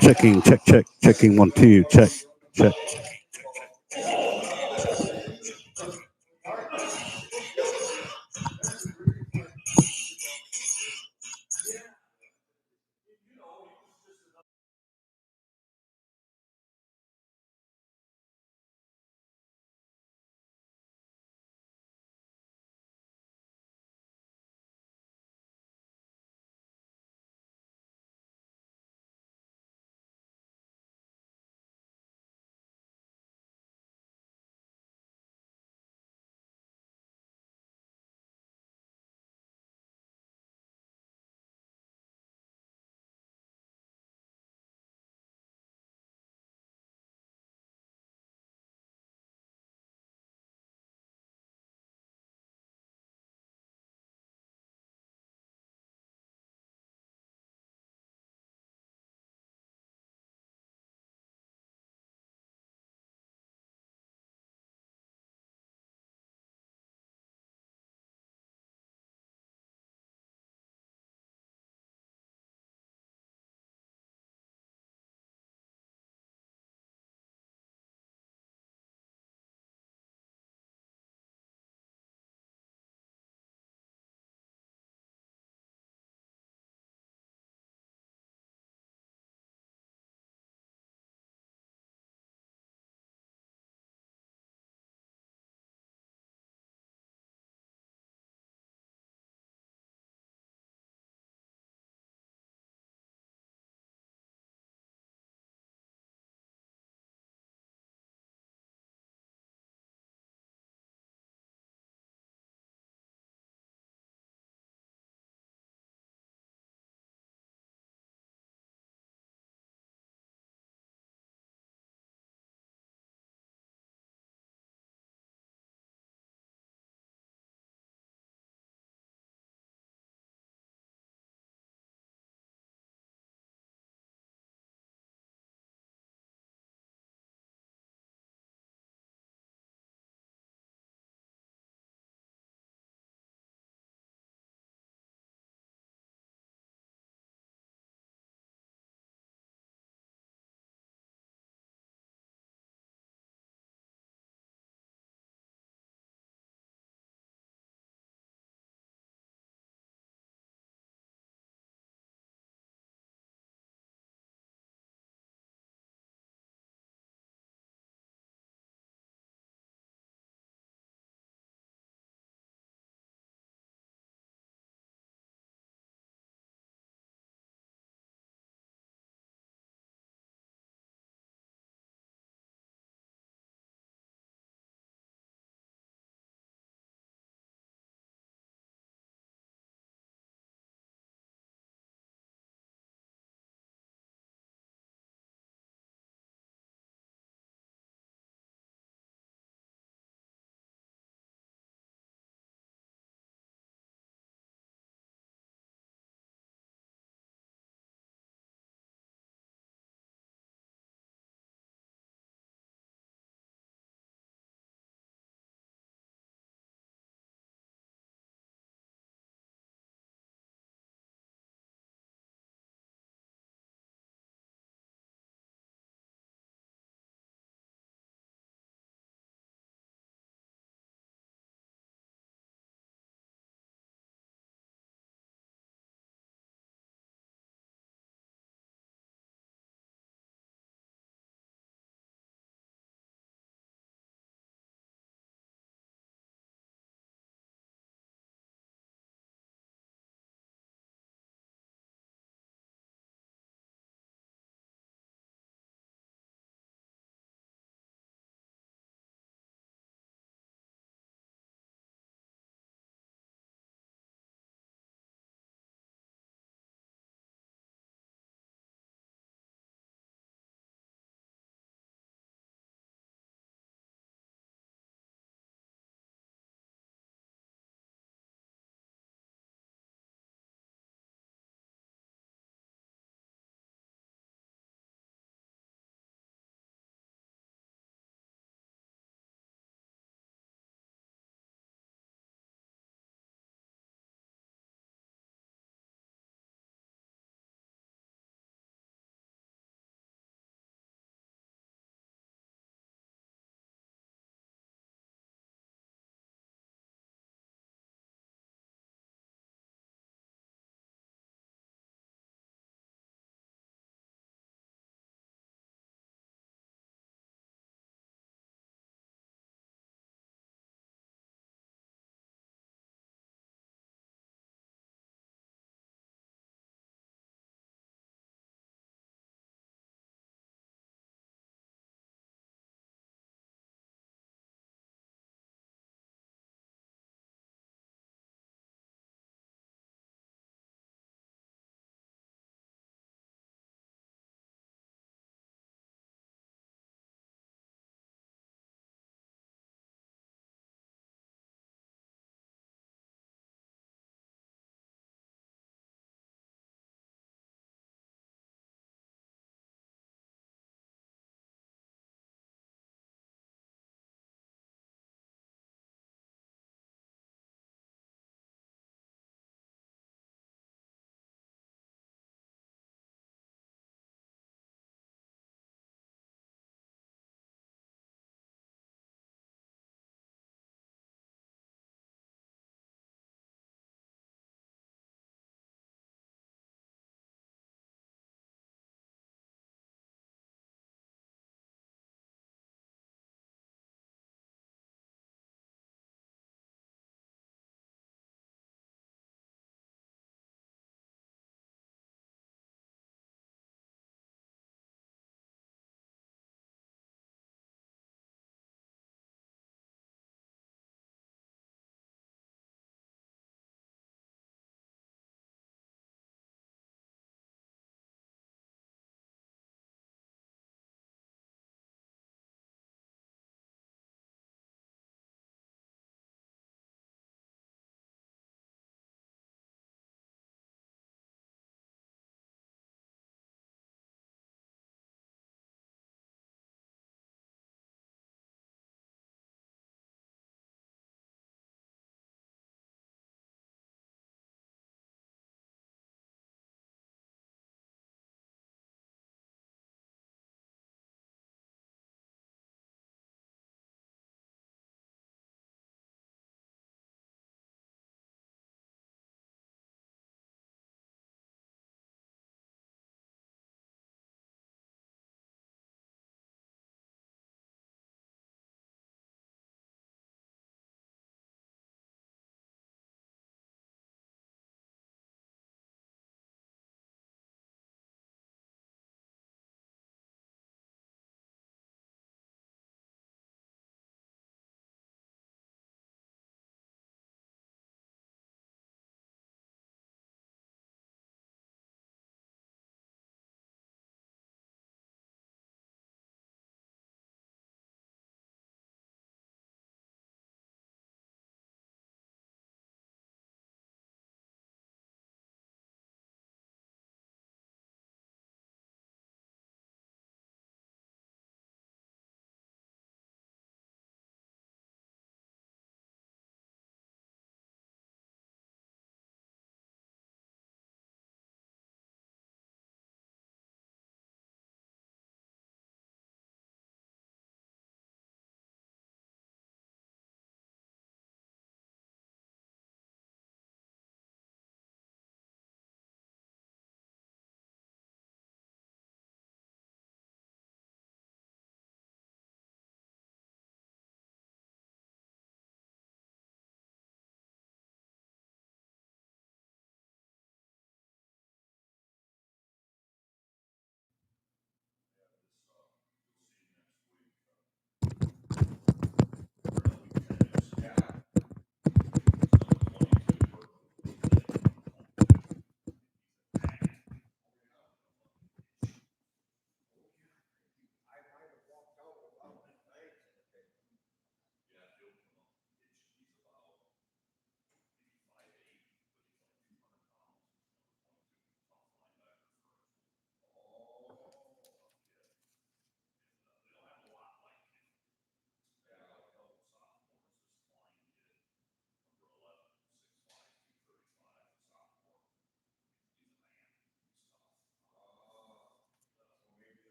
Checking, check, check, checking 1 2, check, check.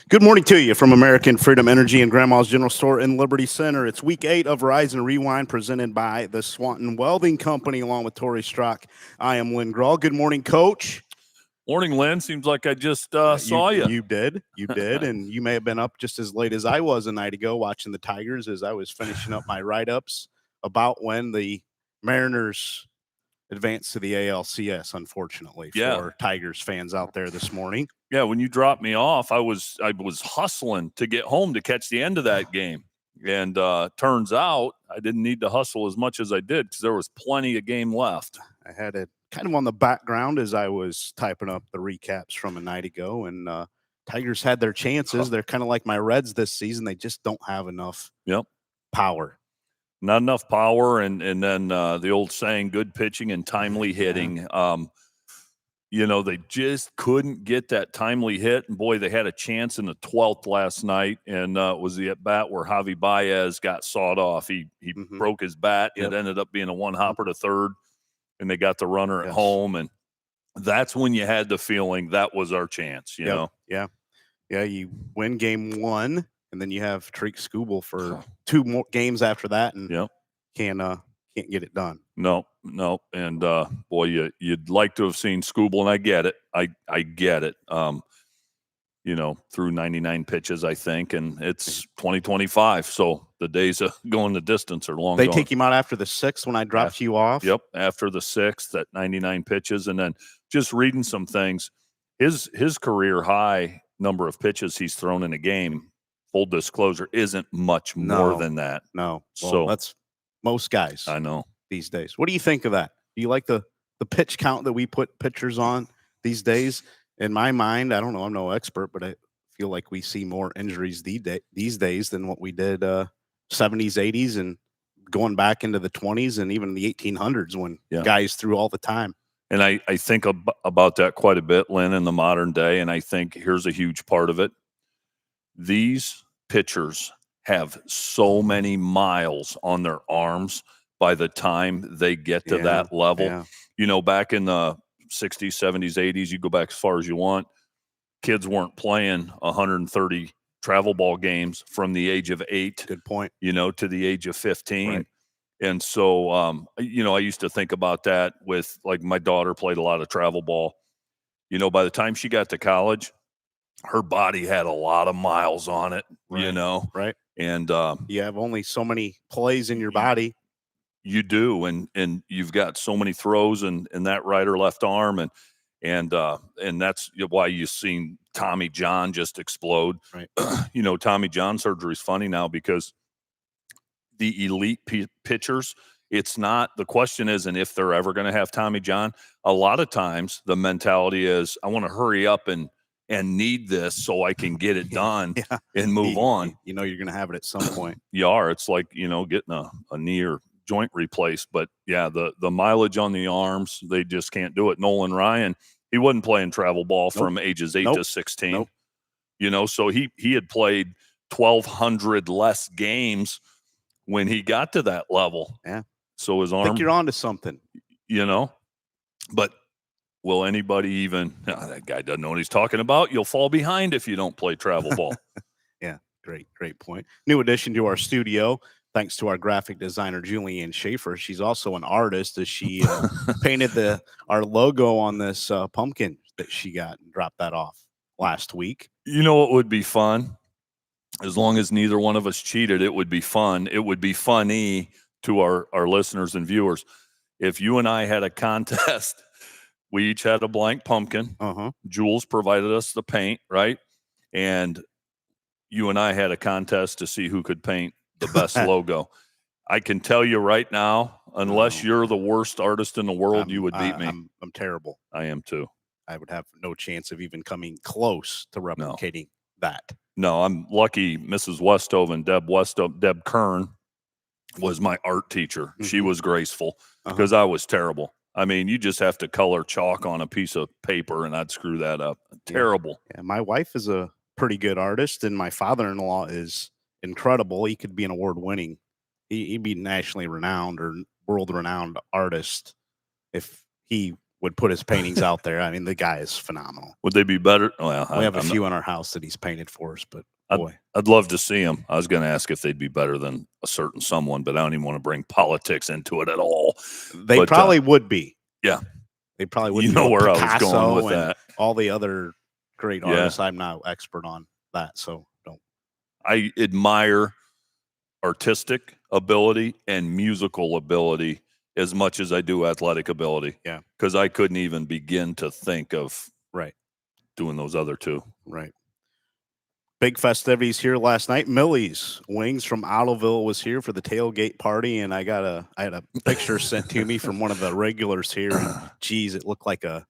Good morning to you from American Freedom Energy and Grandma's General Store in Liberty Center. It's week 8 of Rise and Rewind presented by the Swanton Welding Company along with Tory, Strock. I am Lynn Groll. Good morning, Coach. Morning, Lynn. Seems like I just saw you. You did, and you may have been up just as late as I was a night ago watching the Tigers as I was finishing up my write-ups about when the Mariners advanced to the ALCS, unfortunately, for Tigers fans out there this morning. Yeah, when you dropped me off, I was hustling to get home to catch the end of that game. And turns out I didn't need to hustle as much as I did because there was plenty of game left. I had it kind of on the background as I was typing up the recaps from a night ago, and Tigers had their chances. They're kind of like my Reds this season. They just don't have enough power. Not enough power, and then the old saying, good pitching and timely hitting. They just couldn't get that timely hit. And, boy, they had a chance in the 12th last night, and it was the at-bat where Javi Baez got sawed off. He broke his bat, and it ended up being a one-hopper to third, and they got the runner at home. And that's when you had the feeling that was our chance, you know? Yeah, you win game 1, and then you have Treek Skubal for 2 more games after that, and can't get it done. No. And boy, you'd like to have seen Skubal, and I get it. I get it. Through 99 pitches, I think, and it's 2025, so the days of going the distance are long. They take him out after the 6th when I dropped you off. Yep, after the 6th at 99 pitches, and then just reading some things. His career high number of pitches he's thrown in a game, full disclosure, isn't much more than that. No, so that's most guys. I know these days. What do you think of that? Do you like the pitch count that we put pitchers on these days? In my mind, I don't know, I'm no expert, but I feel like we see more injuries these days than what we did 70s, 80s, and going back into the 20s and even the 1800s when guys threw all the time. And I think about that quite a bit, Lynn, in the modern day, and I think here's a huge part of it. These pitchers have so many miles on their arms by the time they get to that level. Back in the 60s, 70s, 80s, you go back as far as you want, kids weren't playing 130 travel ball games from the age of 8. Good point. To the age of 15. Right. And so, I used to think about that with, like, my daughter played a lot of travel ball. By the time she got to college, her body had a lot of miles on it, Right. And you have only so many plays in your body. You do, and you've got so many throws in that right or left arm, and that's why you've seen Tommy John just explode. Right. Tommy John surgery is funny now because the elite pitchers, it's not, the question isn't if they're ever going to have Tommy John. A lot of times the mentality is, I want to hurry up and need this so I can get it done and move on. You're going to have it at some point. You are. It's like, getting a knee or joint replaced. But the mileage on the arms, they just can't do it. Nolan Ryan, he wasn't playing travel ball from ages 8 to 16. So he had played 1,200 less games when he got to that level. Yeah. So his arm, I think you're onto something. But will anybody even, that guy doesn't know what he's talking about. You'll fall behind if you don't play travel ball. Yeah, great point. New addition to our studio, thanks to our graphic designer, Julianne Schaefer. She's also an artist as she painted our logo on this pumpkin that she got and dropped that off last week. What would be fun? As long as neither one of us cheated, it would be fun. It would be funny to our listeners and viewers. If you and I had a contest, we each had a blank pumpkin. Jules provided us the paint, right? And you and I had a contest to see who could paint the best logo. I can tell you right now, unless you're the worst artist in the world, you would beat me. I'm terrible. I am too. I would have no chance of even coming close to replicating that. No, I'm lucky. Mrs. Westoven, Deb Kern was my art teacher. She was graceful because I was terrible. I mean, you just have to color chalk on a piece of paper and I'd screw that up. Terrible. Yeah, my wife is a pretty good artist and my father-in-law is incredible. He could be an award-winning. He'd be nationally renowned or world-renowned artist if he would put his paintings out there. I mean, the guy is phenomenal. Would they be better? Well, We have a few in our house that he's painted for us, but boy, I'd love to see them. I was going to ask if they'd be better than a certain someone, but I don't even want to bring politics into it at all. They probably would be. Yeah. They probably would. You know where I was going with that. All the other great artists. I'm not expert on that, so don't. I admire artistic ability and musical ability as much as I do athletic ability. Yeah. Because I couldn't even begin to think of doing those other two. Right. Big festivities here last night. Millie's Wings from Ottoville was here for the tailgate party, and I had a picture sent to me from one of the regulars here. And, geez, it looked like a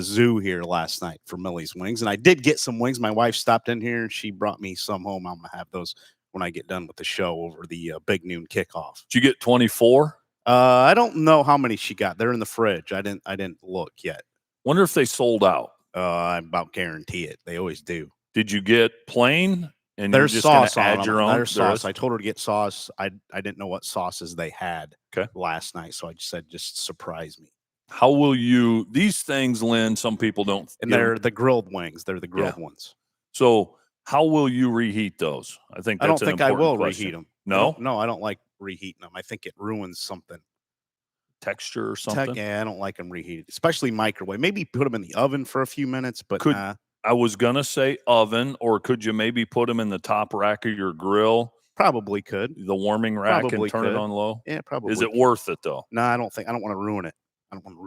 zoo here last night for Millie's Wings. And I did get some wings. My wife stopped in here and she brought me some home. I'm gonna have those when I get done with the show over the big noon kickoff. Did you get 24? I don't know how many she got. They're in the fridge. I didn't look yet. Wonder if they sold out. I about guarantee it. They always do. Did you get plain? And there's just sauce on add them. your own? There's sauce. I told her to get sauce. I didn't know what sauces they had last night, so I just said, just surprise me. How will you, these things, Lynn, some people don't. And they're the grilled wings. They're the grilled ones. So how will you reheat those? I don't think I will question. reheat them. No? No, I don't like reheating them. I think it ruins something. Texture or something? Yeah, I don't like them reheated, especially microwave. Maybe put them in the oven for a few minutes, but I was going to say oven, or could you maybe put them in the top rack of your grill? Probably could. The warming rack Probably and turn could. it on low? Yeah, probably. Is it worth it, though? No, I don't want to ruin it. I don't want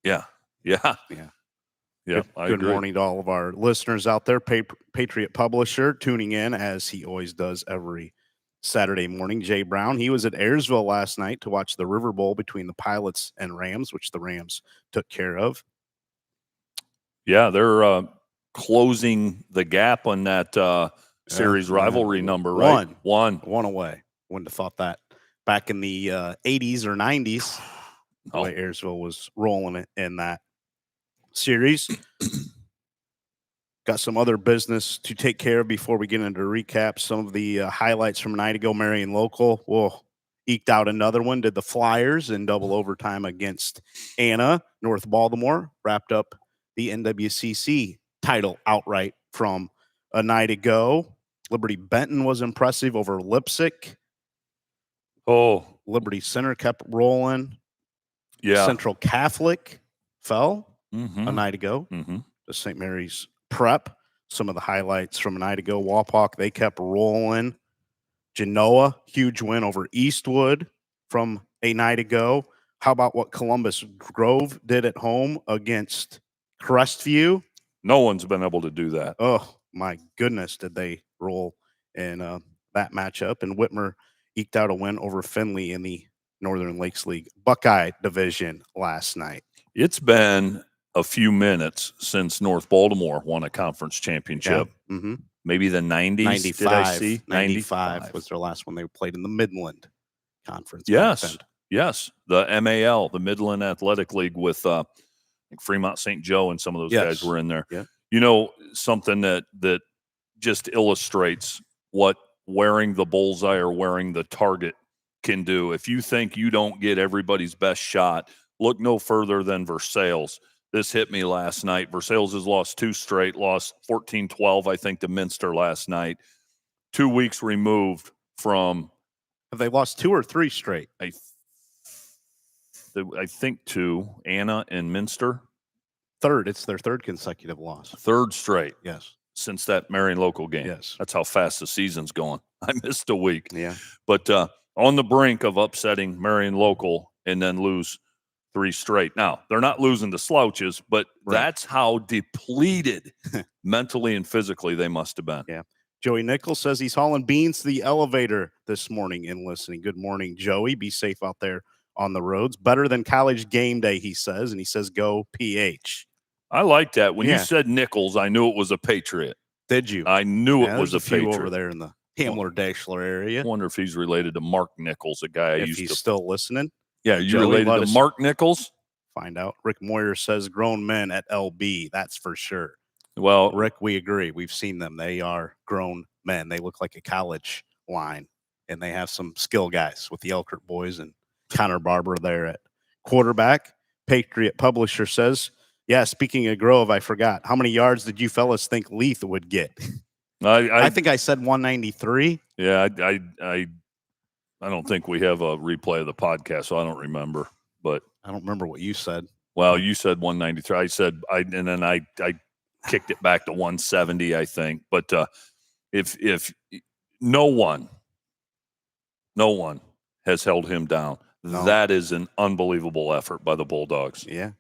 to Yeah. I Good agree. morning to all of our listeners out there. Patriot Publisher tuning in as he always does every Saturday morning. Jay Brown, he was at Ayersville last night to watch the River Bowl between the Pilots and Rams, which the Rams took care of. Yeah, they're closing the gap on that series rivalry number, right? One away. Wouldn't have thought that back in the 80s or 90s. The way Ayersville was rolling it in that series. Got some other business to take care of before we get into recap. Some of the highlights from a night ago. Marion Local eked out another one. Did the Flyers in double overtime against Anna. North Baltimore wrapped up the NWCC title outright from a night ago. Liberty Benton was impressive over Lipsick. Liberty Center kept rolling. Yeah. Central Catholic fell a night ago. The St. Mary's Prep. Some of the highlights from a night ago. Wapak, they kept rolling. Genoa, huge win over Eastwood from a night ago. How about what Columbus Grove did at home against Crestview? No one's been able to do that. Oh, my goodness, did they roll in that matchup. And Whitmer eked out a win over Findlay in the Northern Lakes League Buckeye Division last night. It's been a few minutes since North Baltimore won a conference championship. Yeah. Maybe the 90s. 95. Did I see? 95 was their last one. They played in the Midland Conference. Yes. The MAL, the Midland Athletic League with Fremont St. Joe and some of those guys were in there. Yeah. You know, something that just illustrates what wearing the bullseye or wearing the target can do. If you think you don't get everybody's best shot, look no further than Versailles. This hit me last night. Versailles has lost 2 straight, lost 14-12, I think, to Minster last night. 2 weeks removed from. Have they lost 2 or 3 straight? I think 2, Anna and Minster. Third. It's their 3rd consecutive loss. 3rd straight. Yes. Since that Marion Local game. Yes. That's how fast the season's going. I missed a week. Yeah. But on the brink of upsetting Marion Local and then lose 3 straight. Now, they're not losing to slouches, but that's how depleted mentally and physically they must have been. Yeah. Joey Nichols says he's hauling beans to the elevator this morning and listening. Good morning, Joey. Be safe out there on the roads. Better than college game day, he says, and he says, go PH. I like that. When you said Nichols, I knew it was a Patriot. Did you? I knew it was a few Patriot. over there in the Hamler-Dashler area. I wonder if he's related to Mark Nichols, a guy if he's still listening. Yeah, you related to Mark Nichols? Find out. Rick Moyer says grown men at LB. That's for sure. Well, Rick, we agree. We've seen them. They are grown men. They look like a college line, and they have some skill guys with the Elkert boys and Connor Barber there at quarterback. Patriot Publisher says, yeah, speaking of Grove, I forgot. How many yards did you fellas think Leith would get? I think I said 193. Yeah, I don't think we have a replay of the podcast, so I don't remember. But I don't remember what you said. Well, you said 193. I said and then I kicked it back to 170, I think. But if no one has held him down, that is an unbelievable effort by the Bulldogs. Yeah.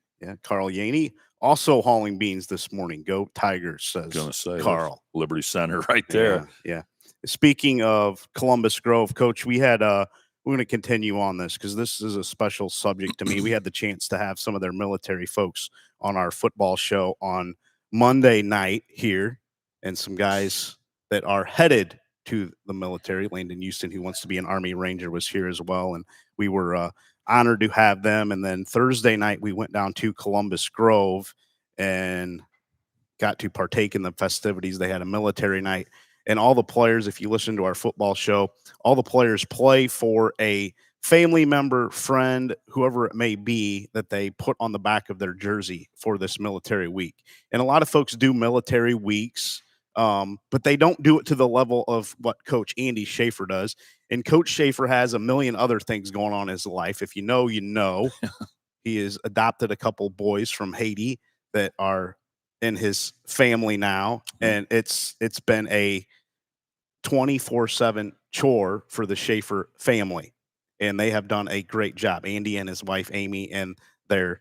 Carl Yaney also hauling beans this morning. Go Tigers, says Gonna say Carl. Liberty Center right there. Yeah. Speaking of Columbus Grove, Coach, we had we're going to continue on this because this is a special subject to me. We had the chance to have some of their military folks on our football show on Monday night here, and some guys that are headed to the military. Landon Houston, who wants to be an Army Ranger, was here as well, and we were honored to have them. And then Thursday night, we went down to Columbus Grove and got to partake in the festivities. They had a military night. And all the players, if you listen to our football show, all the players play for a family member, friend, whoever it may be, that they put on the back of their jersey for this military week. And a lot of folks do military weeks, but they don't do it to the level of what Coach Andy Schaefer does. And Coach Schaefer has a million other things going on in his life. If you know, you know. He has adopted a couple boys from Haiti that are in his family now, and it's been a 24/7 chore for the Schaefer family, and they have done a great job. Andy and his wife Amy and their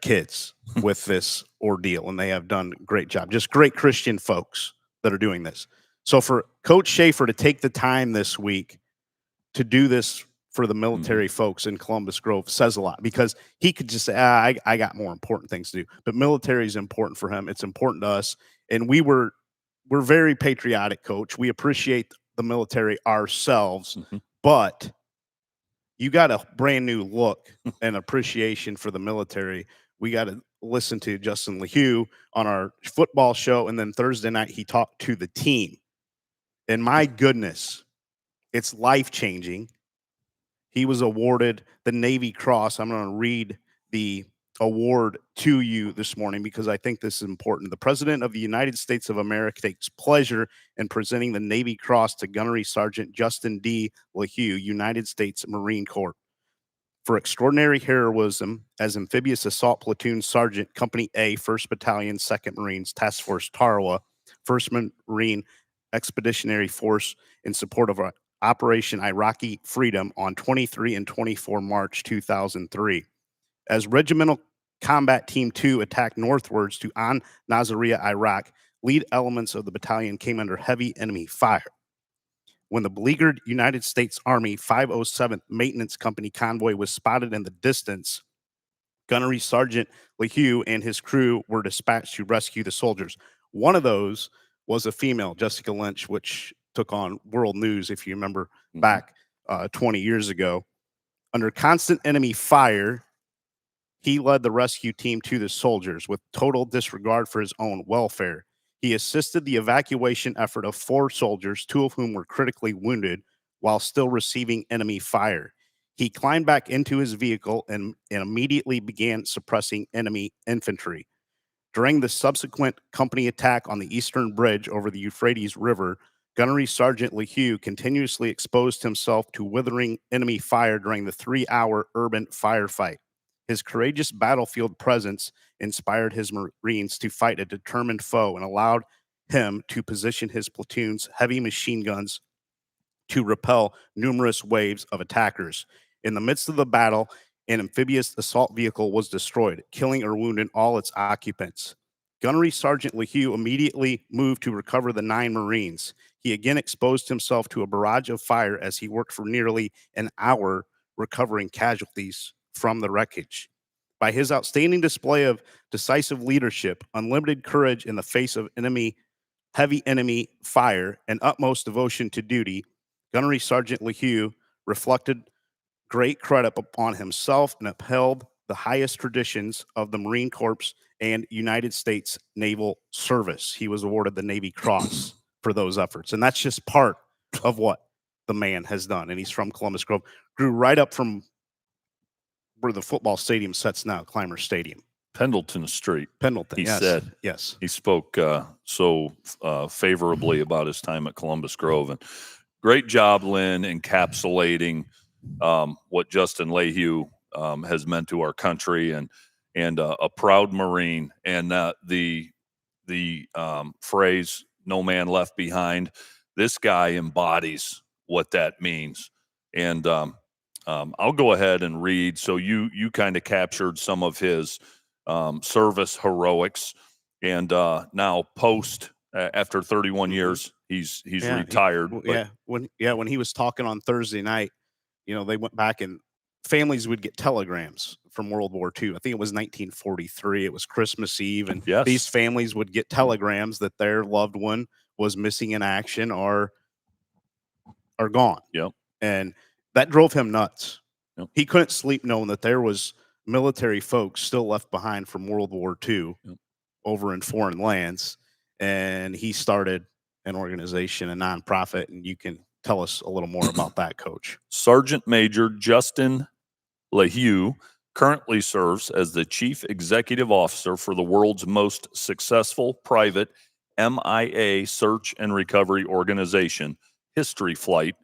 kids with this ordeal, and they have done a great job. Just great Christian folks that are doing this. So for Coach Schaefer to take the time this week to do this for the military folks in Columbus Grove says a lot, because he could just say, I got more important things to do. But military is important for him. It's important to us. And we're very patriotic, Coach. We appreciate the military ourselves, but you got a brand new look and appreciation for the military. We got to listen to Justin LeHue on our football show. And then Thursday night, he talked to the team. And my goodness, it's life-changing. He was awarded the Navy Cross. I'm going to read the award to you this morning because I think this is important. The President of the United States of America takes pleasure in presenting the Navy Cross to Gunnery Sergeant Justin D. LeHue, United States Marine Corps, for extraordinary heroism as Amphibious Assault Platoon Sergeant, Company A, 1st Battalion, 2nd Marines, Task Force Tarawa, 1st Marine Expeditionary Force, in support of Operation Iraqi Freedom on 23 and 24 March 2003. As Regimental Combat Team 2 attacked northwards to Nazariya, Iraq, lead elements of the battalion came under heavy enemy fire. When the beleaguered United States Army 507th Maintenance Company convoy was spotted in the distance, Gunnery Sergeant LeHue and his crew were dispatched to rescue the soldiers. One of those was a female, Jessica Lynch, which took on world news, if you remember, back 20 years ago. Under constant enemy fire, he led the rescue team to the soldiers with total disregard for his own welfare. He assisted the evacuation effort of 4 soldiers, 2 of whom were critically wounded, while still receiving enemy fire. He climbed back into his vehicle and immediately began suppressing enemy infantry. During the subsequent company attack on the Eastern Bridge over the Euphrates River, Gunnery Sergeant LeHue continuously exposed himself to withering enemy fire during the 3-hour urban firefight. His courageous battlefield presence inspired his Marines to fight a determined foe and allowed him to position his platoon's heavy machine guns to repel numerous waves of attackers. In the midst of the battle, an amphibious assault vehicle was destroyed, killing or wounding all its occupants. Gunnery Sergeant LeHue immediately moved to recover the 9 Marines. He again exposed himself to a barrage of fire as he worked for nearly an hour recovering casualties from the wreckage. By his outstanding display of decisive leadership, unlimited courage in the face of heavy enemy fire, and utmost devotion to duty, Gunnery Sergeant LeHue reflected great credit upon himself and upheld the highest traditions of the Marine Corps and United States Naval Service. He was awarded the Navy Cross for those efforts. And that's just part of what the man has done. And he's from Columbus Grove. Grew right up from where the football stadium sits now, Clymer Stadium. Pendleton Street. Pendleton, He yes. said. Yes. He spoke so favorably about his time at Columbus Grove. And great job, Lynn, encapsulating what Justin Lehue has meant to our country, and a proud Marine. And the phrase "no man left behind," this guy embodies what that means. And I'll go ahead and read. So you kind of captured some of his service heroics, and now post after 31 years, he's retired. When he was talking on Thursday night, they went back and families would get telegrams from World War II. I think it was 1943. It was Christmas Eve, and these families would get telegrams that their loved one was missing in action or gone. Yep. And that drove him nuts. Yep. He couldn't sleep knowing that there was military folks still left behind from World War II over in foreign lands. And he started an organization, a nonprofit, and you can tell us a little more about that, Coach. Sergeant Major Justin Lehue currently serves as the Chief Executive Officer for the world's most successful private MIA search and recovery organization, History Flight,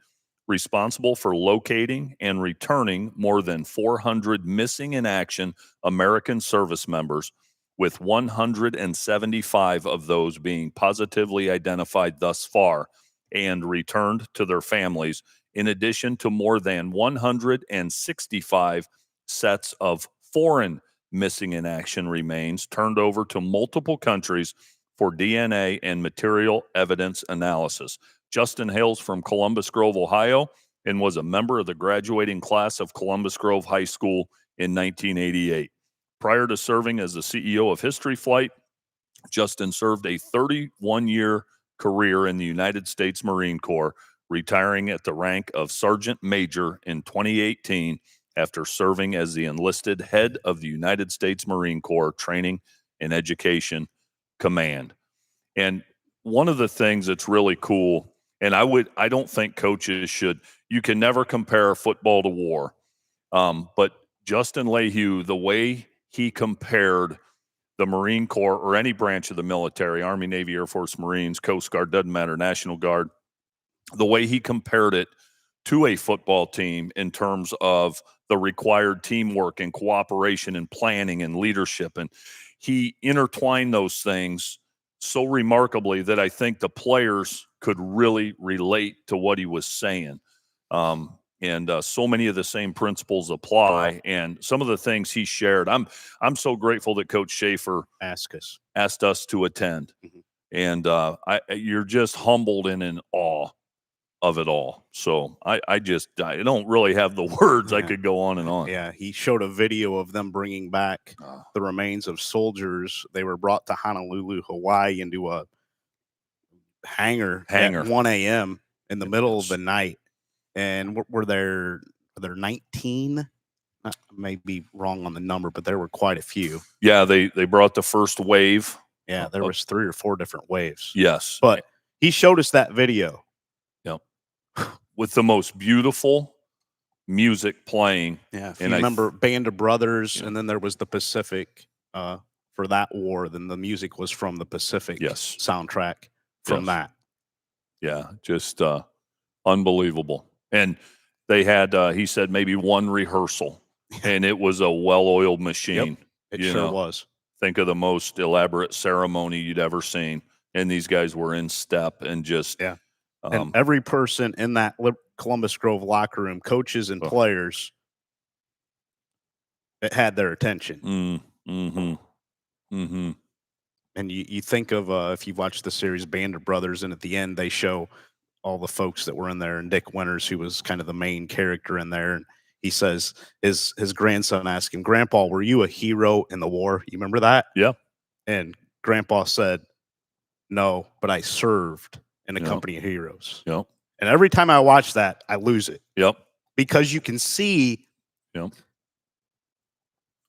responsible for locating and returning more than 400 missing in action American service members, with 175 of those being positively identified thus far and returned to their families, in addition to more than 165 sets of foreign missing in action remains turned over to multiple countries for DNA and material evidence analysis. Justin hails from Columbus Grove, Ohio, and was a member of the graduating class of Columbus Grove High School in 1988. Prior to serving as the CEO of History Flight, Justin served a 31-year career in the United States Marine Corps, retiring at the rank of Sergeant Major in 2018 after serving as the enlisted head of the United States Marine Corps Training and Education Command. And one of the things that's really cool, and I don't think coaches should, you can never compare football to war. But Justin Lehue, the way he compared the Marine Corps or any branch of the military, Army, Navy, Air Force, Marines, Coast Guard, doesn't matter, National Guard, the way he compared it to a football team in terms of the required teamwork and cooperation and planning and leadership. And he intertwined those things so remarkably that I think the players could really relate to what he was saying. And so many of the same principles apply. And some of the things he shared, I'm so grateful that Coach Schaefer asked us to attend. Mm-hmm. And you're just humbled and in awe of it all. So I don't really have the words. I could go on and on. Yeah, he showed a video of them bringing back the remains of soldiers. They were brought to Honolulu, Hawaii, into a hangar at 1 a.m. in the middle of the night. And were there 19? I may be wrong on the number, but there were quite a few. Yeah, they brought the first wave. Yeah, there was 3 or 4 different waves. Yes. But he showed us that video. Yep. With the most beautiful music playing. Yeah, if you remember Band of Brothers, and then there was the Pacific for that war. Then the music was from the Pacific soundtrack from that. Yeah, just unbelievable. And they had, he said, maybe one rehearsal, and it was a well-oiled machine. Yep, it sure was. Think of the most elaborate ceremony you'd ever seen. And these guys were in step and just. Yeah. And every person in that Columbus Grove locker room, coaches and players, it had their attention. And you think of, if you've watched the series Band of Brothers, and at the end they show all the folks that were in there, and Dick Winters, who was kind of the main character in there. And he says, his grandson asked him, "Grandpa, were you a hero in the war?" You remember that? Yeah. And Grandpa said, "No, but I served in a company of heroes." Yep. And every time I watch that, I lose it. Yep. Because you can see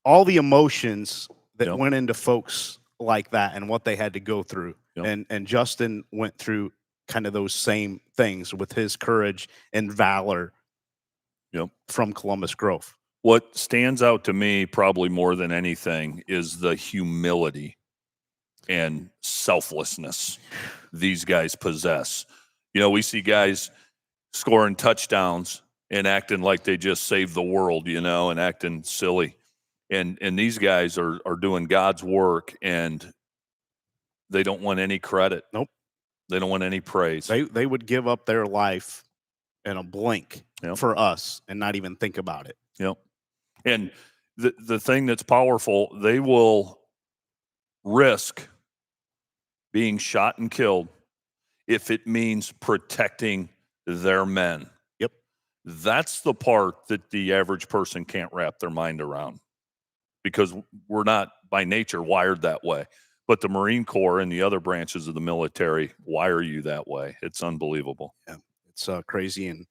all the emotions that went into folks like that and what they had to go through. Yep. And Justin went through kind of those same things with his courage and valor from Columbus Grove. What stands out to me probably more than anything is the humility and selflessness these guys possess. We see guys scoring touchdowns and acting like they just saved the world, and acting silly. And these guys are doing God's work, and they don't want any credit. Nope. They don't want any praise. They would give up their life in a blink Yep. for us and not even think about it. Yep. And the thing that's powerful, they will risk being shot and killed if it means protecting their men. Yep. That's the part that the average person can't wrap their mind around, because we're not by nature wired that way. But the Marine Corps and the other branches of the military wire you that way. It's unbelievable. Yeah, it's crazy, and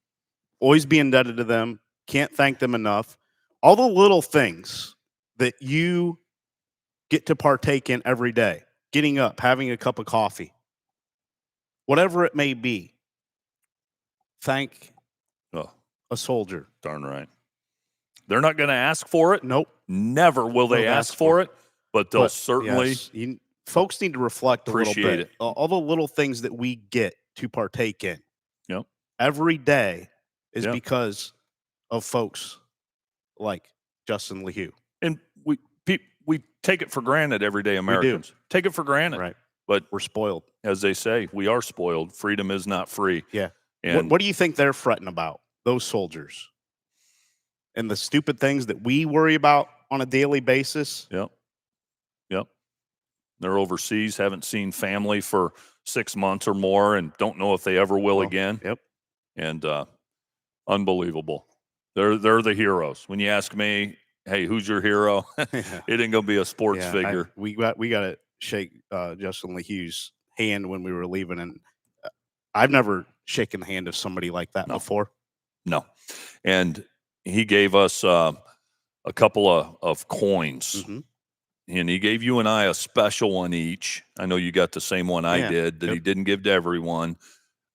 always be indebted to them. Can't thank them enough. All the little things that you get to partake in every day, getting up, having a cup of coffee, whatever it may be, thank a soldier. Darn right. They're not going to ask for it. Nope. Never will they ask for it, but they'll certainly. Yes, folks need to reflect a little appreciate bit. it. All the little things that we get to partake in Yep. every day is Yep. because of folks like Justin LeHue. And we take it for granted every day, Americans. Take it for granted. Right. But We're spoiled. as they say, we are spoiled. Freedom is not free. Yeah. And What do you think they're fretting about, those soldiers? And the stupid things that we worry about on a daily basis? Yep. They're overseas, haven't seen family for 6 months or more, and don't know if they ever will again. Yep. And unbelievable. They're the heroes. When you ask me, hey, who's your hero? It ain't gonna be a sports figure. We got to shake Justin LeHue's hand when we were leaving, and I've never shaken the hand of somebody like that before. No. And he gave us a couple of coins. Mm-hmm. And he gave you and I a special one each. I know you got the same one I did that he didn't give to everyone.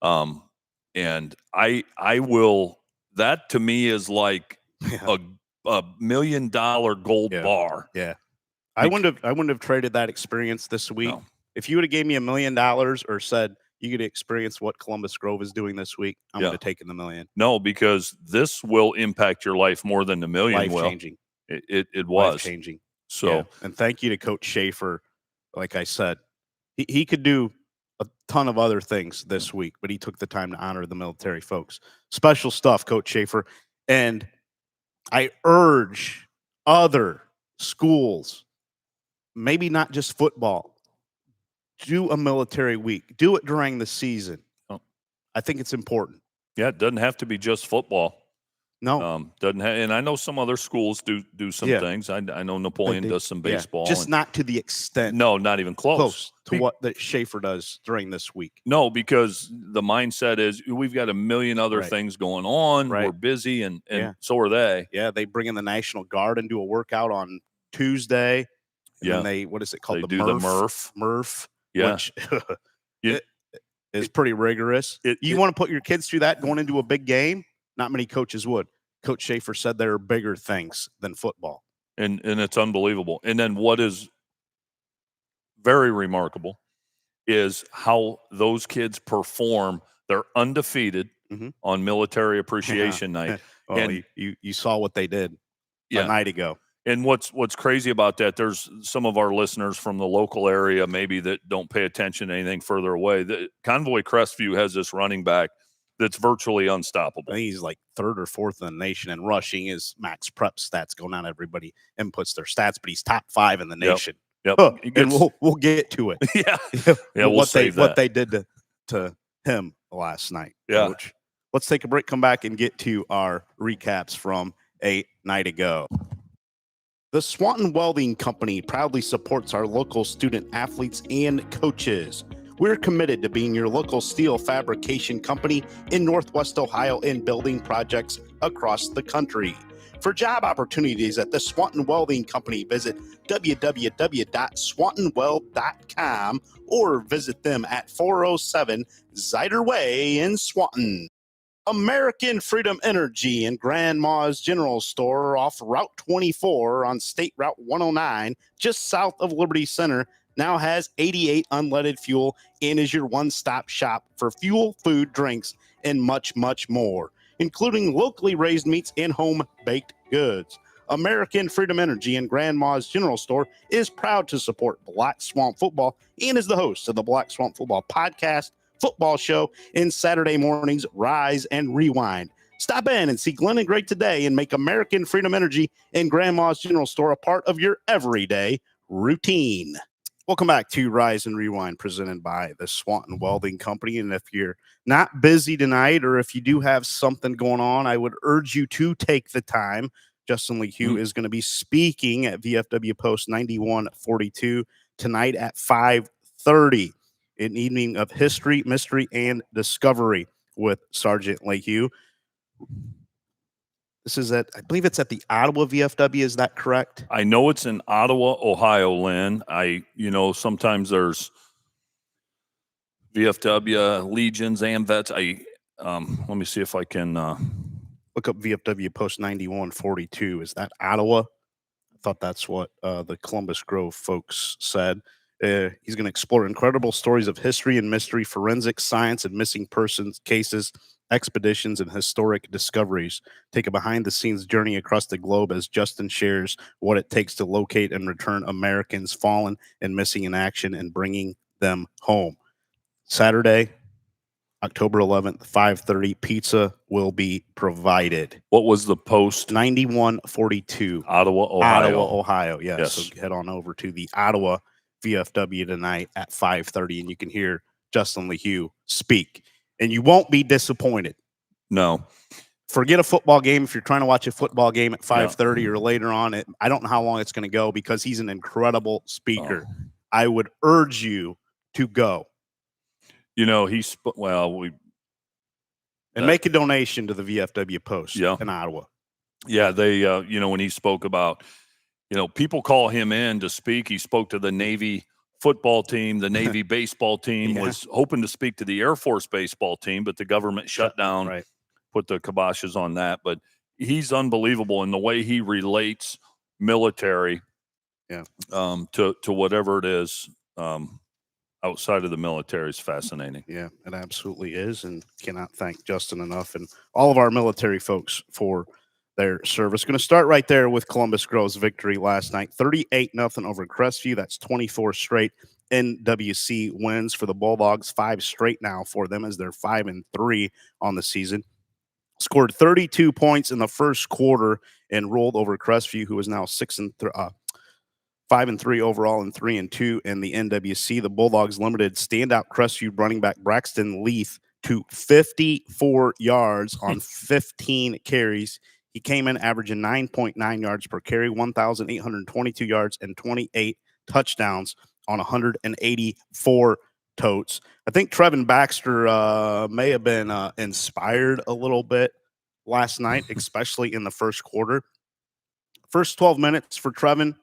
And I will, that to me is like a $1 million gold bar. Yeah. I wouldn't have traded that experience this week. No. If you would have gave me $1 million or said you could experience what Columbus Grove is doing this week, I would have taken the $1 million. No, because this will impact your life more than the $1 million will. Life-changing. It was. Life-changing. So, and thank you to Coach Schaefer. Like I said, he could do a ton of other things this week, but he took the time to honor the military folks. Special stuff, Coach Schaefer. And I urge other schools, maybe not just football, do a military week. Do it during the season. Oh. I think it's important. Yeah, it doesn't have to be just football. No, doesn't have, and I know some other schools do some things. I know Napoleon does some baseball, just not to the extent. No, not even close to what that Schaefer does during this week. No, because the mindset is we've got a million other things going on. We're busy, and so are they. Yeah, they bring in the National Guard and do a workout on Tuesday. And then they, what is it called? They do the Murph. Murph. Yeah, which is pretty rigorous. You want to put your kids through that going into a big game? Not many coaches would. Coach Schaefer said there are bigger things than football. And it's unbelievable. And then what is very remarkable is how those kids perform. They're undefeated on Military Appreciation Night. Oh, and you saw what they did a night ago. And what's crazy about that, there's some of our listeners from the local area maybe that don't pay attention to anything further away. The Convoy Crestview has this running back that's virtually unstoppable. I think he's like 3rd or 4th in the nation, and rushing is max prep stats. Go down, everybody inputs their stats, but he's top 5 in the nation. Yep. And we'll get to it. We'll save that. What they did to him last night. Yeah. Coach. Let's take a break, come back, and get to our recaps from a night ago. The Swanton Welding Company proudly supports our local student athletes and coaches. We're committed to being your local steel fabrication company in Northwest Ohio and building projects across the country. For job opportunities at the Swanton Welding Company, visit www.swantonweld.com or visit them at 407 Zider Way in Swanton. American Freedom Energy and Grandma's General Store off Route 24 on State Route 109, just south of Liberty Center, now has 88 unleaded fuel and is your one-stop shop for fuel, food, drinks, and much, much more, including locally raised meats and home-baked goods. American Freedom Energy and Grandma's General Store is proud to support Black Swamp Football and is the host of the Black Swamp Football podcast, football show, and Saturday mornings Rise and Rewind. Stop in and see Glenn and Greg today and make American Freedom Energy and Grandma's General Store a part of your everyday routine. Welcome back to Rise and Rewind, presented by the Swanton Welding Company. And if you're not busy tonight, or if you do have something going on, I would urge you to take the time. Justin Lee Hugh is going to be speaking at VFW Post 9142 tonight at 5:30. An evening of history, mystery, and discovery with Sergeant Lehue. This is I believe it's at the Ottawa VFW. Is that correct? I know it's in Ottawa, Ohio, Lynn. Sometimes there's VFW, Legions, and Vets. Let me see if I can look up VFW Post 9142. Is that Ottawa? I thought that's what the Columbus Grove folks said. He's going to explore incredible stories of history and mystery, forensic science and missing persons cases, expeditions, and historic discoveries. Take a behind-the-scenes journey across the globe as Justin shares what it takes to locate and return Americans fallen and missing in action and bringing them home. Saturday, October 11th, 5:30, pizza will be provided. What was the post? 9142. Ottawa, Ohio. Ottawa, Ohio, yes. Yes. So head on over to the Ottawa VFW tonight at 5:30, and you can hear Justin Lehue speak. And you won't be disappointed. No. Forget a football game if you're trying to watch a football game at 5:30 or later on. I don't know how long it's going to go because he's an incredible speaker. Oh. I would urge you to go. Make a donation to the VFW Post in Ottawa. Yeah, they, when he spoke about, people call him in to speak. He spoke to the Navy football team, the Navy baseball team, was hoping to speak to the Air Force baseball team, but the government shut down, put the kiboshes on that. But he's unbelievable in the way he relates military to whatever it is outside of the military is fascinating. Yeah, it absolutely is, and cannot thank Justin enough and all of our military folks for their service. Going to start right there with Columbus Grove's victory last night, 38-0 over Crestview. That's 24 straight NWC wins for the Bulldogs, 5 straight now for them as they're 5-3 on the season. Scored 32 points in the first quarter and rolled over Crestview, who is now 5-3 overall and 3-2 in the NWC. The Bulldogs limited standout Crestview running back Braxton Leith to 54 yards on 15 carries. He came in averaging 9.9 yards per carry, 1,822 yards, and 28 touchdowns on 184 totes. I think Trevin Baxter may have been inspired a little bit last night, especially in the first quarter. First 12 minutes for Trevin,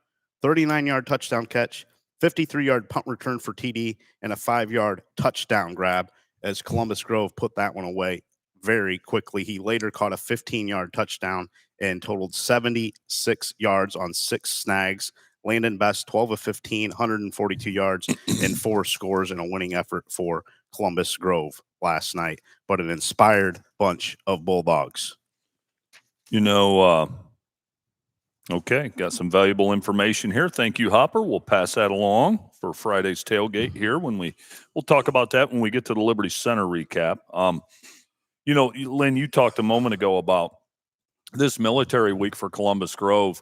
39-yard touchdown catch, 53-yard punt return for TD, and a 5-yard touchdown grab as Columbus Grove put that one away very quickly. He later caught a 15-yard touchdown and totaled 76 yards on 6 snags. Landon Best, 12 of 15, 142 yards, and 4 scores in a winning effort for Columbus Grove last night. But an inspired bunch of Bulldogs. Okay, got some valuable information here. Thank you, Hopper. We'll pass that along for Friday's tailgate here we'll talk about that when we get to the Liberty Center recap. Lynn, you talked a moment ago about this military week for Columbus Grove.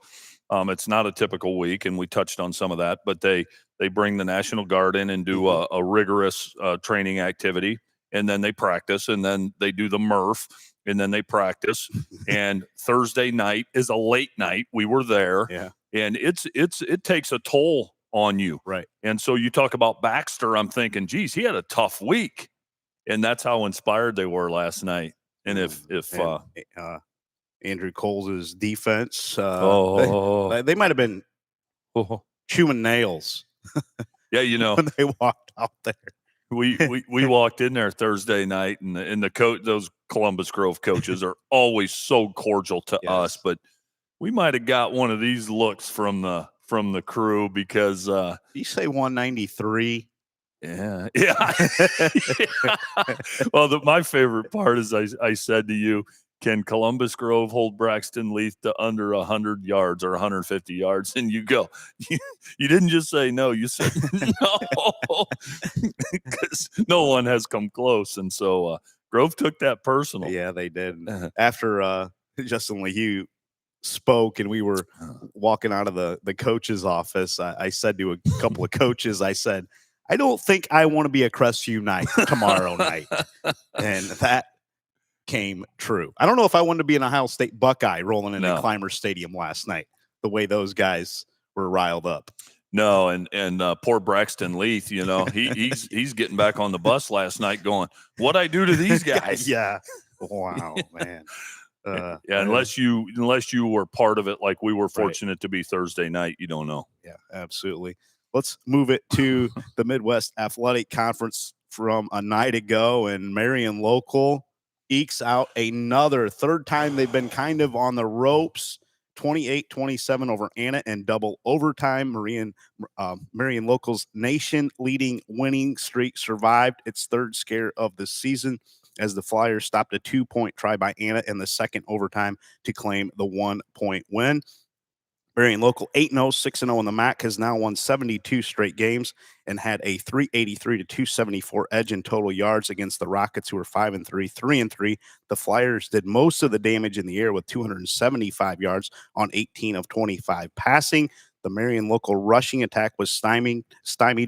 It's not a typical week, and we touched on some of that, but they bring the National Guard in and do a rigorous training activity, and then they practice, and then they do the MRF, and then they practice. And Thursday night is a late night. We were there, and it takes a toll on you, right? And so you talk about Baxter. I'm thinking, geez, he had a tough week, and that's how inspired they were last night. And if Andrew Coles' defense, they might have been chewing nails. Yeah, when they walked out there. we walked in there Thursday night, and the coach, those Columbus Grove coaches are always so cordial to us, but we might have got one of these looks from the crew because you say 193. Yeah. Yeah. Well, my favorite part is I said to you, can Columbus Grove hold Braxton Leith to under 100 yards or 150 yards? And you go, you didn't just say no, you said no, because no one has come close. And so Grove took that personal. Yeah, they did. After Justin Lehue spoke and we were walking out of the coach's office, I said to a couple of coaches, I said, I don't think I want to be a Crestview Knight tomorrow night. And that came true. I don't know if I wanted to be an Ohio State Buckeye rolling into Clymer Stadium last night, the way those guys were riled up. No, and poor Braxton Leith, he's getting back on the bus last night going, what'd I do to these guys? Yeah. Wow, man. Unless you were part of it, like we were fortunate to be Thursday night, you don't know. Yeah, absolutely. Let's move it to the Midwest Athletic Conference from a night ago, and Marion Local ekes out another third time they've been kind of on the ropes, 28-27 over Anna in double overtime. Marion Local's nation-leading winning streak survived its third scare of the season as the Flyers stopped a 2-point try by Anna in the second overtime to claim the 1-point win. Marion Local 8-0, 6-0 in the MAC, has now won 72 straight games and had a 383 to 274 edge in total yards against the Rockets, who are 5-3, 3-3. The Flyers did most of the damage in the air with 275 yards on 18 of 25 passing. The Marion Local rushing attack was stymied,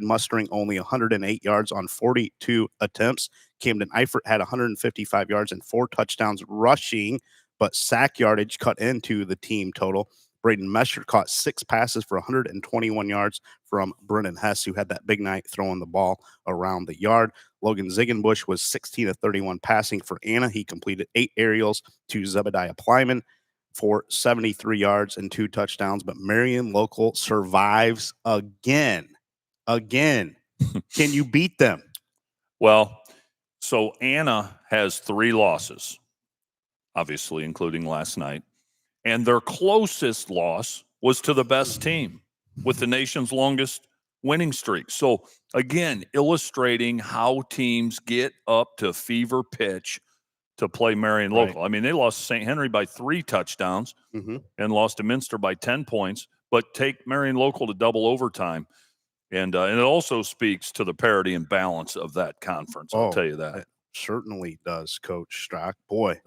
mustering only 108 yards on 42 attempts. Camden Eifert had 155 yards and 4 touchdowns rushing, but sack yardage cut into the team total. Braden Mesher caught 6 passes for 121 yards from Brennan Hess, who had that big night throwing the ball around the yard. Logan Ziegenbusch was 16 of 31 passing for Anna. He completed 8 aerials to Zebediah Plyman for 73 yards and 2 touchdowns. But Marion Local survives again. Can you beat them? Well, so Anna has 3 losses, obviously, including last night. And their closest loss was to the best team with the nation's longest winning streak. So, again, illustrating how teams get up to fever pitch to play Marion Local. I mean, they lost St. Henry by 3 touchdowns and lost to Minster by 10 points, but take Marion Local to double overtime. And it also speaks to the parity and balance of that conference. I'll tell you that. It certainly does, Coach Strock. Boy,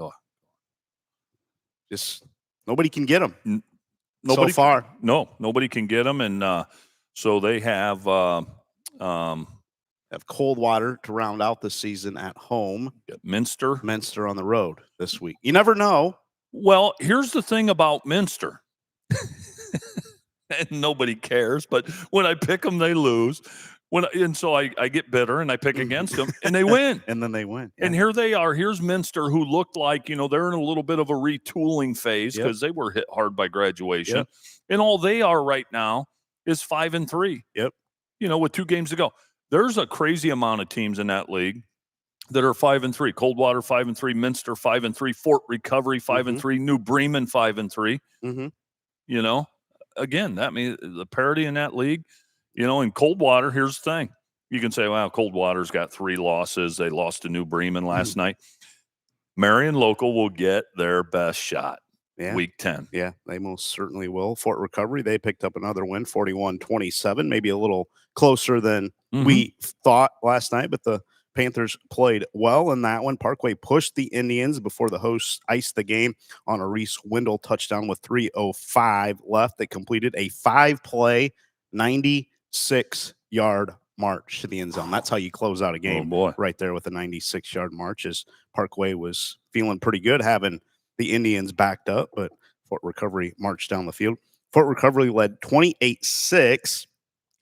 just nobody can get them. So far. No, nobody can get them. And so they have Coldwater to round out the season at home. Minster on the road this week. You never know. Well, here's the thing about Minster. And nobody cares, but when I pick them, they lose. So I get bitter and I pick against them and they win. And then they win. Yeah. And here they are. Here's Minster, who looked like, they're in a little bit of a retooling phase because they were hit hard by graduation. Yep. And all they are right now is 5-3. Yep. With 2 games to go. There's a crazy amount of teams in that league that are 5-3. Coldwater 5-3, Minster 5-3, Fort Recovery 5-3, New Bremen 5-3. Again, that means the parity in that league. In Coldwater, here's the thing. You can say, well, Coldwater's got 3 losses. They lost to New Bremen last night. Marion Local will get their best shot week 10. Yeah, they most certainly will. Fort Recovery, they picked up another win, 41-27, maybe a little closer than we thought last night, but the Panthers played well in that one. Parkway pushed the Indians before the hosts iced the game on a Reese Wendell touchdown with 3:05 left. They completed a 5-play, 96-yard march to the end zone. That's how you close out a game right there with a 96-yard march, as Parkway was feeling pretty good having the Indians backed up, but Fort Recovery marched down the field. Fort Recovery led 28-6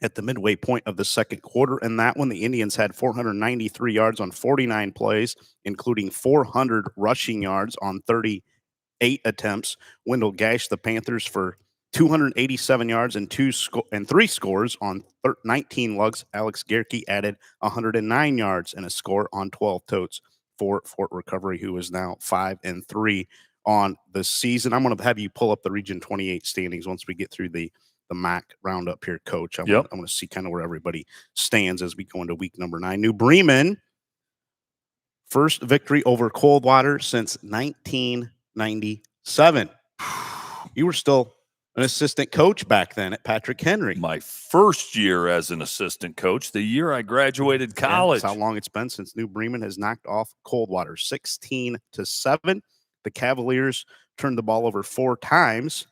at the midway point of the second quarter. In that one, the Indians had 493 yards on 49 plays, including 400 rushing yards on 38 attempts. Wendell gashed the Panthers for 287 yards and three scores on 19 lugs. Alex Gerke added 109 yards and a score on 12 totes for Fort Recovery, who is now 5-3 on the season. I'm going to have you pull up the Region 28 standings once we get through the MAC roundup here, Coach. I'm going to see kind of where everybody stands as we go into week number 9. New Bremen, first victory over Coldwater since 1997. You were still an assistant coach back then at Patrick Henry. My first year as an assistant coach, the year I graduated college. That's how long it's been since New Bremen has knocked off Coldwater, 16-7. The Cavaliers turned the ball over 4 times,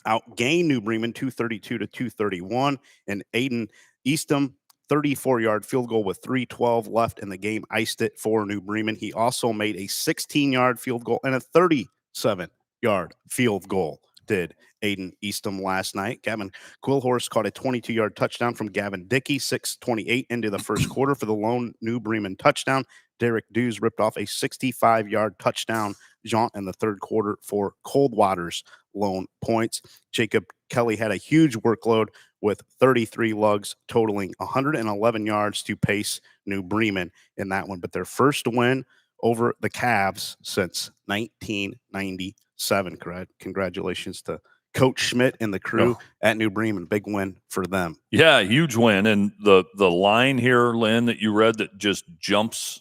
outgained New Bremen 232-231, and Aiden Eastham 34-yard field goal with 3:12 left in the game iced it for New Bremen. He also made a 16-yard field goal and a 37-yard field goal, did Aiden Eastham last night. Gavin Quillhorse caught a 22-yard touchdown from Gavin Dickey, 6:28 into the first quarter for the lone New Bremen touchdown. Derek Dews ripped off a 65-yard touchdown jaunt in the third quarter for Coldwater's lone points. Jacob Kelly had a huge workload with 33 lugs, totaling 111 yards to pace New Bremen in that one. But their first win over the Cavs since 1997. Congratulations to Coach Schmidt and the crew at New Bremen. Big win for them. Yeah, huge win. And the line here, Lynn, that you read that just jumps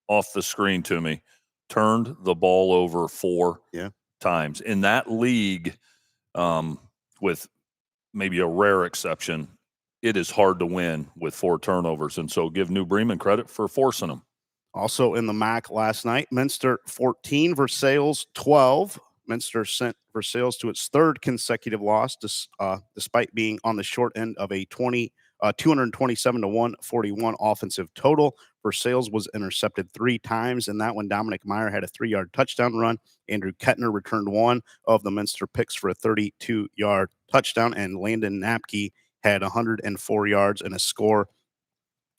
off the screen to me, turned the ball over 4 times. In that league, with maybe a rare exception, it is hard to win with 4 turnovers. And so give New Bremen credit for forcing them. Also in the MAC last night, Minster 14, Versailles 12. Minster sent Versailles to its 3rd consecutive loss, despite being on the short end of a 227-141 offensive total. Versailles was intercepted 3 times, and that one Dominic Meyer had a 3-yard touchdown run. Andrew Kettner returned one of the Minster picks for a 32-yard touchdown, and Landon Napke had 104 yards and a score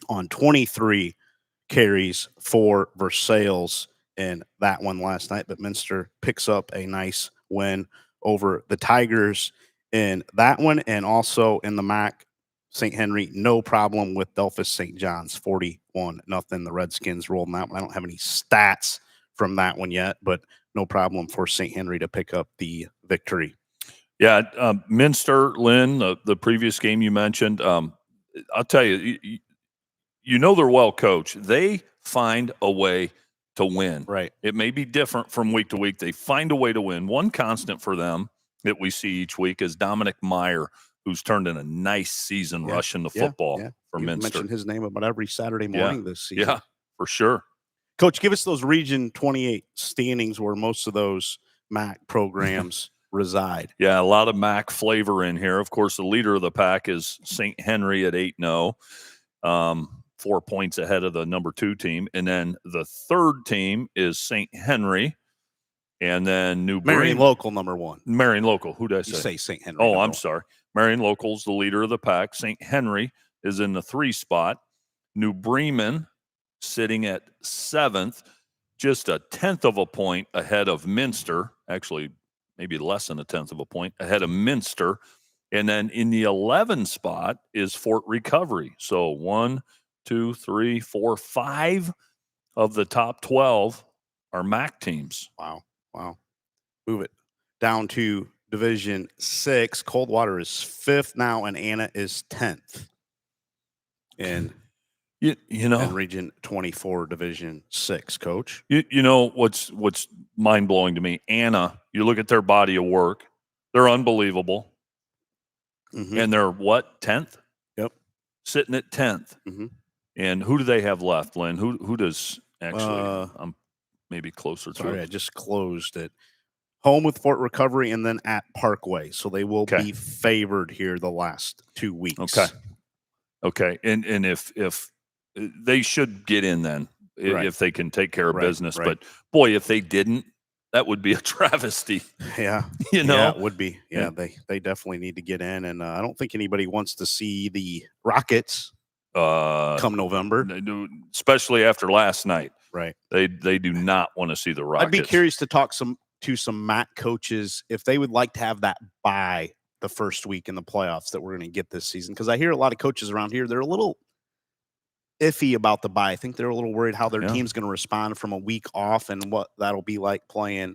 on 23 carries for Versailles in that one last night. But Minster picks up a nice win over the Tigers in that one, and also in the MAC, St. Henry, no problem with Delphus St. John's, 41-0. The Redskins rolled that one. I don't have any stats from that one yet, but no problem for St. Henry to pick up the victory. Yeah, Minster, Lynn, the previous game you mentioned, I'll tell you, you know they're well coached. They find a way to win. Right. It may be different from week to week. They find a way to win. One constant for them that we see each week is Dominic Meyer, who's turned in a nice season rushing the football for Minster. You mentioned his name about every Saturday morning this season. Yeah, for sure. Coach, give us those Region 28 standings where most of those MAC programs reside. Yeah, a lot of MAC flavor in here. Of course, the leader of the pack is St. Henry at 8-0, 4 points ahead of the number 2 team. And then the third team is St. Henry. And then New Bremen. Marion Local, number 1. Marion Local. Who did I say? You say St. Henry. Oh, I'm sorry. Marion Local's the leader of the pack. St. Henry is in the 3 spot. New Bremen sitting at 7th, just a 1/10 of a point ahead of Minster. Actually, maybe less than a 1/10 of a point ahead of Minster. And then in the 11 spot is Fort Recovery. So 1, 2, 3, 4, 5 of the top 12 are MAC teams. Wow. Move it down to Division 6. Coldwater is 5th now, and Anna is 10th. And you know, in Region 24, Division 6, Coach. You know what's mind-blowing to me? Anna, you look at their body of work, they're unbelievable. Mm-hmm. And they're what, 10th? Yep. Sitting at 10th. Mm-hmm. And who do they have left, Lynn? Who does actually I'm maybe closer to it. I just closed it. Home with Fort Recovery and then at Parkway. So they will be favored here the last 2 weeks. Okay. And if they should get in then, if they can take care of business. But boy, if they didn't, that would be a travesty. Yeah. You know, yeah, it would be. Yeah, they definitely need to get in. And I don't think anybody wants to see the Rockets come November. Especially after last night. Right. They do not want to see the Rockets. I'd be curious to talk to some MAC coaches if they would like to have that bye the first week in the playoffs that we're going to get this season. Because I hear a lot of coaches around here, they're a little iffy about the bye. I think they're a little worried how their team's going to respond from a week off and what that'll be like playing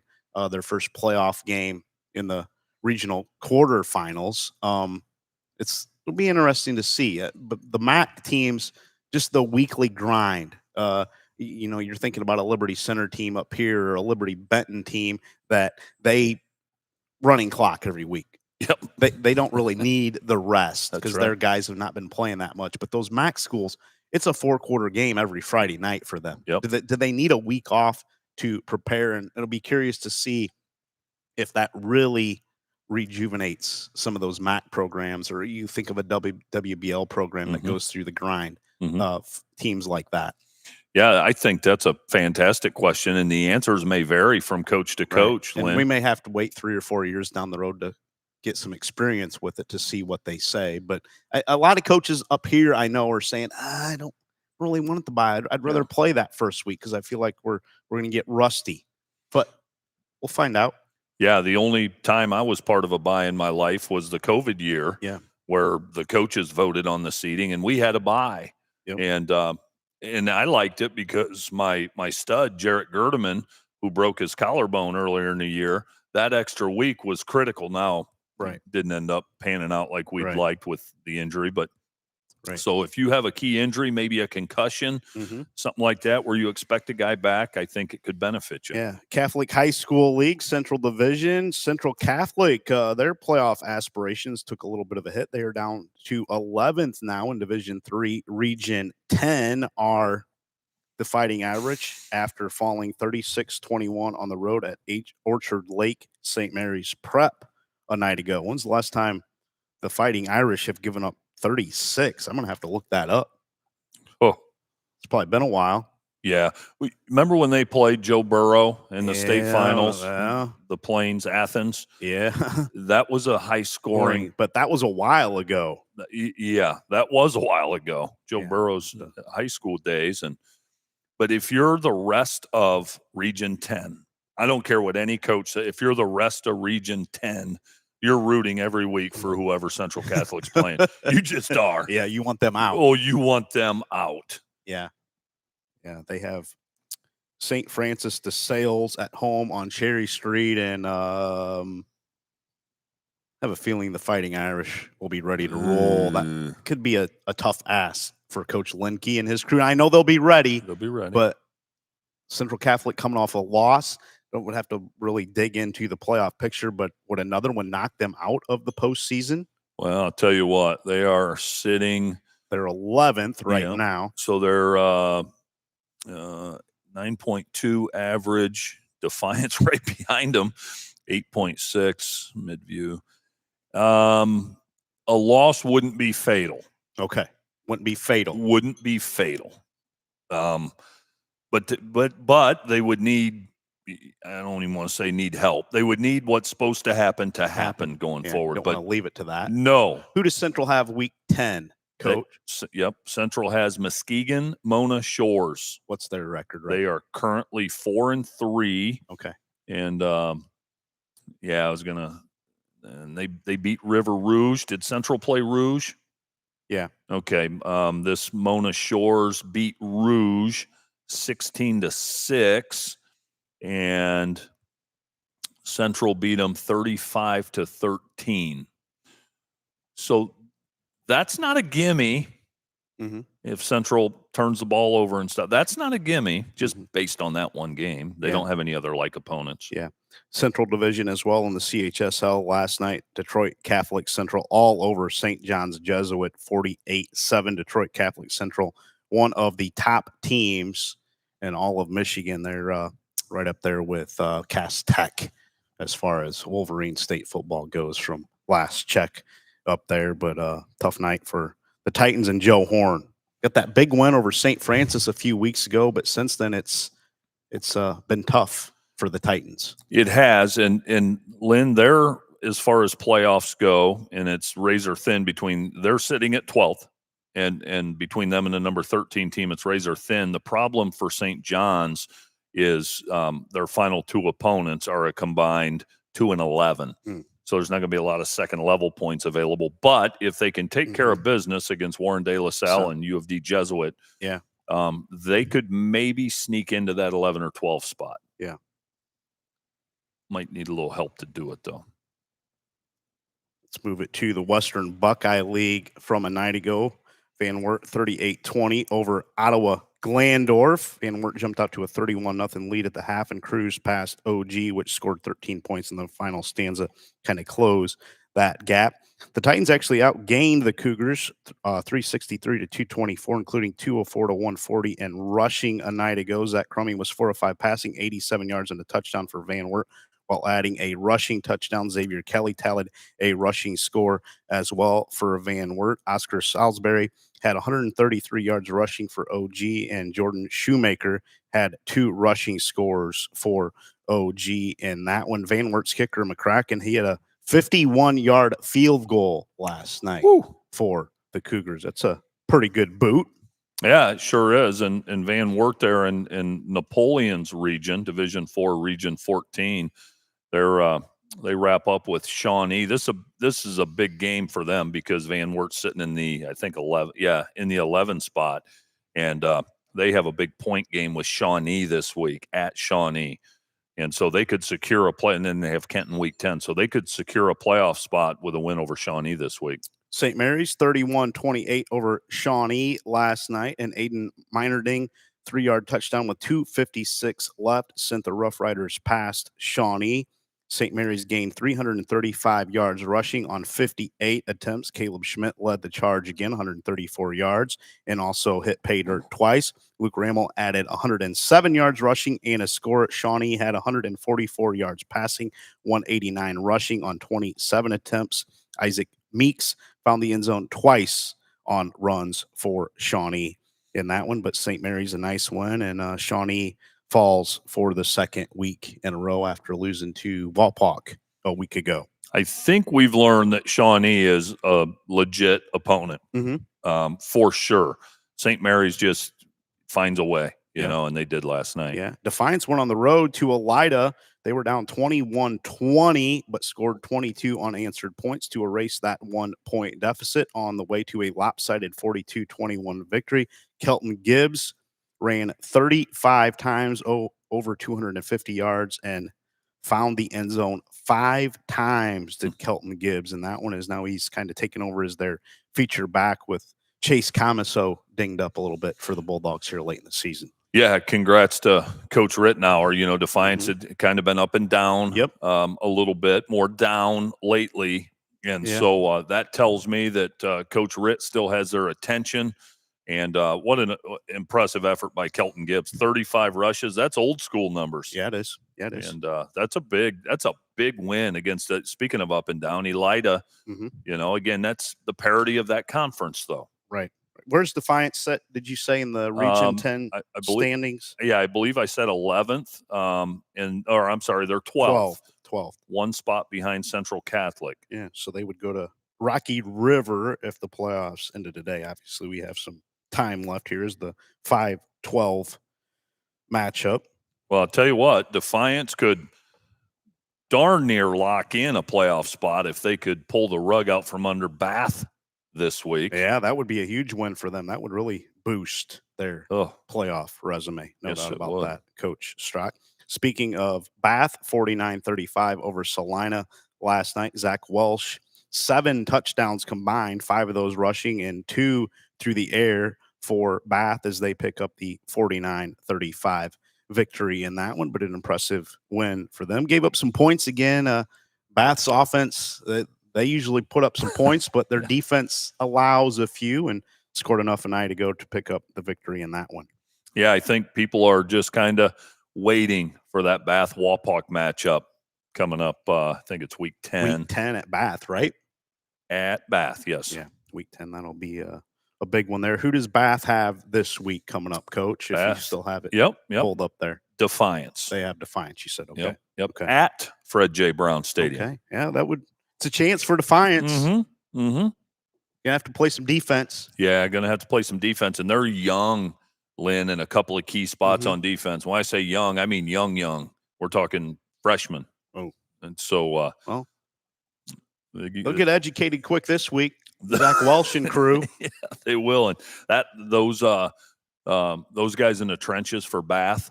their first playoff game in the regional quarterfinals. It'll be interesting to see. But the MAC teams, just the weekly grind. You're thinking about a Liberty Center team up here or a Liberty Benton team that they running clock every week. Yep. They don't really need the rest because right. their guys have not been playing that much. But those MAC schools, it's a 4-quarter game every Friday night for them. Yep. Do they need a week off to prepare? And it'll be curious to see if that really rejuvenates some of those MAC programs, or you think of a WBL program that goes through the grind of teams like that. Yeah, I think that's a fantastic question, and the answers may vary from coach to coach. And we may have to wait 3 or 4 years down the road to get some experience with it to see what they say. But a lot of coaches up here I know are saying, I don't really want it to buy. I'd rather play that first week because I feel like we're going to get rusty. But we'll find out. Yeah, the only time I was part of a bye in my life was the COVID year, where the coaches voted on the seating, and we had a bye. And I liked it because my stud, Jarrett Gerdeman, who broke his collarbone earlier in the year, that extra week was critical. Now, didn't end up panning out like we'd liked with the injury. But so if you have a key injury, maybe a concussion, something like that, where you expect a guy back, I think it could benefit you. Yeah. Catholic High School League, Central Division, Central Catholic, their playoff aspirations took a little bit of a hit. They are down to 11th now in Division 3. Region 10 are the Fighting Irish after falling 36-21 on the road at Orchard Lake St. Mary's Prep a night ago. When's the last time the Fighting Irish have given up 36? I'm going to have to look that up. Oh, it's probably been a while. Yeah. Remember when they played Joe Burrow in the state finals, the Plains, Athens? Yeah. That was a high scoring. But that was a while ago. Yeah, that was a while ago. Joe Burrow's high school days. But if you're the rest of Region 10, I don't care what any coach says, if you're the rest of Region 10, you're rooting every week for whoever Central Catholic's playing. You just are. Yeah, you want them out. Oh, you want them out. Yeah. Yeah, they have St. Francis de Sales at home on Cherry Street, and I have a feeling the Fighting Irish will be ready to roll. That could be a tough ask for Coach Lynn and his crew. I know they'll be ready. They'll be ready. But Central Catholic coming off a loss, would have to really dig into the playoff picture, but would another one knock them out of the postseason? Well, I'll tell you what, they are sitting. They're 11th right now. So they're 9.2 average. Defiance right behind them, 8.6 Midview. A loss wouldn't be fatal. Okay. Wouldn't be fatal. Wouldn't be fatal. But they would need, I don't even want to say need help. They would need what's supposed to happen going forward. Don't want to leave it to that. No. Who does Central have week 10, Coach? Central has Muskegon, Mona Shores. What's their record? They are currently 4-3. Okay. And I was gonna. And they beat River Rouge. Did Central play Rouge? Yeah. Okay. This Mona Shores beat Rouge 16-6, and Central beat them 35-13. So that's not a gimme. If Central turns the ball over and stuff, that's not a gimme. Just based on that one game, they don't have any other like opponents. Yeah. Central Division as well in the CHSL last night. Detroit Catholic Central all over St. John's Jesuit 48-7. Detroit Catholic Central, one of the top teams in all of Michigan. They're right up there with Cass Tech as far as Wolverine State football goes from last check up there. But tough night for the Titans and Joe Horn. Got that big win over St. Francis a few weeks ago, but since then it's been tough for the Titans. It has, and Lynn, they're, as far as playoffs go, and it's razor thin they're sitting at 12th, and between them and the number 13 team, it's razor thin. The problem for St. John's is their final two opponents are a combined 2-11. So there's not going to be a lot of second level points available. But if they can take care of business against Warren De La Salle and U of D Jesuit, yeah, they could maybe sneak into that 11 or 12 spot. Yeah. Might need a little help to do it, though. Let's move it to the Western Buckeye League from a night ago. Van Wert 38-20 over Ottawa Glandorf. Van Wert jumped out to a 31-0 lead at the half and cruised past OG, which scored 13 points in the final stanza, kind of close that gap. The Titans actually outgained the Cougars 363 to 224, including 204 to 140. And rushing a night ago, Zach Crummy was 4 of 5 passing, 87 yards and a touchdown for Van Wert, while adding a rushing touchdown. Xavier Kelly tallied a rushing score as well for Van Wert. Oscar Salisbury had 133 yards rushing for OG, and Jordan Shoemaker had 2 rushing scores for OG in that one. Van Wert's kicker, McCracken, he had a 51-yard field goal last night for the Cougars. That's a pretty good boot. Yeah, it sure is. And Van Wert there in Napoleon's region, Division 4, Region 14, they wrap up with Shawnee. This is a big game for them because Van Wert's sitting in the, I think, 11, in the 11 spot. And they have a big point game with Shawnee this week at Shawnee. And so they could secure a play, and then they have Kenton week 10. So they could secure a playoff spot with a win over Shawnee this week. St. Mary's 31-28 over Shawnee last night, and Aiden Meinerding 3-yard touchdown with 2:56 left sent the Rough Riders past Shawnee. St. Mary's gained 335 yards rushing on 58 attempts. Caleb Schmidt led the charge again, 134 yards, and also hit pay dirt twice. Luke Rammel added 107 yards rushing and a score. Shawnee had 144 yards passing, 189 rushing on 27 attempts. Isaac Meeks found the end zone twice on runs for Shawnee in that one, but St. Mary's a nice win, and Shawnee falls for the second week in a row after losing to Walpock a week ago. I think we've learned that Shawnee is a legit opponent, for sure. St. Mary's just finds a way, you know, and they did last night. Yeah. Defiance went on the road to Elida. They were down 21-20, but scored 22 unanswered points to erase that 1-point deficit on the way to a lopsided 42-21 victory. Kelton Gibbs ran 35 times over 250 yards and found the end zone 5 times, did Kelton Gibbs. And that one is now he's kind of taken over as their feature back with Chase Comiso dinged up a little bit for the Bulldogs here late in the season. Yeah, congrats to Coach Rittenauer. You know, Defiance had kind of been up and down a little bit, more down lately. And so that tells me that Coach Ritt still has their attention. And what an impressive effort by Kelton Gibbs. 35 rushes. That's old school numbers. Yeah, it is. Yeah, it is. And that's a big win against, speaking of up and down, Elida. You know, again, that's the parity of that conference, though. Right. Where's Defiance set, did you say, in the Region 10 I believe, standings? Yeah, I believe I said 11th. Or I'm sorry, they're 12th. 12th. One spot behind Central Catholic. Yeah, so they would go to Rocky River if the playoffs ended today. Obviously, we have some time left. Here is the 5-12 matchup. Well, I'll tell you what, Defiance could darn near lock in a playoff spot if they could pull the rug out from under Bath this week. Yeah, that would be a huge win for them. That would really boost their playoff resume. No doubt about that, Coach Strock. Speaking of Bath, 49-35 over Salina last night. Zach Welsh, 7 touchdowns combined, 5 of those rushing and 2 through the air for Bath as they pick up the 49-35 victory in that one, but an impressive win for them. Gave up some points again. Bath's offense, they usually put up some points, but their defense allows a few, and scored enough a night ago to pick up the victory in that one. Yeah, I think people are just kind of waiting for that Bath-Wapak matchup coming up. I think it's week 10. Week 10 at Bath, right? At Bath, yes. Yeah, week 10. That'll be a big one there. Who does Bath have this week coming up, Coach, Bath. if you still have it pulled up there? Defiance. They have Defiance, you said. Okay. Yep. Okay. At Fred J. Brown Stadium. Okay. Yeah, it's a chance for Defiance. Gonna have to play some defense. Yeah, gonna have to play some defense. And they're young, Lynn, in a couple of key spots on defense. When I say young, I mean young. We're talking freshmen. Oh. And so They'll get educated quick this week. Zach Welsh and crew. Yeah, they will. And those guys in the trenches for Bath,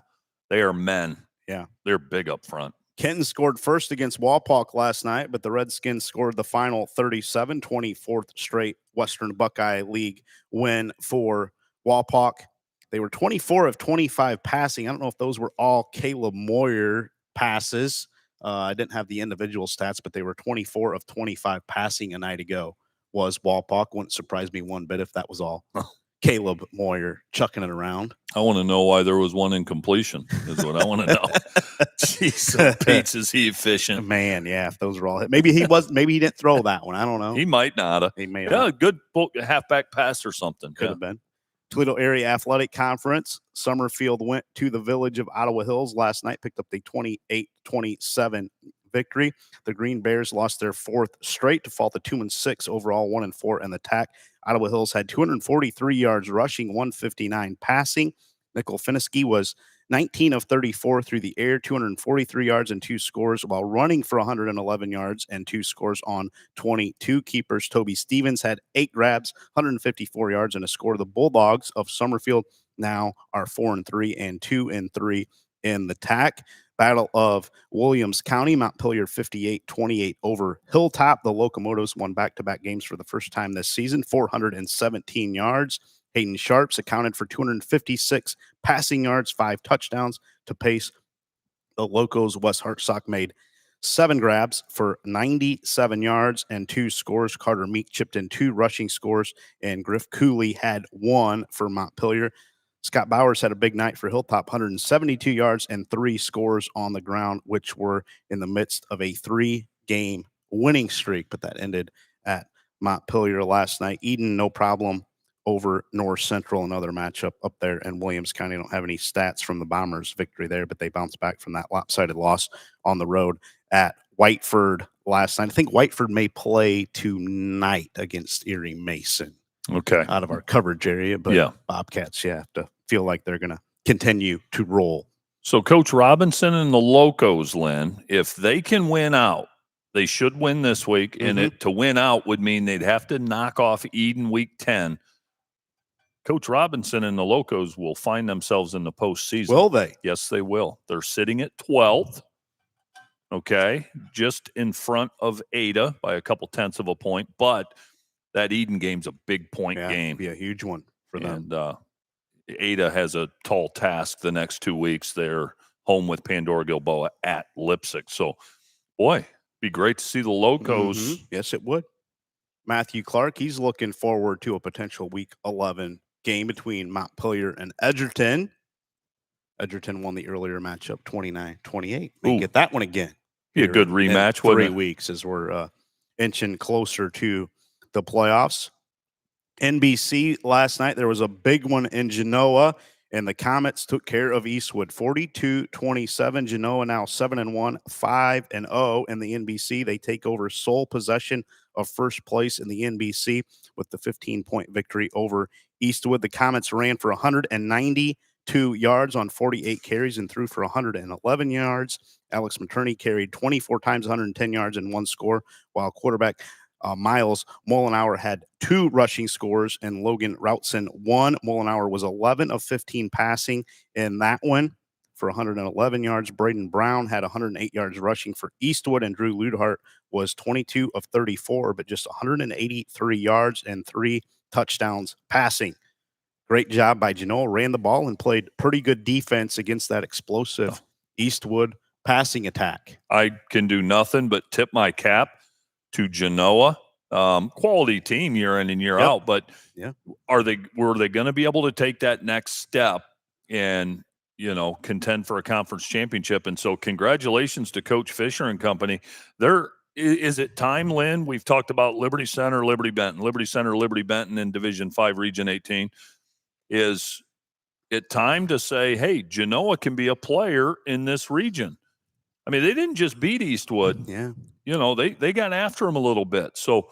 they are men. Yeah. They're big up front. Kenton scored first against Walpock last night, but the Redskins scored the final 37, 24th straight Western Buckeye League win for Walpock. They were 24 of 25 passing. I don't know if those were all Caleb Moyer passes. I didn't have the individual stats, but they were 24 of 25 passing a night ago was Walpock. Wouldn't surprise me one bit if that was all Caleb Moyer chucking it around. I want to know why there was one incompletion is what I want to know. Jeez, Pete's, is he efficient? Man, yeah, if those were all hit. Maybe he didn't throw that one. I don't know. He might not have. He may have. Yeah, good halfback pass or something. Could have been. Toledo Area Athletic Conference. Summerfield went to the village of Ottawa Hills last night, picked up the 28-27 victory. The Green Bears lost their fourth straight to fall to 2-6 overall, 1-4 in the TAC. Ottawa Hills had 243 yards rushing, 159 passing. Nickel Finisky was 19 of 34 through the air, 243 yards and 2 scores, while running for 111 yards and 2 scores on 22 keepers. Toby Stevens had 8 grabs, 154 yards and a score. The Bulldogs of Summerfield now are 4-3 and 2-3 in the TAC. Battle of Williams County, Montpelier 58-28 over Hilltop. The Locomotives won back-to-back games for the first time this season, 417 yards. Hayden Sharps accounted for 256 passing yards, 5 touchdowns to pace the Locos. Wes Hartsock made 7 grabs for 97 yards and 2 scores. Carter Meek chipped in 2 rushing scores, and Griff Cooley had 1 for Montpelier. Scott Bowers had a big night for Hilltop, 172 yards and 3 scores on the ground, which were in the midst of a 3-game winning streak, but that ended at Montpelier last night. Eden, no problem over North Central, another matchup up there in Williams County. I don't have any stats from the Bombers' victory there, but they bounced back from that lopsided loss on the road at Whiteford last night. I think Whiteford may play tonight against Erie Mason. Okay. Out of our coverage area, but yeah. Bobcats, have to feel like they're going to continue to roll. So Coach Robinson and the Locos, Lynn, if they can win out, they should win this week, and to win out would mean they'd have to knock off Eden week 10. Coach Robinson and the Locos will find themselves in the postseason. Will they? Yes, they will. They're sitting at 12th, okay, just in front of Ada by a couple tenths of a point, but that Eden game's a big point game. Be a huge one for them. And Ada has a tall task the next 2 weeks. They're home with Pandora Gilboa at Leipzig. So, boy, be great to see the Locos. Yes, it would. Matthew Clark, he's looking forward to a potential Week 11 game between Montpelier and Edgerton. Edgerton won the earlier matchup 29-28. They get that one again. Be a good rematch. 3 weeks as we're inching closer to the playoffs. NBC last night, there was a big one in Genoa, and the Comets took care of Eastwood 42-27. Genoa now 7-1, 5-0 in the NBC. They take over sole possession of first place in the NBC with the 15-point victory over Eastwood. The Comets ran for 192 yards on 48 carries and threw for 111 yards. Alex Materney carried 24 times, 110 yards and 1 score, while quarterback Miles Mollenauer had 2 rushing scores and Logan Routson 1. Mollenauer was 11 of 15 passing in that one for 111 yards. Braden Brown had 108 yards rushing for Eastwood, and Drew Ludhart was 22 of 34, but just 183 yards and 3 touchdowns passing. Great job by Genoa. Ran the ball and played pretty good defense against that explosive Eastwood passing attack. I can do nothing but tip my cap to Genoa. Quality team year in and year out, but were they going to be able to take that next step and contend for a conference championship? And so congratulations to Coach Fisher and company. Is it time, Lynn? We've talked about Liberty Center, Liberty Benton in Division 5 Region 18. Is it time to say, hey, Genoa can be a player in this region? I mean, they didn't just beat Eastwood. Yeah. They got after him a little bit. So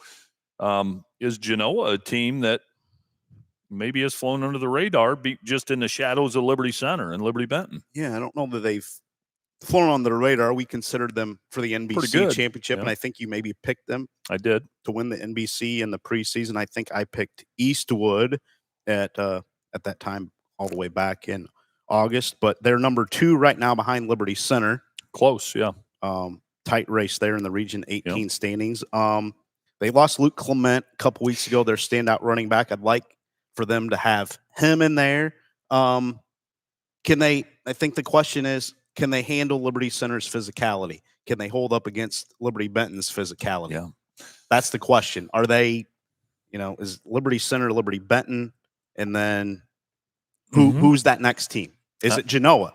is Genoa a team that maybe has flown under the radar, just in the shadows of Liberty Center and Liberty Benton? Yeah, I don't know that they've flown on the radar. We considered them for the NBC good. championship, Yeah. and I think you maybe picked them I did. to win the NBC in the preseason. I think I picked Eastwood at that time all the way back in August, but they're number 2 right now behind Liberty Center. Close, yeah. Tight race there in the Region 18 standings. They lost Luke Clement a couple weeks ago, their standout running back. I'd like for them to have him in there. I think the question is, can they handle Liberty Center's physicality? Can they hold up against Liberty Benton's physicality? Yeah. That's the question. Are they, is Liberty Center, Liberty Benton, and then who's that next team? Is it Genoa?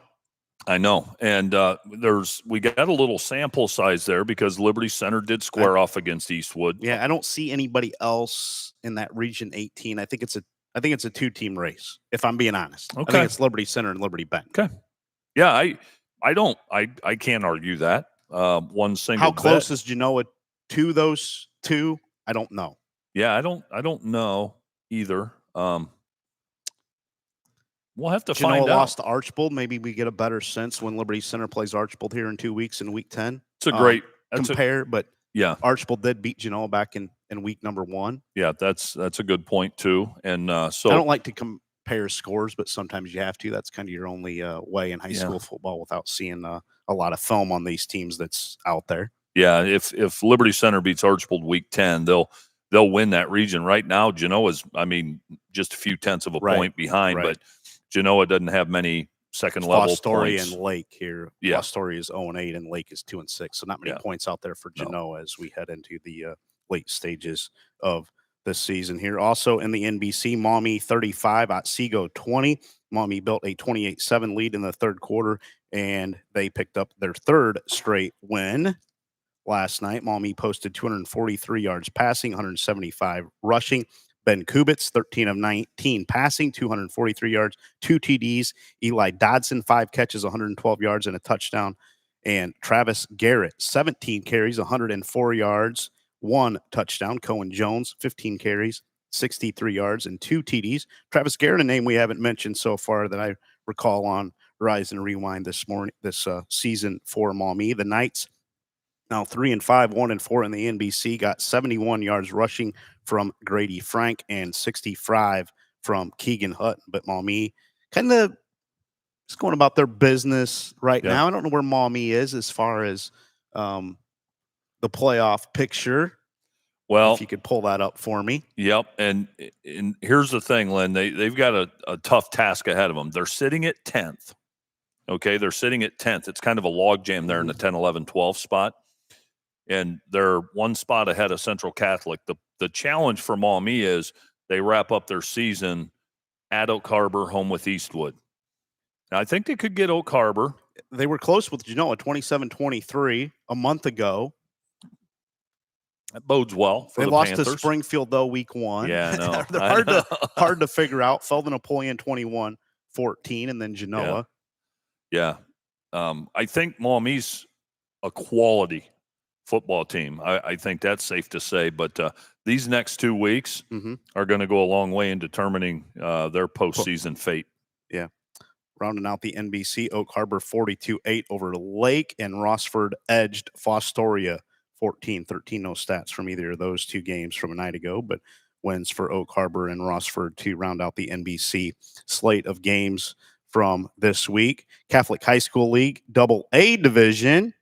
I know. And we got a little sample size there because Liberty Center did square off against Eastwood. Yeah, I don't see anybody else in that Region 18. I think it's a 2-team race, if I'm being honest. Okay. I think it's Liberty Center and Liberty Benton. Okay. Yeah, I can't argue that. One single How close bet. is Genoa to those two? I don't know. Yeah, I don't know either. We'll have to find out. Genoa lost to Archbold. Maybe we get a better sense when Liberty Center plays Archbold here in 2 weeks in Week 10. It's a great compare, but yeah, Archbold did beat Genoa back in week number 1. Yeah, that's a good point too. And so I don't like to compare scores, but sometimes you have to. That's kind of your only way in high school football without seeing a lot of film on these teams that's out there. Yeah, if Liberty Center beats Archbold Week 10, they'll win that region. Right now, Genoa's, just a few tenths of a point behind, but Genoa doesn't have many second level Fostoria points. and Lake here. Yeah. Fostoria is 0-8 and Lake is 2-6. So not many points out there for Genoa as we head into the late stages of this season here. Also in the NBC, Maumee 35, Otsego 20. Maumee built a 28-7 lead in the third quarter, and they picked up their 3rd straight win last night. Maumee posted 243 yards passing, 175 rushing. Ben Kubitz, 13 of 19 passing, 243 yards, 2 TDs. Eli Dodson, 5 catches, 112 yards, and a touchdown. And Travis Garrett, 17 carries, 104 yards, 1 touchdown. Cohen Jones, 15 carries, 63 yards, and 2 TDs. Travis Garrett, a name we haven't mentioned so far that I recall on Rise and Rewind this season for Maumee. The Knights, now 3-5, 1-4 in the NBC, got 71 yards rushing from Grady Frank and 65 from Keegan Hutton. But Maumee kind of is going about their business right now. I don't know where Maumee is as far as the playoff picture. Well, if you could pull that up for me. Yep. And here's the thing, Lynn. They've got a tough task ahead of them. They're sitting at 10th. Okay, they're sitting at 10th. It's kind of a logjam there in the 10, 11, 12 spot. And they're 1 spot ahead of Central Catholic. The challenge for Maumee is they wrap up their season at Oak Harbor, home with Eastwood. Now, I think they could get Oak Harbor. They were close with Genoa, 27-23 a month ago. That bodes well for the Panthers. They lost to Springfield, though, week 1. Yeah, I know. They're hard to figure out. Fell to Napoleon 21-14, and then Genoa. Yeah. I think Maumee's a quality football team. I think that's safe to say. But these next 2 weeks are going to go a long way in determining their postseason fate. Yeah. Rounding out the NBC, Oak Harbor 42-8 over Lake, and Rossford edged Fostoria 14-13. No stats from either of those 2 games from a night ago, but wins for Oak Harbor and Rossford to round out the NBC slate of games from this week. Catholic High School League AA Division,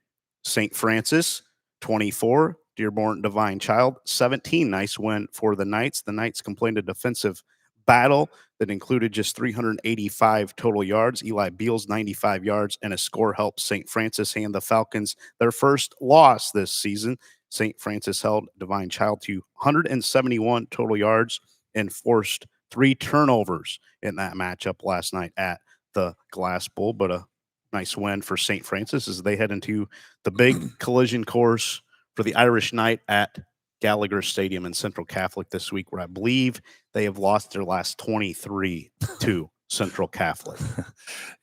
St. Francis 24, Dearborn Divine Child 17. Nice win for the Knights. The Knights completed a defensive battle that included just 385 total yards. Eli Beals 95 yards and a score helped St. Francis hand the Falcons their first loss this season. St. Francis held Divine Child to 171 total yards and forced 3 turnovers in that matchup last night at the Glass Bowl. But a nice win for St. Francis as they head into the big collision course for the Irish Knight at Gallagher Stadium in Central Catholic this week, where I believe they have lost their last 23 to Central Catholic.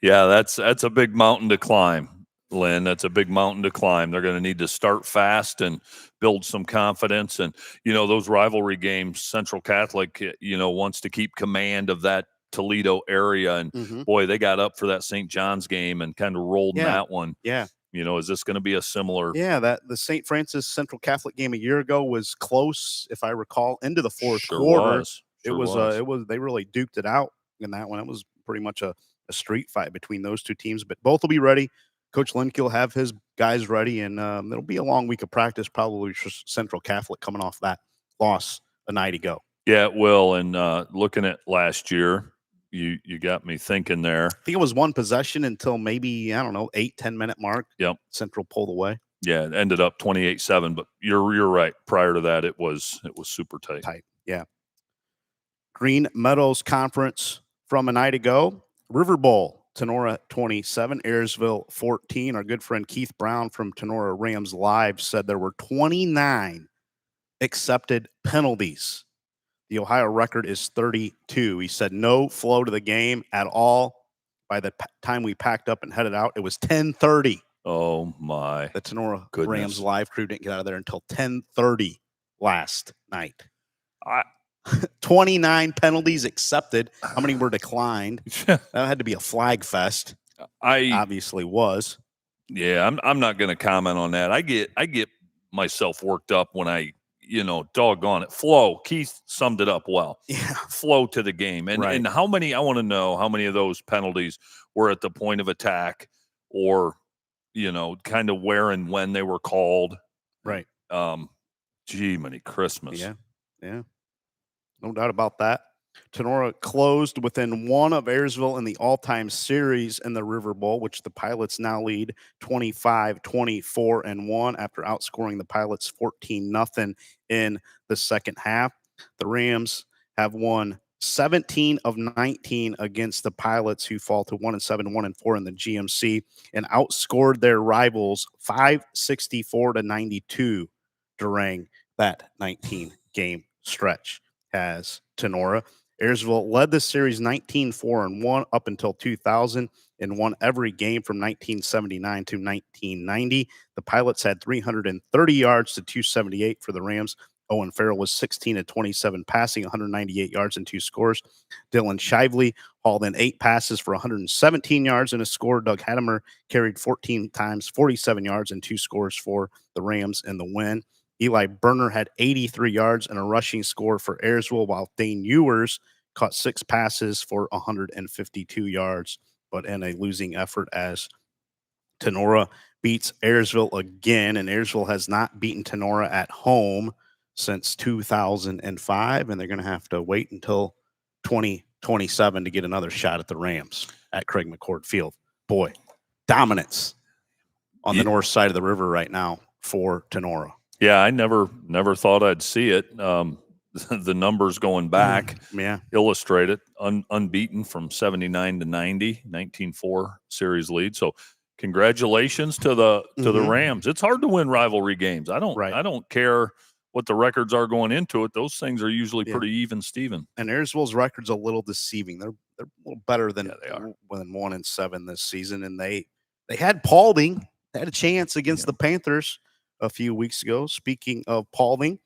Yeah, that's a big mountain to climb, Lynn. That's a big mountain to climb. They're going to need to start fast and build some confidence. And, those rivalry games, Central Catholic, wants to keep command of that Toledo area. And Mhm. boy, they got up for that St. John's game and kind of rolled in Yeah. that one. Yeah. Is this going to be a similar? Yeah, that the St. Francis Central Catholic game a year ago was close, if I recall, into the fourth Sure quarter. was. Sure was. It was they really duked it out in that one. It was pretty much a street fight between those two teams, but both will be ready. Coach Lynn will have his guys ready, and it'll be a long week of practice, probably for Central Catholic coming off that loss a night ago. Yeah, it will. And looking at last year, you got me thinking there. I think it was one possession until maybe, I don't know, 8-10 minute mark. Yep. Central pulled away. Yeah, it ended up 28-7, but you're right. Prior to that, it was super tight. Yeah. Green Meadows Conference from a night ago. River Bowl, Tenora 27, Ayersville 14. Our good friend Keith Brown from Tenora Rams Live said there were 29 accepted penalties. The Ohio record is 32. He said no flow to the game at all. By the time we packed up and headed out, it was 10:30. Oh my! The Tenora goodness. Rams Live crew didn't get out of there until 10:30 last night. 29 penalties accepted. How many were declined? That had to be a flag fest. Obviously was. Yeah, I'm not going to comment on that. I get myself worked up when I, doggone it. Flow. Keith summed it up well. Yeah. Flow to the game. And right. and I want to know how many of those penalties were at the point of attack or, kind of where and when they were called. Right. Gee, many Christmas. Yeah. Yeah. No doubt about that. Tenora closed within one of Ayersville in the all-time series in the River Bowl, which the Pilots now lead 25-24-1 after outscoring the Pilots 14-0 in the second half. The Rams have won 17 of 19 against the Pilots, who fall to 1-7, 1-4 in the GMC, and outscored their rivals 564-92 during that 19-game stretch. Has Tenora. Ayersville led the series 19-4-1 up until 2000 and won every game from 1979 to 1990. The Pilots had 330 yards to 278 for the Rams. Owen Farrell was 16-27 passing, 198 yards and 2 scores. Dylan Shively hauled in 8 passes for 117 yards and a score. Doug Hattemer carried 14 times, 47 yards and 2 scores for the Rams in the win. Eli Berner had 83 yards and a rushing score for Ayersville, while Dane Ewers caught 6 passes for 152 yards, but in a losing effort as Tenora beats Ayersville again, and Ayersville has not beaten Tenora at home since 2005, and they're going to have to wait until 2027 to get another shot at the Rams at Craig McCord Field. Boy, dominance on the north side of the river right now for Tenora. Yeah, I never thought I'd see it. The numbers going back illustrate it. Unbeaten from 79 to 90, 19-4 series lead. So congratulations to the Rams. It's hard to win rivalry games. I don't care what the records are going into it. Those things are usually pretty even, Steven. And Ayersville's record's a little deceiving. They're a little better than they are. Than 1-7 this season, and they had Paulding. They had a chance against the Panthers a few weeks ago. Speaking of Paulding,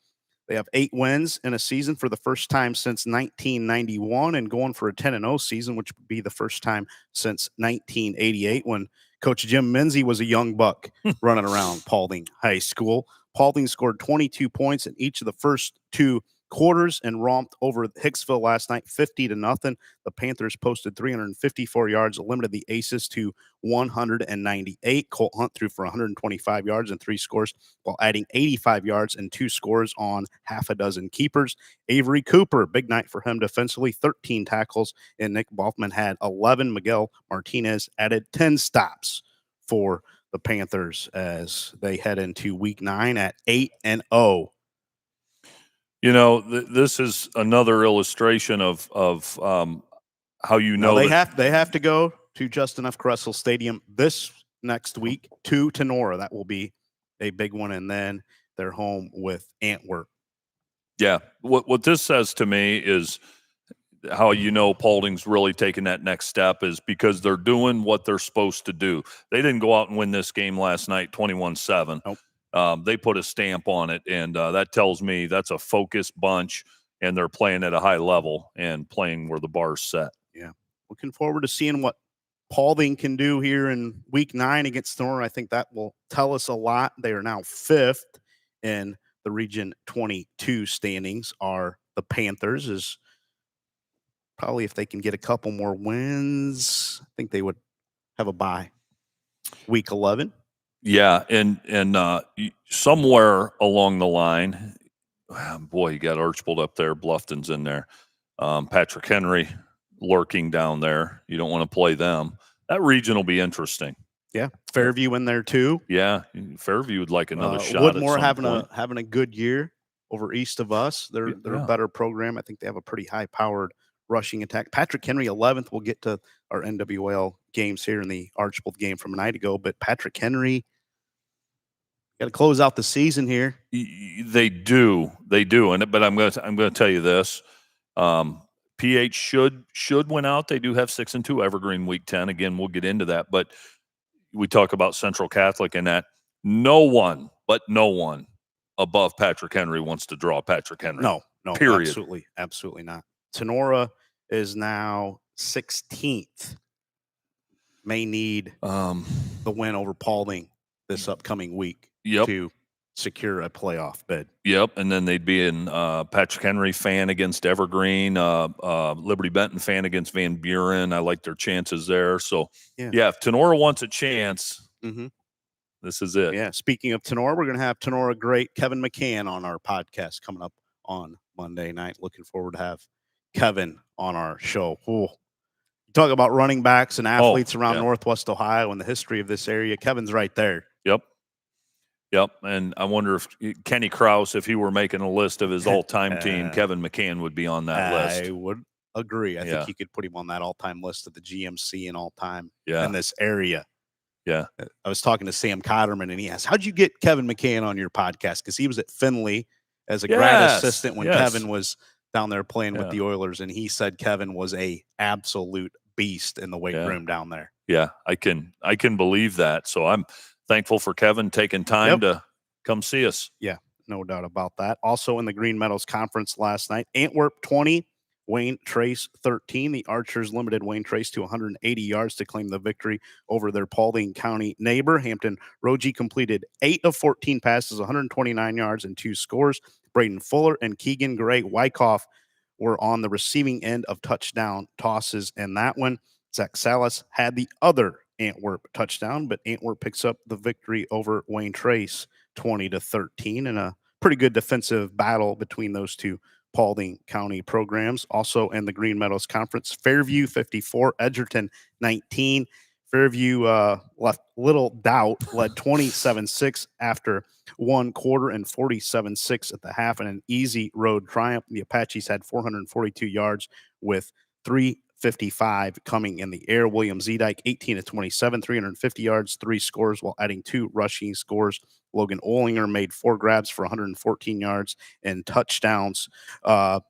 they have 8 wins in a season for the first time since 1991 and going for a 10-0 season, which would be the first time since 1988 when Coach Jim Menzie was a young buck running around Paulding High School. Paulding scored 22 points in each of the first 2 quarters and romped over Hicksville last night 50-0. The Panthers posted 354 yards, limited the Aces to 198. Colt Hunt threw for 125 yards and 3 scores, while adding 85 yards and 2 scores on half a dozen keepers. Avery Cooper, big night for him defensively, 13 tackles, and Nick Balkman had 11. Miguel Martinez added 10 stops for the Panthers as they head into week 9 at 8-0. This is another illustration of how they have to go to Justin F. Kressel Stadium this next week to Tenora. That will be a big one, and then they're home with Antwerp. Yeah, what this says to me is how Paulding's really taking that next step is because they're doing what they're supposed to do. They didn't go out and win this game last night 21-7. Nope. They put a stamp on it, and that tells me that's a focused bunch, and they're playing at a high level and playing where the bar's set. Yeah. Looking forward to seeing what Paulding can do here in week 9 against Thorn. I think that will tell us a lot. They are now 5th in the Region 22 standings. Are the Panthers is probably, if they can get a couple more wins, I think they would have a bye week 11. Yeah, and somewhere along the line, boy, you got Archbold up there, Bluffton's in there, Patrick Henry lurking down there. You don't want to play them. That region will be interesting. Yeah, Fairview in there too. Yeah, Fairview would like another shot. Woodmore at some point. having a good year over east of us. They're a better program. I think they have a pretty high powered rushing attack. Patrick Henry 11th. We'll get to our NWL games here in the Archbold game from a night ago, but Patrick Henry got to close out the season here. They do, and but I'm going to tell you this. PH should win out. They do have 6-2 Evergreen week 10. Again, we'll get into that, but we talk about Central Catholic and that no one above Patrick Henry wants to draw Patrick Henry. No, period. Absolutely not. Tenora is now 16th. May need the win over Paulding this upcoming week to secure a playoff bid. Yep, and then they'd be in Patrick Henry fan against Evergreen, Liberty Benton fan against Van Buren. I like their chances there. So, yeah if Tenora wants a chance, this is it. Yeah, speaking of Tenora, we're going to have Tenora great Kevin McCann on our podcast coming up on Monday night. Looking forward to have Kevin on our show. Ooh. Talk about running backs and athletes around Northwest Ohio and the history of this area. Kevin's right there. Yep. And I wonder if Kenny Krause, if he were making a list of his all-time team, Kevin McCann would be on that list. I would agree. I think you could put him on that all-time list of the GMC and all-time in this area. Yeah. I was talking to Sam Cotterman, and he asked, how'd you get Kevin McCann on your podcast? Because he was at Findlay as a grad assistant when Kevin was down there playing with the Oilers, and he said Kevin was a absolute beast in the weight room down there. Yeah, I can believe that. So I'm thankful for Kevin taking time to come see us. Yeah, no doubt about that. Also in the Green Meadows Conference last night, Antwerp 20, Wayne Trace 13. The Archers limited Wayne Trace to 180 yards to claim the victory over their Paulding County neighbor. Hampton Rogie completed 8 of 14 passes, 129 yards, and 2 scores. Braden Fuller and Keegan Gray Wyckoff were on the receiving end of touchdown tosses in that one. Zach Salas had the other Antwerp touchdown, but Antwerp picks up the victory over Wayne Trace 20-13 in a pretty good defensive battle between those two Paulding County programs. Also in the Green Meadows Conference, Fairview 54, Edgerton 19. Fairview left little doubt, led 27-6 after one quarter and 47-6 at the half in an easy road triumph. The Apaches had 442 yards with 355 coming in the air. William Zedike, 18 of 27, 350 yards, 3 scores, while adding 2 rushing scores. Logan Olinger made 4 grabs for 114 yards and touchdowns to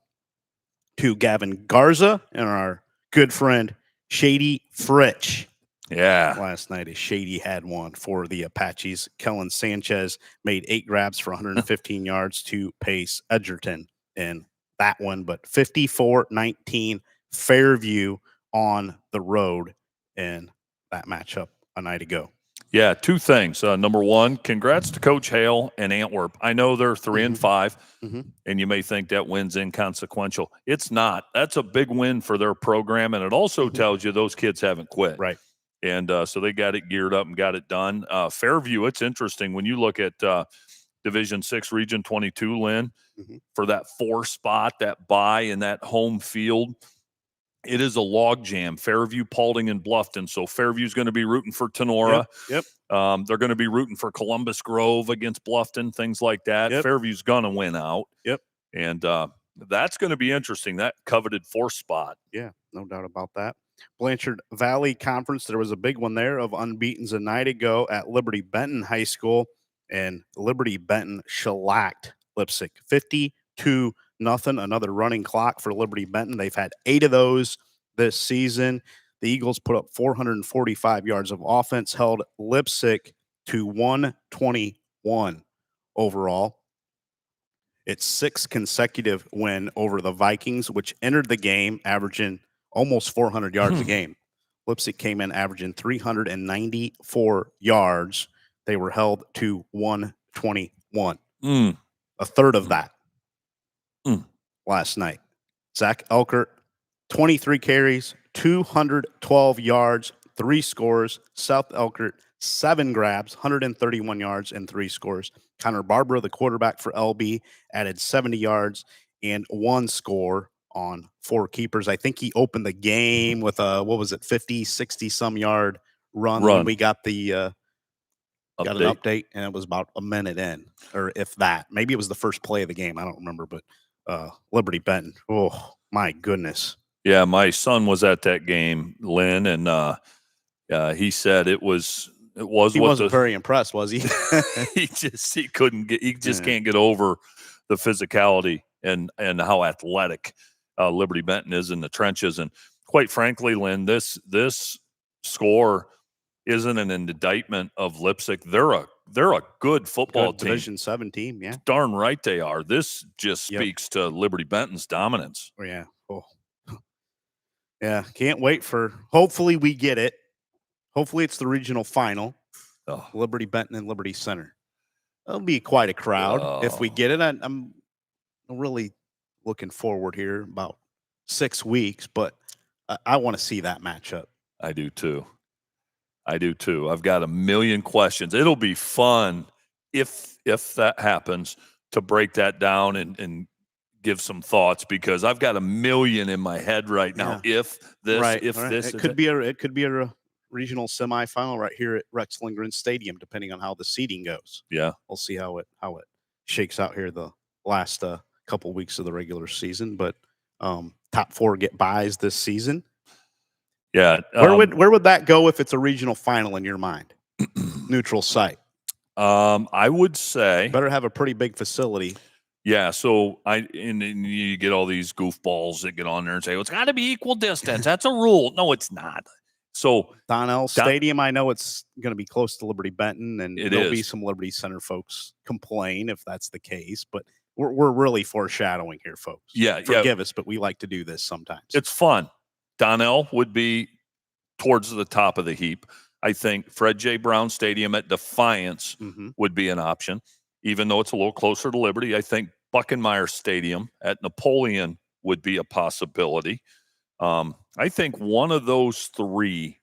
Gavin Garza and our good friend Shady Fritch. Yeah. Last night, as Shady had one for the Apaches. Kellen Sanchez made 8 grabs for 115 yards to pace Edgerton in that one, but 54-19 Fairview on the road in that matchup a night ago. Yeah, 2 things. Number one, congrats to Coach Hale and Antwerp. I know they're 3-5, and you may think that win's inconsequential. It's not. That's a big win for their program, and it also tells you those kids haven't quit. Right. And so they got it geared up and got it done. Fairview, it's interesting when you look at Division 6, Region 22, Lynn, for that 4 spot, that bye in that home field. It is a logjam. Fairview, Paulding, and Bluffton. So Fairview's going to be rooting for Tenora. Yep. They're going to be rooting for Columbus Grove against Bluffton, things like that. Fairview's going to win out. And that's going to be interesting, that coveted 4th spot. Yeah, no doubt about that. Blanchard Valley Conference, there was a big one there of unbeatens a night ago at Liberty Benton High School, and Liberty Benton shellacked Lipsick 50-0. Another running clock for Liberty Benton. They've had 8 of those this season. The Eagles put up 445 yards of offense, held Lipsick to 121 overall. It's 6th consecutive win over the Vikings, which entered the game averaging almost 400 yards a game. Leipzig came in averaging 394 yards. They were held to 121. A third of that last night. Zach Elkert, 23 carries, 212 yards, 3 scores. South Elkert, 7 grabs, 131 yards, and 3 scores. Connor Barbara, the quarterback for LB, added 70 yards and 1 score on 4 keepers. I think he opened the game with a, 50, 60 some yard run. When we got the got an update, and it was about a minute in, or if that. Maybe it was the first play of the game. I don't remember, but Liberty Benton. Oh, my goodness. Yeah, my son was at that game, Lynn, and he said it was. He wasn't very impressed, was he? he just can't get over the physicality and how athletic Liberty Benton is in the trenches. And quite frankly, Lynn, this score isn't an indictment of Leipzig. They're a good football team. Division 7 team, yeah. Darn right they are. This just speaks to Liberty Benton's dominance. Oh, yeah. Oh. Yeah, can't wait for, hopefully we get it. Hopefully it's the regional final. Liberty Benton and Liberty Center. It'll be quite a crowd if we get it. I'm really looking forward here about 6 weeks, but I want to see that matchup. I do too. I've got a million questions. It'll be fun if that happens to break that down and give some thoughts, because I've got a million in my head right now. If this, it could be a regional semifinal right here at Rex Lindgren Stadium, depending on how the seeding goes. Yeah, we'll see how it shakes out here the last couple weeks of the regular season. But top 4 get buys this season. Yeah, where would that go if it's a regional final in your mind? Neutral site. I would say better have a pretty big facility. Yeah, so and you get all these goofballs that get on there and say, well, it's got to be equal distance. That's a rule. No, it's not. So Donnell Stadium, I know it's going to be close to Liberty Benton, and there'll be some Liberty Center folks complain if that's the case. But we're really foreshadowing here, folks. Yeah, forgive us, but we like to do this sometimes. It's fun. Donnell would be towards the top of the heap. I think Fred J. Brown Stadium at Defiance would be an option, even though it's a little closer to Liberty. I think Buckenmeyer Stadium at Napoleon would be a possibility. I think one of those 3,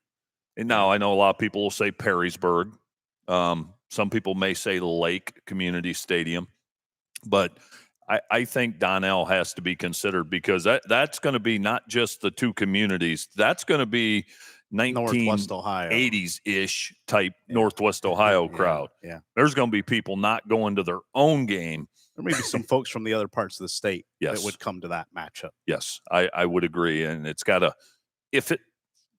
and now I know a lot of people will say Perrysburg. Some people may say Lake Community Stadium, but I think Donnell has to be considered, because that's going to be not just the 2 communities. That's going to be 1980s-ish type Northwest Ohio crowd. Yeah. There's going to be people not going to their own game. There may be some folks from the other parts of the state that would come to that matchup. Yes, I would agree. And it's got to, if it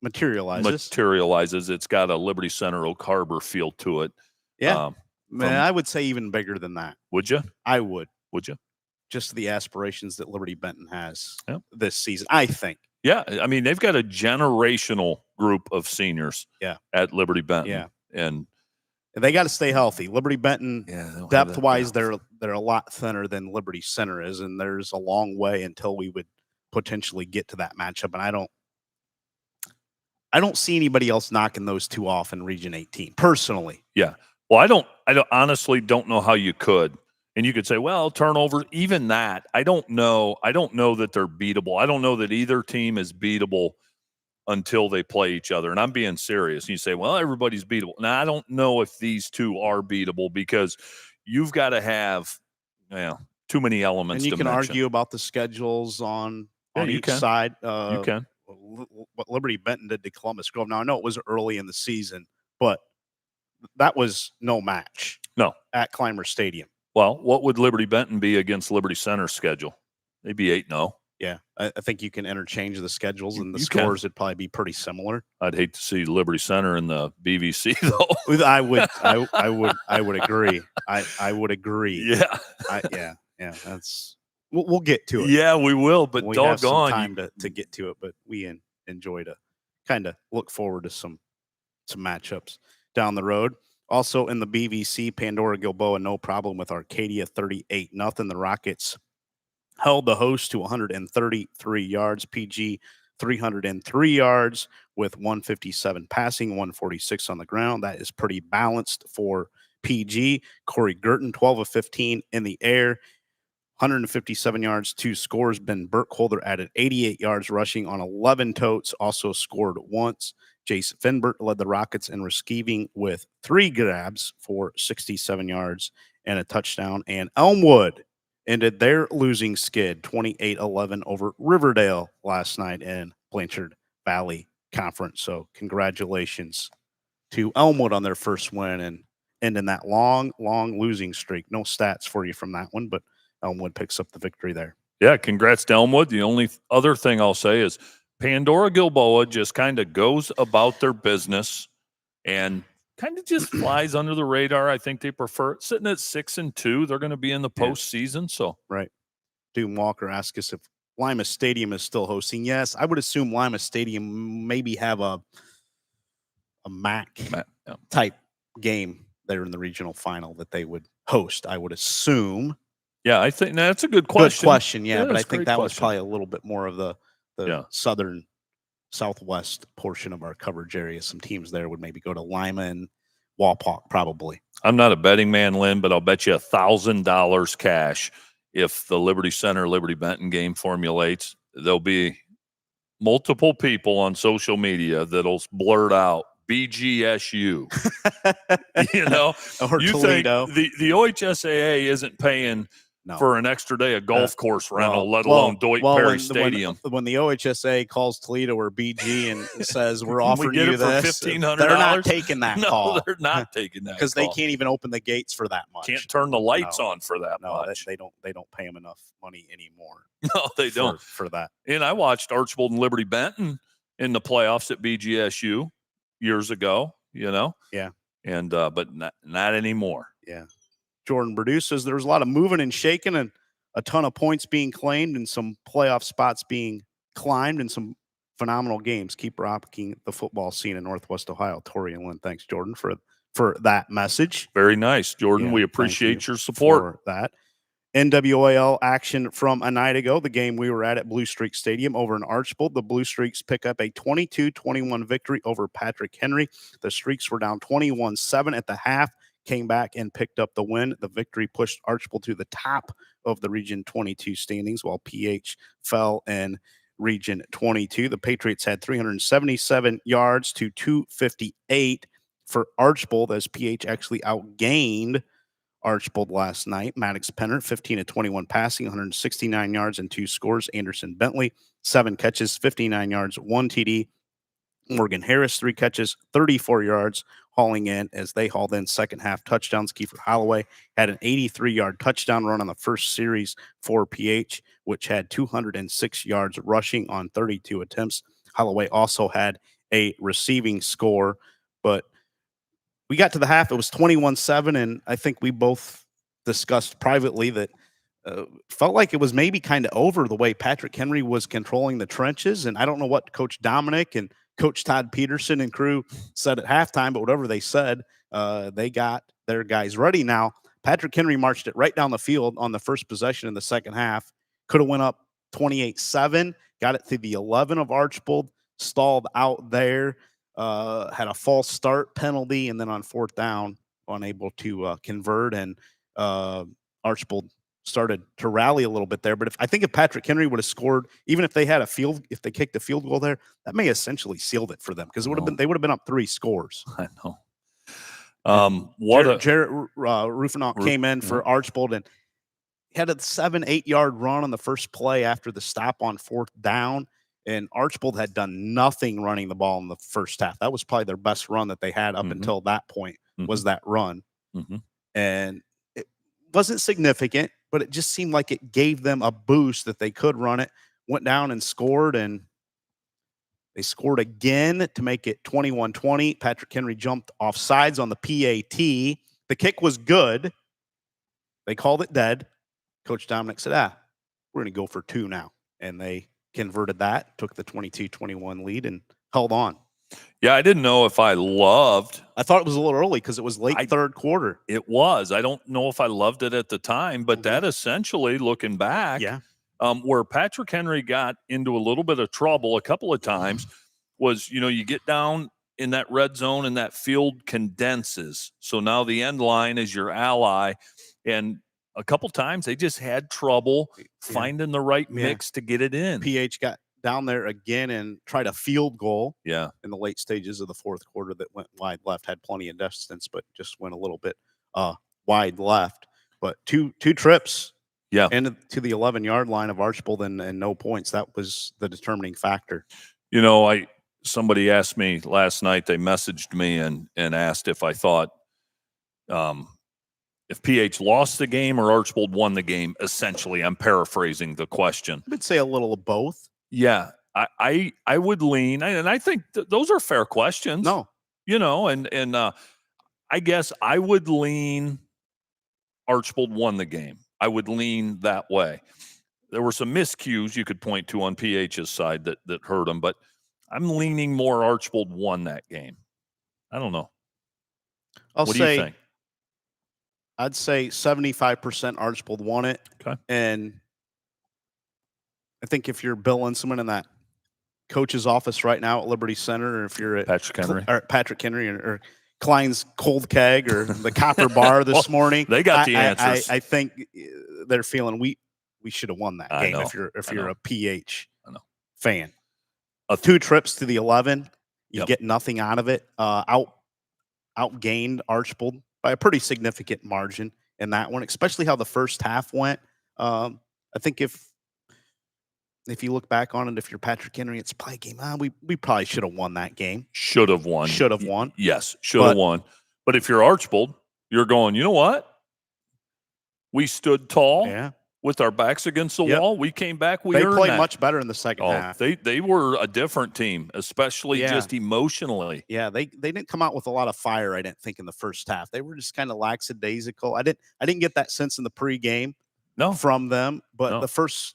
materializes, it's got a Liberty Center Oak Harbor feel to it. Yeah. I would say even bigger than that. Would you? I would. Would you? Just the aspirations that Liberty Benton has this season, I think. Yeah, I mean, they've got a generational group of seniors at Liberty Benton. Yeah. And they got to stay healthy. Liberty Benton, depth-wise, they're a lot thinner than Liberty Center is, and there's a long way until we would potentially get to that matchup. And I don't see anybody else knocking those 2 off in Region 18, personally. Yeah. Well, I honestly don't know how you could. And you could say, well, turnover, even that, I don't know. I don't know that they're beatable. I don't know that either team is beatable until they play each other. And I'm being serious. You say, well, everybody's beatable. Now, I don't know if these 2 are beatable, because you've got to have too many elements. And you to can mention. Argue about the schedules on each side. You can. What Liberty Benton did to Columbus Grove. Now, I know it was early in the season, but that was no match. No. At Clymer Stadium. Well, what would Liberty Benton be against Liberty Center's schedule? They'd be 8-0. Yeah, I think you can interchange the schedules, and the scores would probably be pretty similar. I'd hate to see Liberty Center in the BVC, though. I would agree. I would agree. Yeah. Yeah. That's we'll get to it. Yeah, we will. But we doggone, have some time to get to it. But we enjoy to kind of look forward to some matchups down the road. Also in the BVC, Pandora Gilboa, no problem with Arcadia, 38-0. The Rockets held the host to 133 yards. PG 303 yards with 157 passing, 146 on the ground. That is pretty balanced for PG. Corey Gurton, 12 of 15 in the air, 157 yards, 2 scores. Ben Burkholder added 88 yards rushing on 11 totes, also scored once. Jason Finbert led the Rockets in receiving with 3 grabs for 67 yards and a touchdown. And Elmwood ended their losing skid 28-11 over Riverdale last night in Blanchard Valley Conference. So congratulations to Elmwood on their first win and ending that long losing streak. No stats for you from that one, but Elmwood picks up the victory there. Yeah, congrats to Elmwood. The only other thing I'll say is Pandora Gilboa just kind of goes about their business and kind of just flies under the radar. I think they prefer sitting at 6-2. They're going to be in the postseason. So right. Doom Walker asked us if Lima Stadium is still hosting. Yes, I would assume Lima Stadium maybe have a MAC type game there in the regional final that they would host. I would assume. Yeah, I think that's a good question. Good question, yeah, but I think that was probably a little bit more of the southern southwest portion of our coverage area. Some teams there would maybe go to Lima and Wapak, probably. I'm not a betting man, Lynn, but I'll bet you $1,000 cash if the Liberty Center Liberty Benton game formulates. There'll be multiple people on social media that'll blurt out BGSU. You know, or you Toledo. Think the OHSAA isn't paying for an extra day of golf course rental, let alone Deutsch Perry Stadium. When the OHSA calls Toledo or BG and says we're offering you this, for $1,500, they're not taking that call. No, they're not taking that because they can't even open the gates for that much. Can't turn the lights on for that much. They don't pay them enough money anymore. No, they don't for that. And I watched Archbold and Liberty Benton in the playoffs at BGSU years ago. You know, and but not anymore. Yeah. Jordan Burdue says there was a lot of moving and shaking and a ton of points being claimed and some playoff spots being climbed and some phenomenal games. Keep rocking the football scene in Northwest Ohio. Tory and Lynn, thanks, Jordan, for that message. Very nice, Jordan. We appreciate your support for that. NWAL action from a night ago, the game we were at Blue Streak Stadium over in Archbold. The Blue Streaks pick up a 22-21 victory over Patrick Henry. The Streaks were down 21-7 at the half, came back and picked up the win. The victory pushed Archbold to the top of the Region 22 standings, while PH fell in Region 22. The Patriots had 377 yards to 258 for Archbold, as PH actually outgained Archbold last night. Maddox Penner, 15-21 passing, 169 yards and 2 scores. Anderson Bentley, 7 catches, 59 yards, 1 TD. Morgan Harris, 3 catches, 34 yards, hauling in as they hauled in second half touchdowns. Kiefer Holloway had an 83-yard touchdown run on the first series for PH, which had 206 yards rushing on 32 attempts. Holloway also had a receiving score, but we got to the half. It was 21-7, and I think we both discussed privately that felt like it was maybe kind of over the way Patrick Henry was controlling the trenches. And I don't know what Coach Dominic and Coach Todd Peterson and crew said at halftime, but whatever they said, they got their guys ready. Now, Patrick Henry marched it right down the field on the first possession in the second half. Could have went up 28-7, got it to the 11 of Archbold, stalled out there, had a false start penalty, and then on fourth down, unable to convert. And Archbold started to rally a little bit there. But I think if Patrick Henry would have scored, even if they had if they kicked a field goal there, that may essentially sealed it for them, because they would have been up 3 scores. I know. Jarrett Rufinock came in for Archbold and had a 7-8 yard run on the first play after the stop on fourth down. And Archbold had done nothing running the ball in the first half. That was probably their best run that they had up until that point, was that run. And it wasn't significant, but it just seemed like it gave them a boost that they could run it. Went down and scored, and they scored again to make it 21-20. Patrick Henry jumped off sides on the PAT. The kick was good. They called it dead. Coach Dominic said, we're going to go for 2 now. And they converted that, took the 22-21 lead, and held on. Yeah, I didn't know if I thought it was a little early because it was late third quarter. It was. I don't know if I loved it at the time, but that essentially, looking back, Where Patrick Henry got into a little bit of trouble a couple of times was, you get down in that red zone and that field condenses. So now the end line is your ally. And a couple times they just had trouble finding the right mix to get it in. PH got down there again and tried a field goal in the late stages of the fourth quarter that went wide left, had plenty of distance, but just went a little bit wide left. But two trips into the 11-yard line of Archbold and no points. That was the determining factor. Somebody asked me last night, they messaged me and asked if I thought if PH lost the game or Archbold won the game. Essentially, I'm paraphrasing the question. I would say a little of both. Yeah, I would lean, and I think those are fair questions. No, and I guess I would lean Archbold won the game. I would lean that way. There were some miscues you could point to on PH's side that hurt him, but I'm leaning more Archbold won that game. I don't know. What do you think? I'd say 75% Archbold won it. Okay. And I think if you're Bill Inselman in that coach's office right now at Liberty Center, or if you're at Patrick Henry or Klein's Cold Keg or the Copper Bar this morning, they got the answers. I think they're feeling we should have won that game if you're a PH fan. 2 trips to the 11, you get nothing out of it. Outgained Archbold by a pretty significant margin in that one, especially how the first half went. I think if you look back on it, if you're Patrick Henry, it's probably a game. We probably should have won that game. Should have won. Yes, should have won. But if you're Archbold, you're going, you know what? We stood tall. Yeah. With our backs against the wall, we came back. They played much better in the second half. They were a different team, especially just emotionally. Yeah, they didn't come out with a lot of fire, I didn't think, in the first half. They were just kind of lackadaisical. I didn't get that sense in the pregame from them, but the first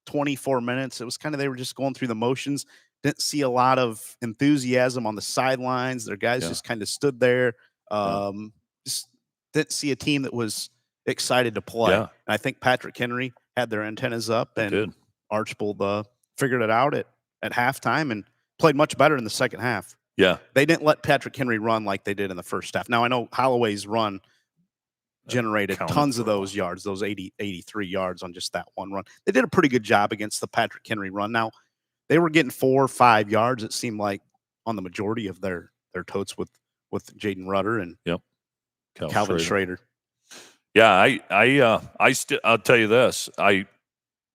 24 minutes, it was kind of they were just going through the motions. Didn't see a lot of enthusiasm on the sidelines. Their guys just kind of stood there. Just didn't see a team that was excited to play. And I think Patrick Henry had their antennas up, and Archbold figured it out at halftime and played much better in the second half. Yeah. They didn't let Patrick Henry run like they did in the first half. Now, I know Holloway's run generated tons of those yards, those 83 yards on just that one run. They did a pretty good job against the Patrick Henry run. Now, they were getting 4 or 5 yards, it seemed like, on the majority of their totes with Jaden Rudder and Calvin Schrader. Yeah, I'll tell you this. I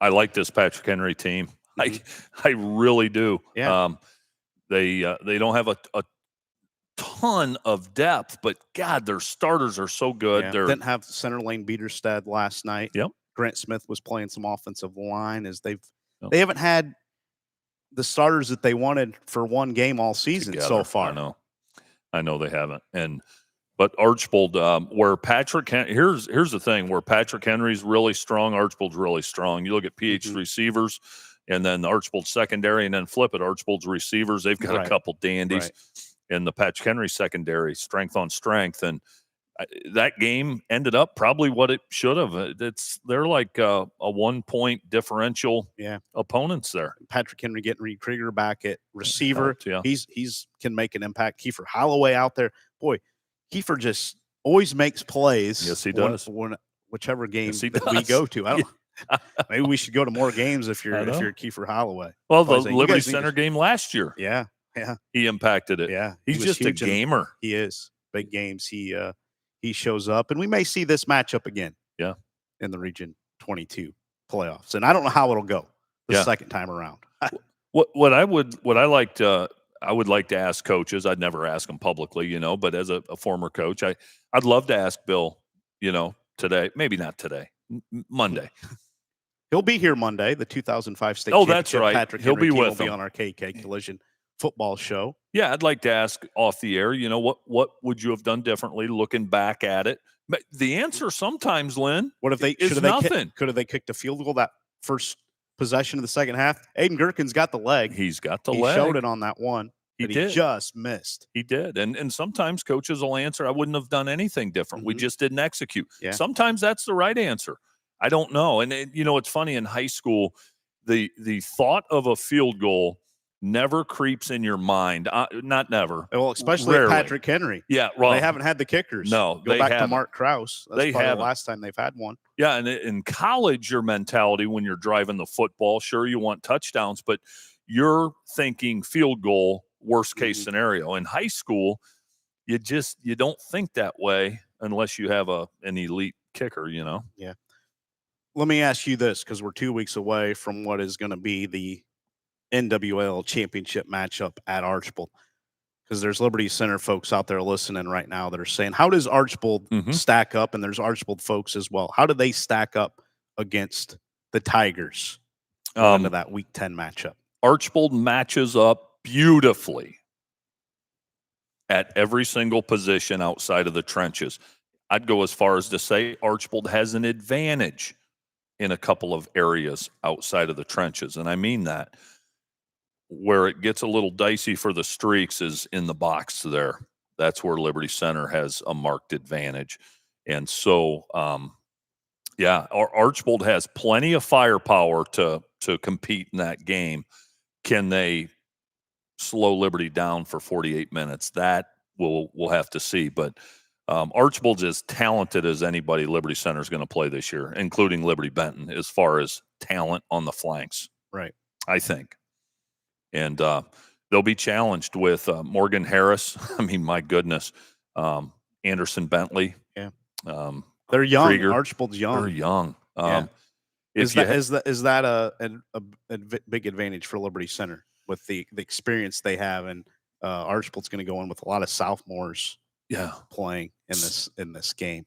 like this Patrick Henry team. I really do. Yeah. They don't have a ton of depth, but God, their starters are so good. Yeah. They didn't have center lane Beaterstead last night. Yep. Grant Smith was playing some offensive line as they haven't had the starters that they wanted for one game all season so far. I know they haven't. But Archbold, where Patrick, here's the thing: where Patrick Henry's really strong, Archbold's really strong. You look at PH's receivers, and then Archbold's secondary, and then flip it, Archbold's receivers. They've got a couple dandies, and the Patrick Henry secondary, strength on strength, and that game ended up probably what it should have. They're like a 1-point differential. Opponents there. Patrick Henry getting Reed Krieger back at receiver. He's can make an impact. Kiefer Holloway out there, boy. Kiefer just always makes plays. Yes, he does. Whichever game that we go to. I don't. Maybe we should go to more games if you're Kiefer Holloway. Well, the Liberty Center game last year. Yeah. He impacted it. Yeah, he's just a gamer. He is. Big games. He shows up, and we may see this matchup again. Yeah. In the Region 22 playoffs, and I don't know how it'll go the second time around. I would like to ask coaches. I'd never ask them publicly, but as a former coach, I'd love to ask Bill, today, maybe not today, Monday. He'll be here Monday, the 2005 state championship. That's right. Patrick He'll Henry be with will be on our KK Collision football show. Yeah, I'd like to ask off the air, what would you have done differently looking back at it? But the answer sometimes, Lynn, what if is nothing. Could have they kicked a field goal that first possession of the second half? Aiden Gherkin's got the leg. He's got the leg. He showed it on that one. He just missed. He did. And sometimes coaches will answer, I wouldn't have done anything different. We just didn't execute. Yeah. Sometimes that's the right answer. I don't know. And it's funny, in high school, the thought of a field goal never creeps in your mind. Not never. Well, especially rarely. Patrick Henry. Yeah, well, They haven't had the kickers. No, Go they back to haven't. Mark Krause. That's They probably haven't. the last time they've had one. Yeah, and in college, your mentality when you're driving the football, sure, you want touchdowns, but you're thinking field goal, worst case scenario. In high school, you don't think that way unless you have an elite kicker, Yeah. Let me ask you this, because we're 2 weeks away from what is going to be the NWL championship matchup at Archbold. Because there's Liberty Center folks out there listening right now that are saying, how does Archbold stack up? And there's Archbold folks as well. How do they stack up against the Tigers going into that Week 10 matchup? Archbold matches up beautifully at every single position outside of the trenches. I'd go as far as to say Archbold has an advantage in a couple of areas outside of the trenches. And I mean that. Where it gets a little dicey for the Streaks is in the box there. That's where Liberty Center has a marked advantage. And so, Archbold has plenty of firepower to compete in that game. Can they slow Liberty down for 48 minutes? That we'll have to see. But Archbold's as talented as anybody Liberty Center is going to play this year, including Liberty Benton, as far as talent on the flanks. Right. I think. And they'll be challenged with Morgan Harris. I mean, my goodness. Anderson Bentley. Yeah. They're young. Krieger. Archbold's young. They're young. Is that a big advantage for Liberty Center with the experience they have? And Archbold's going to go in with a lot of sophomores playing in this game.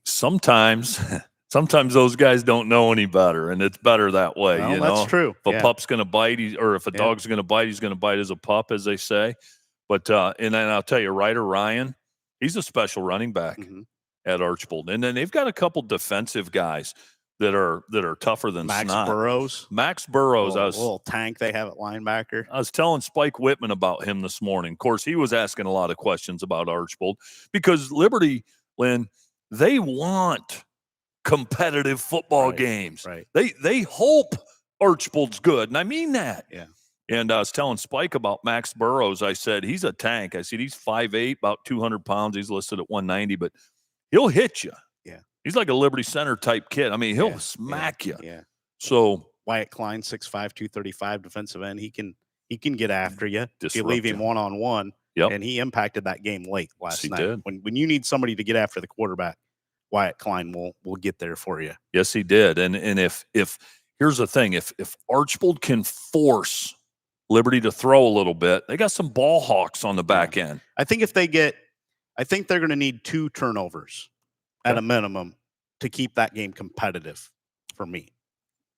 Sometimes those guys don't know any better, and it's better that way. Well, that's true. If a pup's going to bite, or if a dog's going to bite, he's going to bite as a pup, as they say. But and then I'll tell you, Ryder Ryan, he's a special running back at Archbold, and then they've got a couple defensive guys that are tougher than Max snot. Burrows. A little tank they have at linebacker. I was telling Spike Whitman about him this morning. Of course, he was asking a lot of questions about Archbold because Liberty, Lynn, they want competitive football games. Right. They hope Archbold's good, and I mean that. Yeah. And I was telling Spike about Max Burrows. I said, he's a tank. I said, he's 5'8", about 200 pounds. He's listed at 190, but he'll hit you. Yeah. He's like a Liberty Center type kid. I mean, he'll smack you. Yeah. So Wyatt Klein, 6'5", 235 defensive end. He can get after you if you leave him one-on-one. Yep. And he impacted that game late last night. Did. When you need somebody to get after the quarterback, Wyatt Klein will get there for you. Yes, he did. And if here's the thing, if Archbold can force Liberty to throw a little bit, they got some ball hawks on the back end. I think they're going to need 2 turnovers at a minimum to keep that game competitive for me.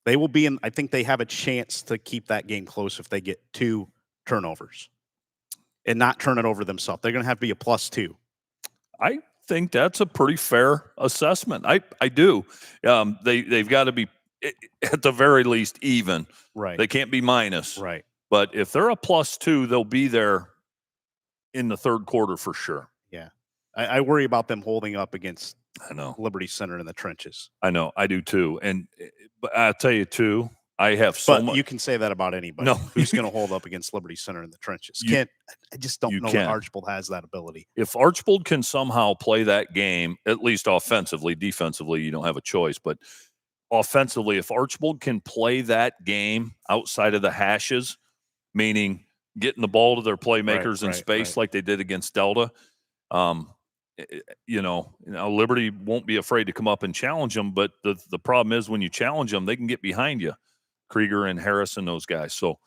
They will be I think they have a chance to keep that game close if they get 2 turnovers and not turn it over themselves. They're going to have to be a +2. I think that's a pretty fair assessment. I do. They've got to be at the very least even. Right. They can't be minus. Right. But if they're a +2, they'll be there in the third quarter for sure. Yeah. I worry about them holding up against Liberty Center in the trenches. I know. I do too. And but I'll tell you too, I have you can say that about anybody. No. Who's going to hold up against Liberty Center in the trenches. I just don't know if Archbold has that ability. If Archbold can somehow play that game, at least offensively, defensively, you don't have a choice. But offensively, if Archbold can play that game outside of the hashes, meaning getting the ball to their playmakers in space like they did against Delta, Liberty won't be afraid to come up and challenge them. But the problem is when you challenge them, they can get behind you. Krieger and Harris and those guys. So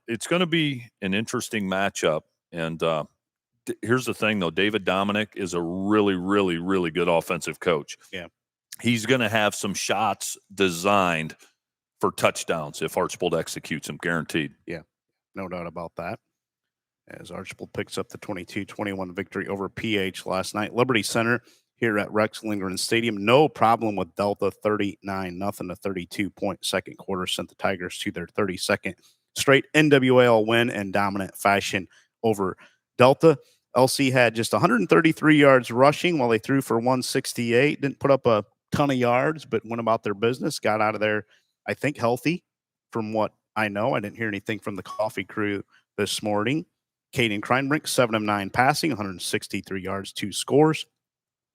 it's going to be an interesting matchup. And here's the thing, though. David Dominic is a really, really, really good offensive coach. Yeah. He's going to have some shots designed for touchdowns if Archbold executes them, guaranteed. Yeah, no doubt about that. As Archbold picks up the 22-21 victory over PH last night. Liberty Center here at Rex Lindgren Stadium. No problem with Delta, 39-0 to 32-point second quarter. Sent the Tigers to their 32nd straight NWL win in dominant fashion over Delta. LC had just 133 yards rushing while they threw for 168. Didn't put up a ton of yards, but went about their business, got out of there, I think, healthy from what I know. I didn't hear anything from the coffee crew this morning. Caden Kreinbrink, 7 of 9 passing, 163 yards, 2 scores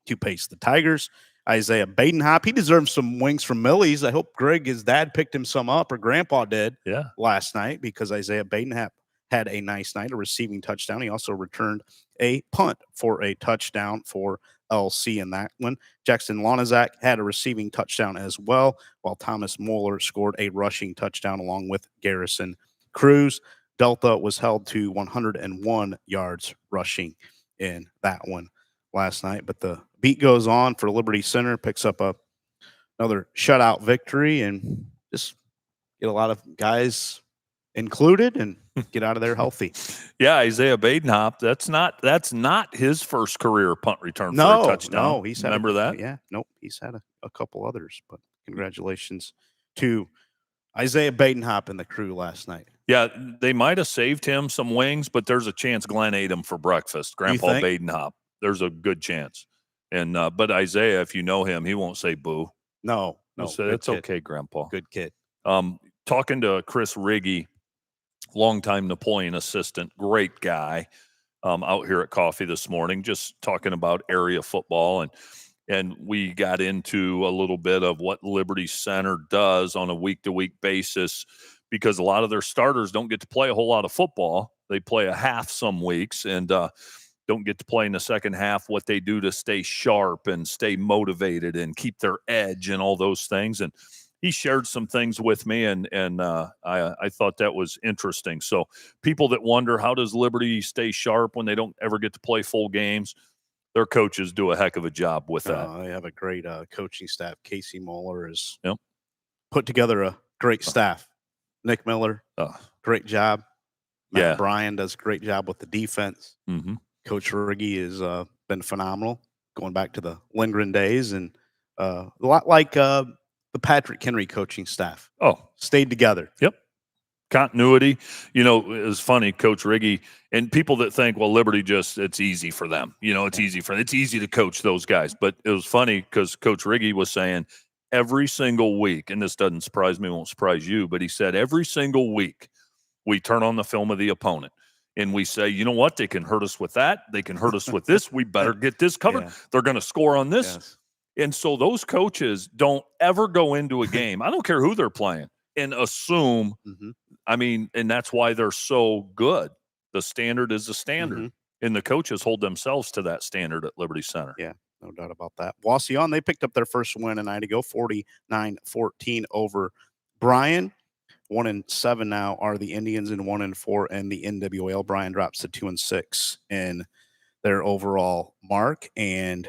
to pace the Tigers. Isaiah Badenhop, he deserves some wings from Millie's. I hope Greg, his dad, picked him some up, or Grandpa did last night, because Isaiah Badenhop had a nice night, a receiving touchdown. He also returned a punt for a touchdown for LC in that one. Jackson Lonazak had a receiving touchdown as well, while Thomas Moeller scored a rushing touchdown along with Garrison Cruz. Delta was held to 101 yards rushing in that one last night. But the beat goes on for Liberty Center, picks up another shutout victory, and just get a lot of guys included and get out of there healthy. Yeah, Isaiah Badenhop, that's not his first career punt return for a touchdown. No, he's had Remember that? Yeah, nope, he's had a couple others, but congratulations to Isaiah Badenhop and the crew last night. Yeah, they might have saved him some wings, but there's a chance Glenn ate him for breakfast. Grandpa Badenhop. There's a good chance. And but Isaiah, if you know him, he won't say boo. No. He'll say, it's okay, Grandpa. Good kid. Talking to Chris Riggy, longtime Napoleon assistant, great guy, out here at coffee this morning, just talking about area football, and we got into a little bit of what Liberty Center does on a week-to-week basis, because a lot of their starters don't get to play a whole lot of football. They play a half some weeks, and don't get to play in the second half, what they do to stay sharp and stay motivated and keep their edge and all those things. And he shared some things with me, and I thought that was interesting. So people that wonder, how does Liberty stay sharp when they don't ever get to play full games? Their coaches do a heck of a job with that. They have a great coaching staff. Casey Moeller has put together a great staff. Nick Miller, great job. Matt Bryan does a great job with the defense. Mm-hmm. Coach Riggy has been phenomenal, going back to the Lindgren days, and a lot like the Patrick Henry coaching staff. Stayed together. Yep. Continuity. You know, it's funny, Coach Riggy, and people that think, well, Liberty it's easy for them. You know, it's easy to coach those guys. But it was funny because Coach Riggy was saying every single week, and this doesn't surprise me, won't surprise you, but he said every single week we turn on the film of the opponent. And we say, you know what? They can hurt us with that. They can hurt us with this. We better get this covered. Yeah. They're going to score on this. Yes. And so those coaches don't ever go into a game, I don't care who they're playing, and assume, I mean, and that's why they're so good. The standard is the standard. And the coaches hold themselves to that standard at Liberty Center. Yeah, no doubt about that. Wasion, they picked up their first win a night ago, 49-14 over Bryan. 1-7 now are the Indians, and 1-4 in the NWL. Bryan drops to 2-6 in their overall mark, and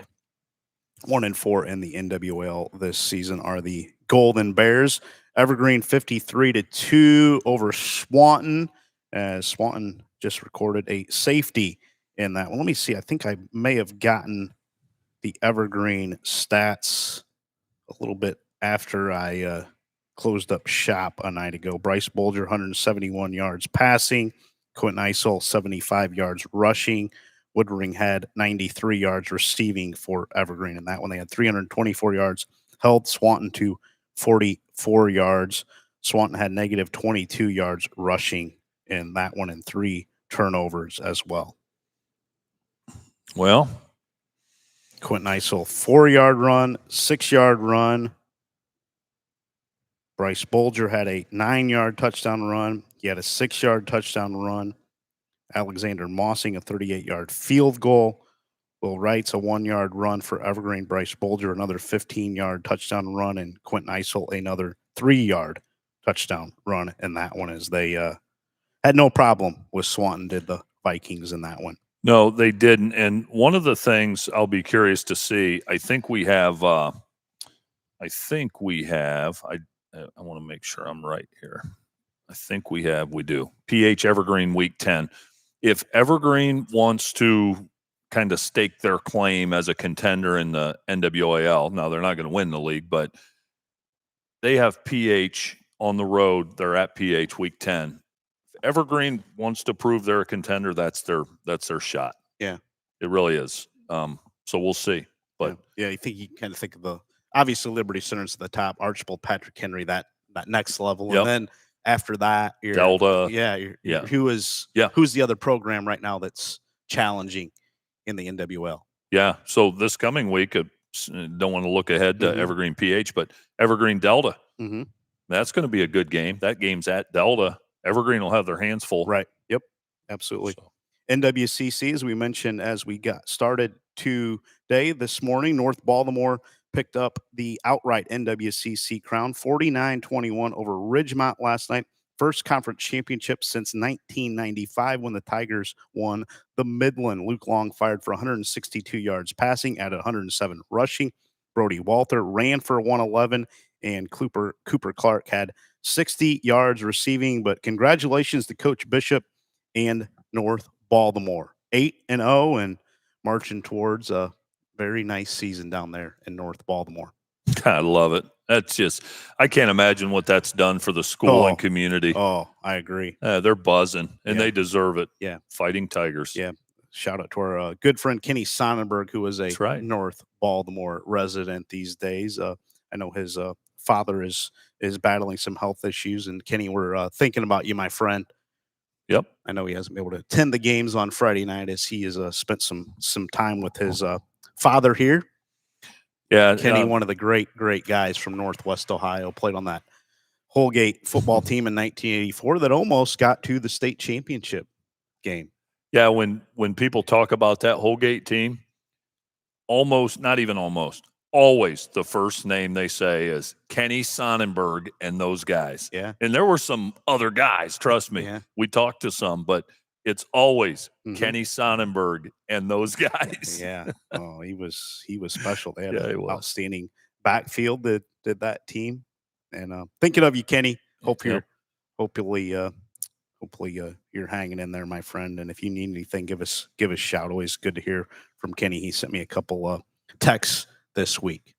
1-4 in the NWL this season are the Golden Bears. Evergreen 53-2 over Swanton, as Swanton just recorded a safety in that one. Let me see. I think I may have gotten the Evergreen stats a little bit after I closed up shop a night ago. Bryce Bolger, 171 yards passing. Quentin Isol, 75 yards rushing. Woodring had 93 yards receiving for Evergreen. In that one, they had 324 yards, held Swanton to 44 yards. Swanton had negative 22 yards rushing in that one, and 3 turnovers as well. Well, Quentin Isol, 4-yard run, 6-yard run. Bryce Bolger had a 9-yard touchdown run. He had a 6-yard touchdown run. Alexander Mossing, a 38-yard field goal. Will Wright's a 1-yard run for Evergreen. Bryce Bolger, another 15-yard touchdown run. And Quentin Isol, another 3-yard touchdown run in that one, as they had no problem with Swanton, did the Vikings in that one. No, they didn't. And one of the things I'll be curious to see, I think we have, I want to make sure I'm right here. I think we do. PH Evergreen Week 10. If Evergreen wants to kind of stake their claim as a contender in the NWAL, now they're not going to win the league, but they have PH on the road. They're at PH Week 10. If Evergreen wants to prove they're a contender, that's their shot. Yeah, it really is. So we'll see. But yeah, I think you kind of think of the obviously Liberty Center's at the top, Archibald, Patrick Henry, that next level. Yep. And then after that, Delta. Yeah. Who's the other program right now that's challenging in the NWL? Yeah. So this coming week, don't want to look ahead to Evergreen PH, but Evergreen Delta. Mm-hmm. That's going to be a good game. That game's at Delta. Evergreen will have their hands full. Right. Yep. Absolutely. So. NWCC, as we mentioned, as we got started today, this morning, North Baltimore picked up the outright NWCC crown, 49-21 over Ridgemont last night. First conference championship since 1995 when the Tigers won the Midland. Luke Long fired for 162 yards passing, added 107 rushing. Brody Walter ran for 111, and Cooper Clark had 60 yards receiving. But congratulations to Coach Bishop and North Baltimore, 8-0 and marching towards a very nice season down there in North Baltimore. I love it. That's just, I can't imagine what that's done for the school and community. Oh, I agree. They're buzzing, and they deserve it. Yeah. Fighting Tigers. Yeah. Shout out to our good friend Kenny Sonnenberg, who is a North Baltimore resident these days. I know his father is battling some health issues, and Kenny, we're thinking about you, my friend. Yep. I know he hasn't been able to attend the games on Friday night as he has spent some time with his father here. Yeah. Kenny, one of the great guys from Northwest Ohio, played on that Holgate football team in 1984 that almost got to the state championship game. Yeah, when people talk about that Holgate team, almost, not even almost, always the first name they say is Kenny Sonnenberg and those guys. Yeah. And there were some other guys, trust me. Yeah. We talked to some, but it's always Kenny Sonnenberg and those guys. Yeah. Oh, he was special. They had an outstanding backfield that did that team. And thinking of you, Kenny. Hopefully you're hanging in there, my friend. And if you need anything, give us a shout. Always good to hear from Kenny. He sent me a couple texts this week.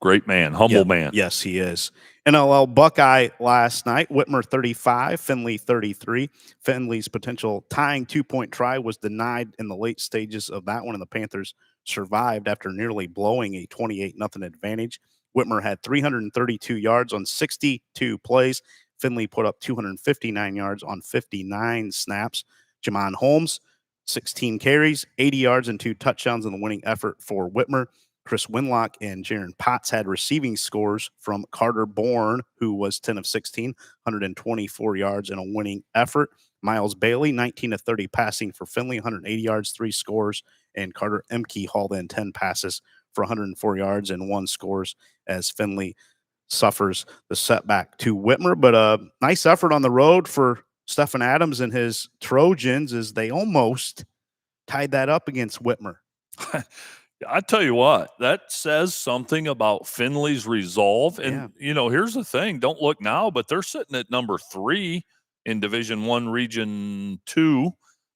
Great man, humble man. Yes, he is. NLL Buckeye last night, Whitmer 35, Findlay 33. Findlay's potential tying 2-point try was denied in the late stages of that one, and the Panthers survived after nearly blowing a 28-0 advantage. Whitmer had 332 yards on 62 plays. Findlay put up 259 yards on 59 snaps. Jamon Holmes, 16 carries, 80 yards, and 2 touchdowns in the winning effort for Whitmer. Chris Winlock and Jaron Potts had receiving scores from Carter Bourne, who was 10 of 16, 124 yards in a winning effort. Miles Bailey, 19 of 30 passing for Findlay, 180 yards, 3 scores. And Carter Emke hauled in 10 passes for 104 yards and 1 scores as Findlay suffers the setback to Whitmer. But a nice effort on the road for Stephen Adams and his Trojans as they almost tied that up against Whitmer. I tell you what, that says something about Findlay's resolve. And, here's the thing. Don't look now, but they're sitting at number 3 in Division I, Region 2,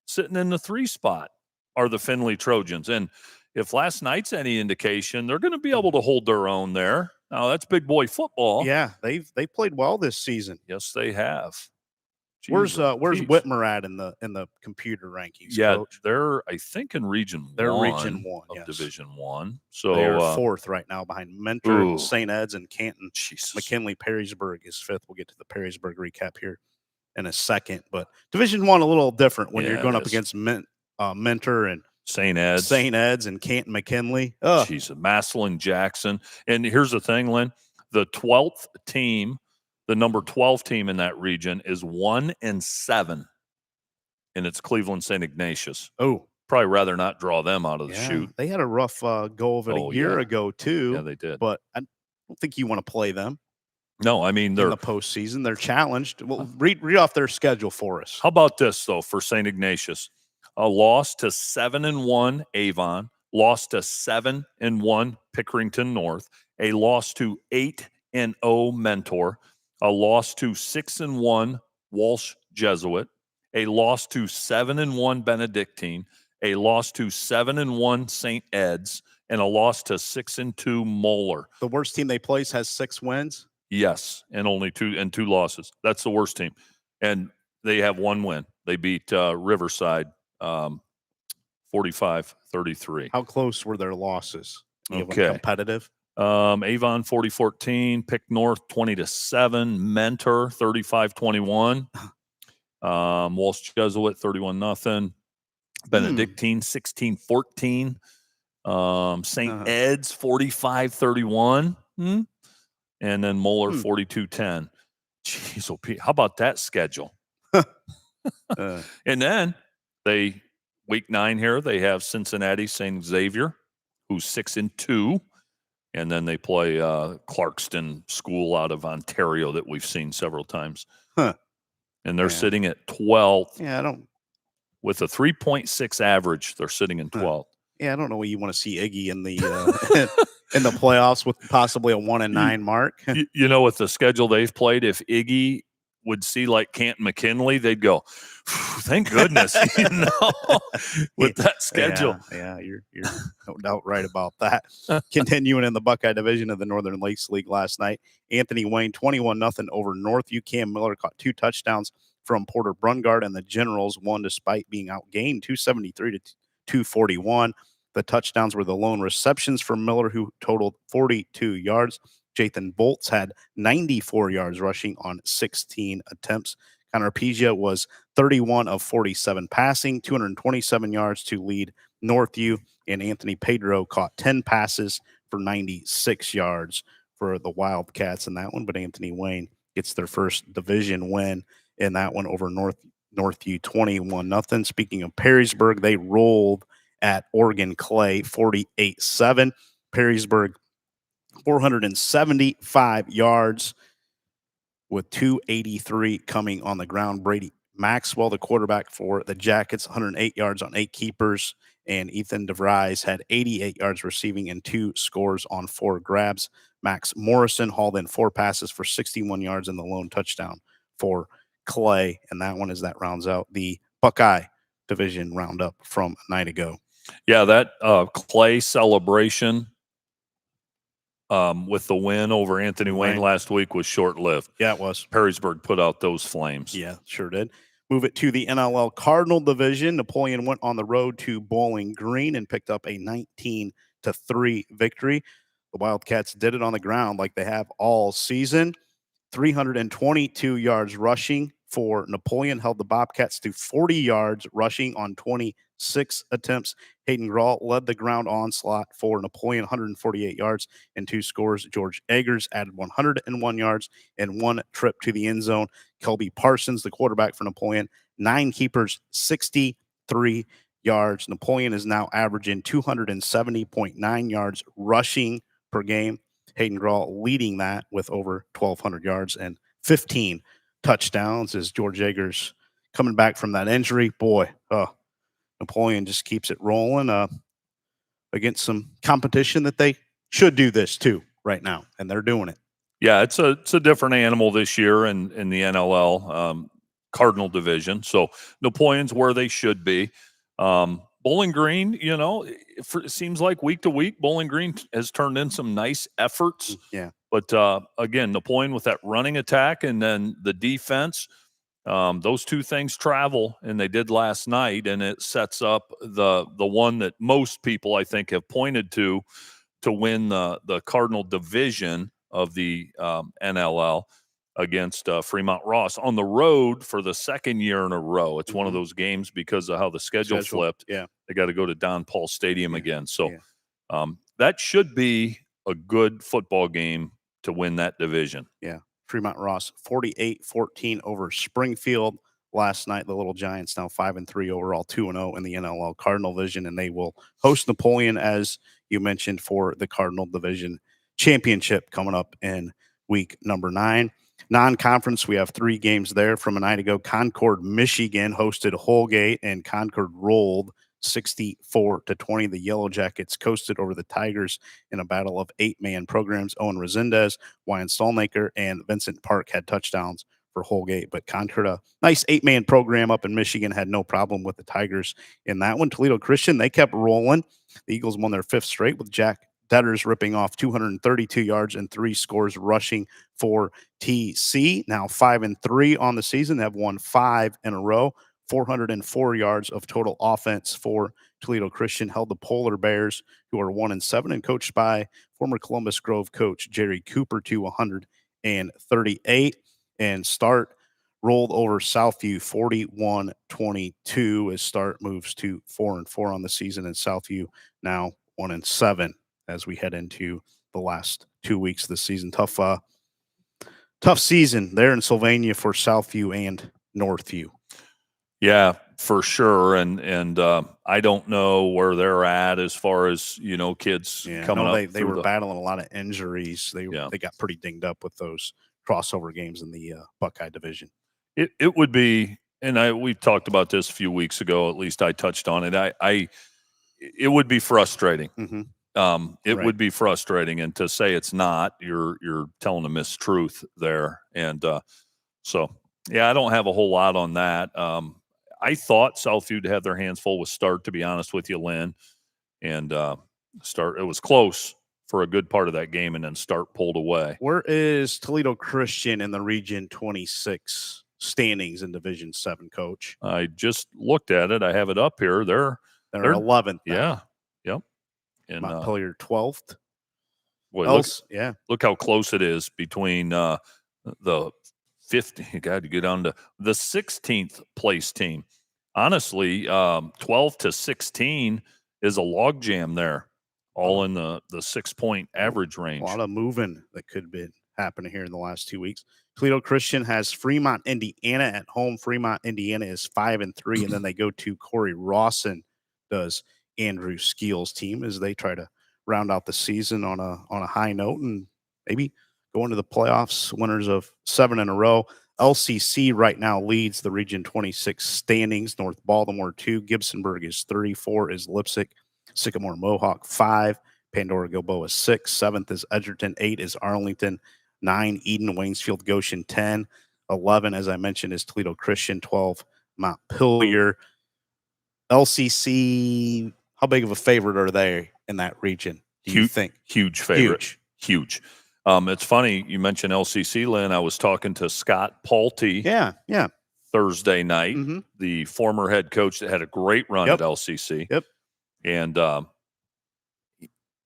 sitting in the 3 spot are the Findlay Trojans. And if last night's any indication, they're going to be able to hold their own there. Now, that's big boy football. Yeah, they played well this season. Yes, they have. Where's Whitmer at in the computer rankings? Yeah, Coach? they're I think in Region 1. They're Region 1 of Division 1. So they're 4th right now behind Mentor, St. Ed's, and Canton. Jesus. McKinley Perrysburg is 5th. We'll get to the Perrysburg recap here in a second. But Division 1 a little different when you're going up against Mentor and St. Ed's and Canton McKinley. Jeez, Massillon Jackson. And here's the thing, Lynn, the 12th team. The number 12 team in that region is 1-7, and it's Cleveland St. Ignatius. Oh, probably rather not draw them out of the chute. They had a rough go of it a year ago too. Yeah, they did. But I don't think you want to play them. No, I mean they're in the postseason. They're challenged. Well, read off their schedule for us. How about this though for St. Ignatius? A loss to 7-1 Avon, loss to 7-1 Pickerington North, a loss to 8-0 Mentor. A loss to 6-1 Walsh Jesuit, a loss to 7-1 Benedictine, a loss to 7-1 St. Ed's, and a loss to 6-2 Moeller. The worst team they place has 6 wins? Yes, and only 2 losses. That's the worst team. And they have 1 win. They beat Riverside 45-33. How close were their losses? Okay. Competitive? Avon 40-14, Pick North 20-7, Mentor 35-21, Walsh Jesuit 31-0, Benedictine 16-14, St. Ed's 45-31, and then Moeller 42-10. Jeez, oh, Pete, how about that schedule? And then week 9 here, they have Cincinnati St. Xavier, who's 6-2. And then they play Clarkston School out of Ontario that we've seen several times. And they're sitting at 12th. Yeah, I don't. With a 3.6 average, they're sitting in 12th. Yeah, I don't know what you want to see Iggy in the in the playoffs with possibly a 1-9 mark. You know, with the schedule they've played, if Iggy would see like Canton McKinley, they'd go, thank goodness, with that schedule. Yeah, you're no doubt right about that. Continuing in the Buckeye Division of the Northern Lakes League last night, Anthony Wayne 21-0 over Northview. Cam Miller caught 2 touchdowns from Porter Brungard, and the Generals won despite being outgained 273-241. The touchdowns were the lone receptions for Miller, who totaled 42 yards. Jathan Bolts had 94 yards rushing on 16 attempts. Connor Pizia was 31 of 47 passing, 227 yards to lead Northview, and Anthony Pedro caught 10 passes for 96 yards for the Wildcats in that one. But Anthony Wayne gets their first division win in that one over Northview 21-0. Speaking of Perrysburg, they rolled at Oregon Clay 48-7. Perrysburg 475 yards with 283 coming on the ground. Brady Maxwell, the quarterback for the Jackets, 108 yards on 8 keepers, and Ethan DeVries had 88 yards receiving and 2 scores on 4 grabs. Max Morrison hauled in 4 passes for 61 yards and the lone touchdown for Clay, and that one rounds out the Buckeye Division roundup from a night ago. Yeah, that Clay celebration with the win over Anthony Wayne last week was short-lived. Yeah, it was. Perrysburg put out those flames. Yeah, sure did. Move it to the NLL Cardinal Division. Napoleon went on the road to Bowling Green and picked up a 19-3 victory. The Wildcats did it on the ground like they have all season. 322 yards rushing for Napoleon, held the Bobcats to 40 yards rushing on 26 attempts. Hayden Groll led the ground onslaught for Napoleon, 148 yards and 2 scores. George Eggers added 101 yards and 1 trip to the end zone. Kelby Parsons, the quarterback for Napoleon, 9 keepers, 63 yards. Napoleon is now averaging 270.9 yards rushing per game. Hayden Groll leading that with over 1,200 yards and 15 touchdowns as George Eggers coming back from that injury. Boy, Napoleon just keeps it rolling against some competition that they should do this too right now, and they're doing it. Yeah, it's a different animal this year in the NLL Cardinal Division. So Napoleon's where they should be. Bowling Green, it seems like week to week, Bowling Green has turned in some nice efforts. Yeah. But again, Napoleon with that running attack and then the defense, those two things travel, and they did last night, and it sets up the one that most people, I think, have pointed to win the Cardinal Division of the NLL against Fremont Ross on the road for the second year in a row. It's one of those games because of how the schedule flipped. Yeah. They got to go to Don Paul Stadium again. So that should be a good football game to win that division. Yeah. Fremont Ross 48-14 over Springfield last night. The Little Giants now 5-3 overall, 2-0 in the NLL Cardinal Division, and they will host Napoleon, as you mentioned, for the Cardinal Division Championship coming up in week number 9. Non-conference, we have 3 games there from a night ago. Concord, Michigan hosted Holgate, and Concord rolled 64-20. The Yellow Jackets coasted over the Tigers in a battle of 8-man programs. Owen Resendez, Wyan Stallnaker, and Vincent Park had touchdowns for Holgate, but Concord, a nice 8-man program up in Michigan, had no problem with the Tigers in that one. Toledo Christian, they kept rolling. The Eagles won their 5th straight with Jack Detters ripping off 232 yards and 3 scores rushing for TC. Now 5-3 on the season. They have won 5 in a row. 404 yards of total offense for Toledo Christian, held the Polar Bears, who are 1-7 and coached by former Columbus Grove coach Jerry Cooper, to 138. And Start rolled over Southview 41-22 as Start moves to 4-4 on the season, and Southview now 1-7 as we head into the last 2 weeks of the season. Tough season there in Sylvania for Southview and Northview. Yeah, for sure. And I don't know where they're at as far as, kids coming up. They were battling a lot of injuries. They got pretty dinged up with those crossover games in the Buckeye division. It would be, and we talked about this a few weeks ago, at least I touched on it. It would be frustrating. Mm-hmm. It would be frustrating, and to say it's not, you're telling a mistruth there. And so, yeah, I don't have a whole lot on that. I thought Southview would have their hands full with Start, to be honest with you, Lynn. And Start, it was close for a good part of that game, and then Start pulled away. Where is Toledo Christian in the Region 26 standings in Division 7, Coach? I just looked at it. I have it up here. They're 11th. Yeah. Yep. And Montpelier 12th. Boy, yeah. Look how close it is between the 15th. You got to get on to the 16th place team. Honestly, 12 to 16 is a logjam there, all in the 6-point average range. A lot of moving that could have been happening here in the last 2 weeks. Toledo Christian has Fremont, Indiana at home. Fremont, Indiana is 5-3, and then they go to Corey Rawson, does Andrew Skeel's team, as they try to round out the season on a high note and maybe go into the playoffs, winners of 7 in a row. LCC right now leads the Region 26 standings. North Baltimore 2, Gibsonburg is 3, 4 is Lipsick, Sycamore Mohawk 5, Pandora Gilboa 6, 7th is Edgerton, 8 is Arlington, 9 Eden, Waynesfield, Goshen 10, 11, as I mentioned, is Toledo Christian, 12 Montpelier. LCC, how big of a favorite are they in that region, do you think? Huge favorite. Huge. It's funny you mentioned LCC, Lynn. I was talking to Scott Paulty. Yeah. Thursday night, the former head coach that had a great run at LCC. Yep. And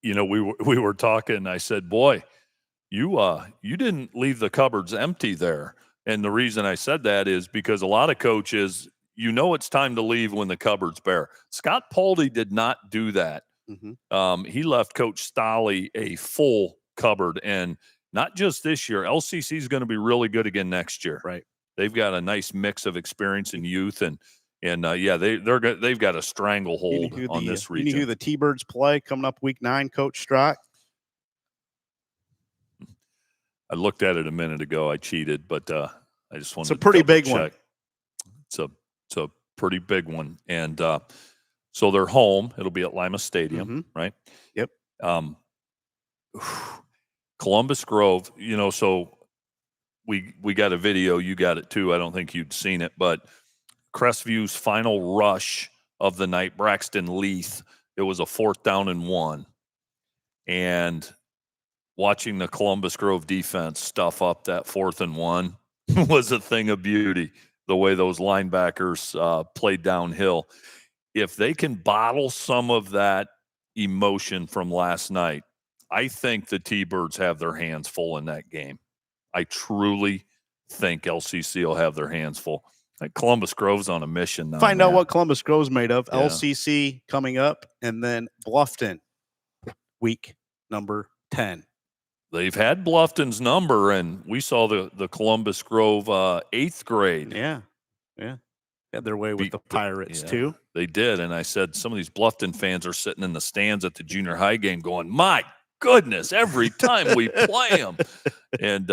we were talking. I said, "Boy, you didn't leave the cupboards empty there." And the reason I said that is because a lot of coaches, it's time to leave when the cupboard's bare. Scott Paulty did not do that. Mm-hmm. He left Coach Stolley a full cupboard, and not just this year. LCC is going to be really good again next year. Right. They've got a nice mix of experience and youth, and they've got a stranglehold on this region. You know who the T-Birds play coming up week 9, Coach Strock? I looked at it a minute ago. I cheated, but I just wanted. It's a pretty big one. It's a pretty big one, and so they're home. It'll be at Lima Stadium, right? Yep. Columbus Grove. So we got a video. You got it too. I don't think you'd seen it, but Crestview's final rush of the night, Braxton Leith. It was a 4th down and 1, and watching the Columbus Grove defense stuff up that 4th and 1 was a thing of beauty. The way those linebackers played downhill. If they can bottle some of that emotion from last night, I think the T-Birds have their hands full in that game. I truly think LCC will have their hands full. Like Columbus Grove's on a mission now. Find out what Columbus Grove's made of. Yeah. LCC coming up, and then Bluffton, week number 10. They've had Bluffton's number, and we saw the Columbus Grove 8th grade. Yeah. Had their way with the Pirates, too. They did, and I said some of these Bluffton fans are sitting in the stands at the junior high game going, my goodness, every time we play them. And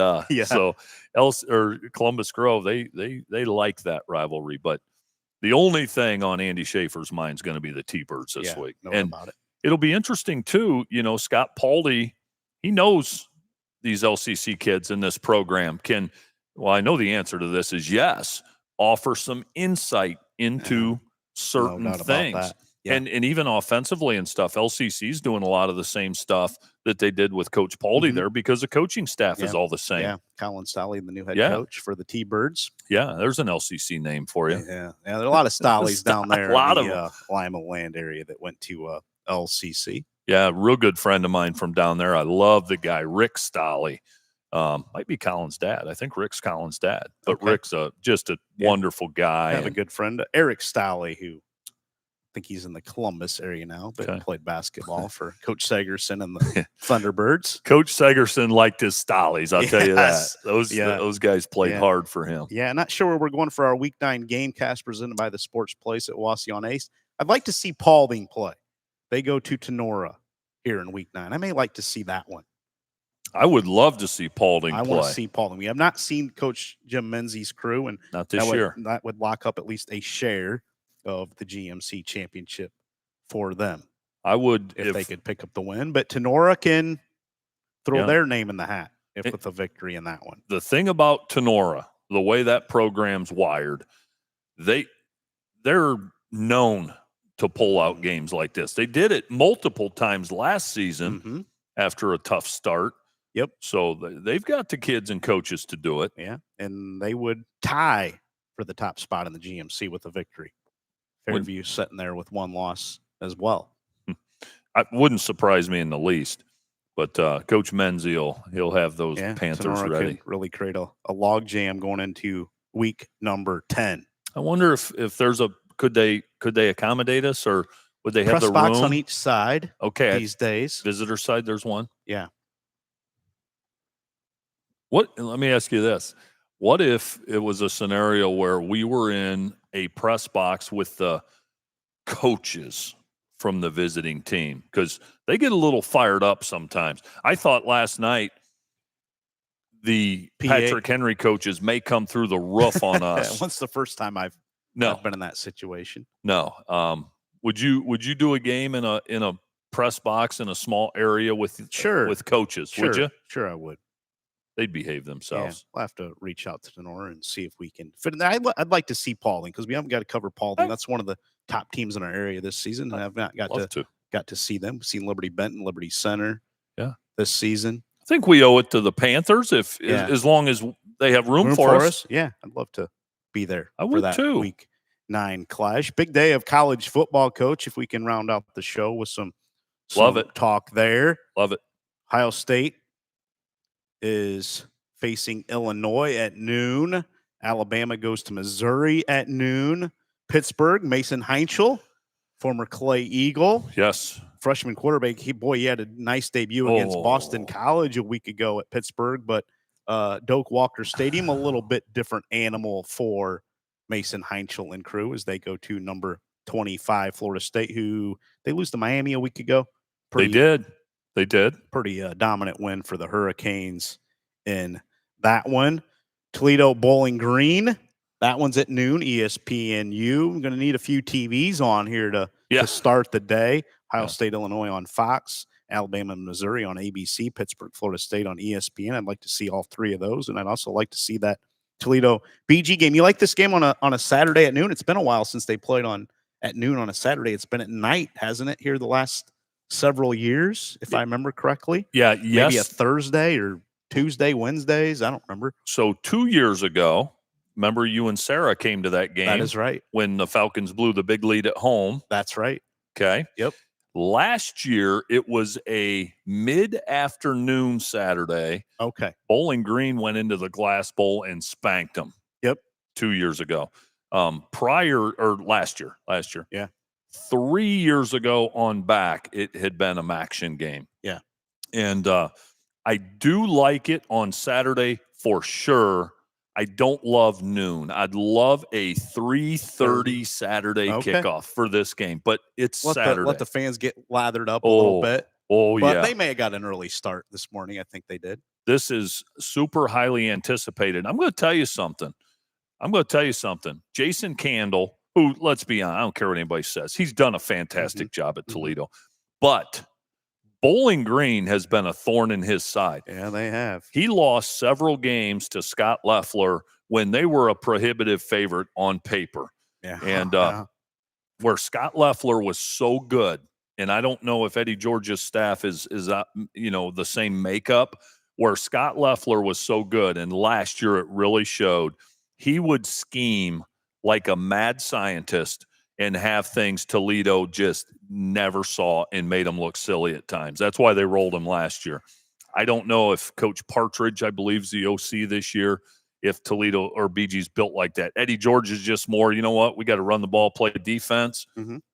so Columbus Grove, they like that rivalry. But the only thing on Andy Schaefer's mind is going to be the T-Birds this week. And about it. It'll be interesting, too. Scott Paulty, he knows these LCC kids in this program I know the answer to this is yes, offer some insight into certain things. Yeah. And even offensively and stuff, LCC's doing a lot of the same stuff that they did with Coach Paldy there because the coaching staff is all the same. Yeah, Colin Stolley, the new head Yeah. coach for the T-Birds. Yeah, there's an LCC name for you. Yeah, there are a lot of Stolleys down there A lot in of the Lima Land area that went to LCC. Yeah, real good friend of mine from down there. I love the guy, Rick Stolley. Might be Colin's dad. I think Rick's Colin's dad, but Okay. Rick's just a wonderful guy. I have a good friend, Eric Stolley, who I think he's in the Columbus area now, but played basketball for Coach Segerson and the Thunderbirds. Coach Segerson liked his Stolleys, I'll tell you that. Those guys played hard for him. Yeah, not sure where we're going for our Week 9 game cast presented by the Sports Place at Wasion Ace. I'd like to see Paulding play. They go to Tenora here in Week 9. I may like to see that one. I would love to see Paulding play. I want to see Paulding. We have not seen Coach Jim Menzies' crew, and not this year. That would lock up at least a share of the GMC championship for them. I would if they could pick up the win, but Tenora can throw their name in the hat with a victory in that one. The thing about Tenora, the way that program's wired, they're known to pull out games like this. They did it multiple times last season after a tough start. Yep. So they've got the kids and coaches to do it. Yeah, and they would tie for the top spot in the GMC with a victory. Fairview sitting there with one loss as well. It wouldn't surprise me in the least. But Coach Menzie, he'll have those Panthers Tenora ready. Could really create a log jam going into week number 10. I wonder if there's could they accommodate us, or would they have press the box room on each side? Okay, these days, visitor side, there's one. Yeah. Let me ask you this. What if it was a scenario where we were in a press box with the coaches from the visiting team? Because they get a little fired up sometimes. I thought last night the Patrick Henry coaches may come through the roof on us. What's the first time I've been in that situation? No. Would you do a game in a press box in a small area with coaches? Sure. Would you? Sure, I would. They'd behave themselves. Yeah, we'll have to reach out to Tenora and see if we can fit in there. I'd like to see Paulding because we haven't got to cover Paulding. That's one of the top teams in our area this season, and I've not got to see them. We've seen Liberty Benton, Liberty Center, this season. I think we owe it to the Panthers as long as they have room for us. Yeah, I'd love to be there. I for would that too. Week 9 clash. Big day of college football, Coach. If we can round out the show with some talk there. Love it. Ohio State is facing Illinois at noon. Alabama goes to Missouri at noon. Pittsburgh, Mason Heinchel, former Clay Eagle. Yes. Freshman quarterback. He had a nice debut against Boston College a week ago at Pittsburgh, but Doak Walker Stadium, a little bit different animal for Mason Heinchel and crew as they go to number 25 Florida State, who they lose to Miami a week ago. They did. Pretty dominant win for the Hurricanes in that one. Toledo Bowling Green. That one's at noon, ESPNU. I'm going to need a few TVs on here to start the day. Ohio State, Illinois on Fox. Alabama and Missouri on ABC. Pittsburgh, Florida State on ESPN. I'd like to see all three of those. And I'd also like to see that Toledo BG game. You like this game on a Saturday at noon? It's been a while since they played at noon on a Saturday. It's been at night, hasn't it, here the last several years, if I remember correctly? Yeah, Maybe a Thursday or Tuesday, Wednesdays. I don't remember. So 2 years ago, remember you and Sarah came to that game. That is right. When the Falcons blew the big lead at home. That's right. Okay. Yep. Last year, it was a mid-afternoon Saturday. Okay. Bowling Green went into the Glass Bowl and spanked them. Yep. 2 years ago. Last year. Yeah. 3 years ago on back, it had been a Maction game. Yeah. And I do like it on Saturday for sure. I don't love noon. I'd love a 3:30 Saturday kickoff for this game, but it's Saturday. Let the fans get lathered up a little bit. But they may have got an early start this morning. I think they did. This is super highly anticipated. I'm going to tell you something. Jason Candle, who, let's be honest, I don't care what anybody says. He's done a fantastic job at Toledo. But Bowling Green has been a thorn in his side. Yeah, they have. He lost several games to Scott Loeffler when they were a prohibitive favorite on paper. Yeah. And where Scott Loeffler was so good, and I don't know if Eddie George's staff is the same makeup, where Scott Loeffler was so good, and last year it really showed. He would scheme like a mad scientist and have things Toledo just never saw and made them look silly at times. That's why they rolled him last year. I don't know if Coach Partridge, I believe, is the OC this year, if Toledo or BG's built like that. Eddie George is just more, you know what, we got to run the ball, play defense,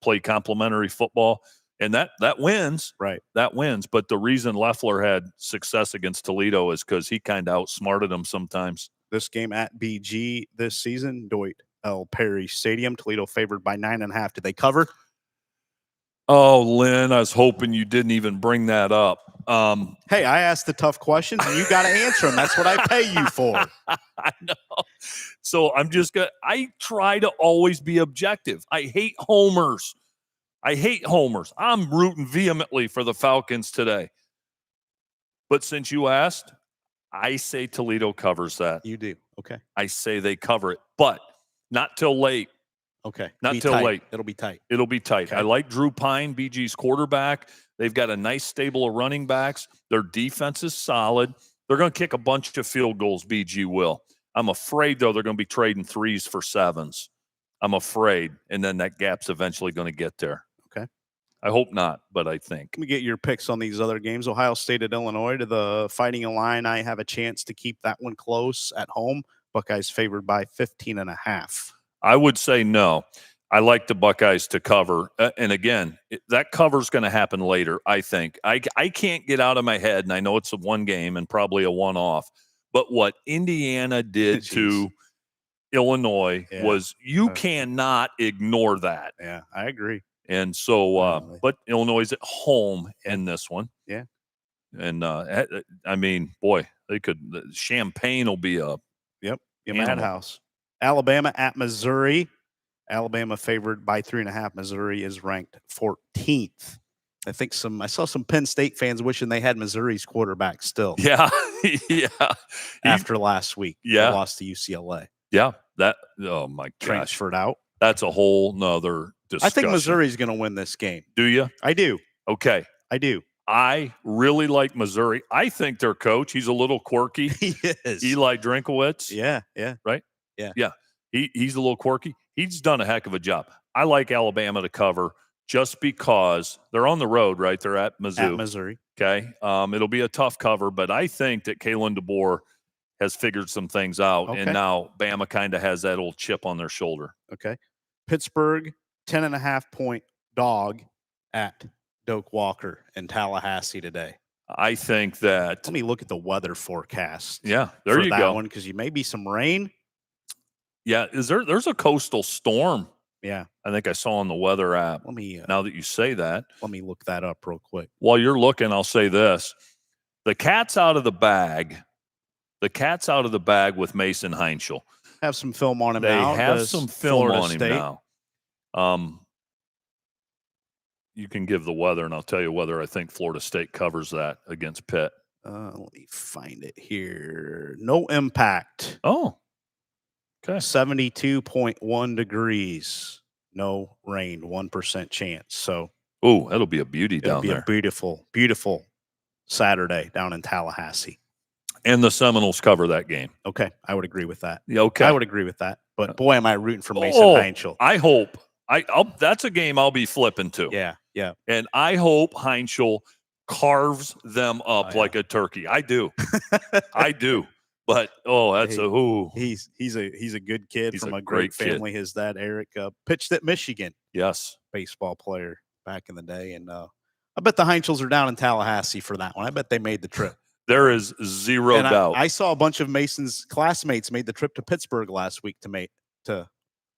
play complementary football, and that wins. Right. That wins. But the reason Loeffler had success against Toledo is because he kind of outsmarted them sometimes. This game at BG this season, Deutsch L. Perry Stadium, Toledo favored by 9.5. Did they cover? Oh, Lynn, I was hoping you didn't even bring that up. Hey, I asked the tough questions, and you got to answer them. That's what I pay you for. I know. So I try to always be objective. I hate homers. I'm rooting vehemently for the Falcons today. But since you asked, I say Toledo covers that. You do. Okay. I say they cover it, but not till late. Okay. Not till late. It'll be tight. It'll be tight. Okay. I like Drew Pine, BG's quarterback. They've got a nice stable of running backs. Their defense is solid. They're going to kick a bunch of field goals, BG will. I'm afraid, though, they're going to be trading 3s for 7s. I'm afraid. And then that gap's eventually going to get there. Okay. I hope not, but I think. Let me get your picks on these other games. Ohio State at Illinois to the Fighting Illini. Have a chance to keep that one close at home. Buckeyes favored by 15.5. I would say no. I like the Buckeyes to cover. And again, that cover's going to happen later, I think. I can't get out of my head, and I know it's a one game and probably a one-off, but what Indiana did to Illinois was you cannot ignore that. Yeah, I agree. And so, but Illinois is at home in this one. Yeah. And, I mean, boy, Champaign will be a madhouse. Alabama at Missouri. Alabama favored by 3.5. Missouri is ranked 14th. I saw some Penn State fans wishing they had Missouri's quarterback still. Yeah. Yeah. After last week. Yeah. They lost to UCLA. Yeah. Oh my gosh. Transferred out. That's a whole nother discussion. I think Missouri's going to win this game. Do you? I do. Okay. I do. I really like Missouri. I think their coach, he's a little quirky. He is. Eli Drinkowitz. Yeah. Yeah. Right? Yeah. Yeah. He's a little quirky. He's done a heck of a job. I like Alabama to cover just because they're on the road, right? They're at Mizzou. At Missouri. Okay. It'll be a tough cover, but I think that Kalen DeBoer has figured some things out, and now Bama kind of has that old chip on their shoulder. Okay. Pittsburgh, 10.5-point dog at Doak Walker in Tallahassee today. I think that. Let me look at the weather forecast. Yeah, there you go. One, because you may be some rain. Yeah, there's a coastal storm. Yeah, I think I saw on the weather app. Let me. Now that you say that, let me look that up real quick. While you're looking, I'll say this: the cat's out of the bag. The cat's out of the bag with Mason Heinschel. Have some film on him they now. They have some film Florida on him State. now. You can give the weather, and I'll tell you whether I think Florida State covers that against Pitt. Let me find it here. No impact. Oh. Okay. 72.1 degrees. No rain. 1% chance. So. Oh, that'll be a beauty down there. It'll be a beautiful, beautiful Saturday down in Tallahassee. And the Seminoles cover that game. Okay. I would agree with that. Yeah, okay. I would agree with that. But boy, am I rooting for Mason Heinschel. I hope. That's a game I'll be flipping to. Yeah. Yeah. And I hope Heinschel carves them up like a turkey. I do. I do. But he's a good kid from a great family. Kid. His dad Eric pitched at Michigan. Yes, baseball player back in the day, and I bet the Heinschels are down in Tallahassee for that one. I bet they made the trip. There is zero doubt. I saw a bunch of Mason's classmates made the trip to Pittsburgh last week to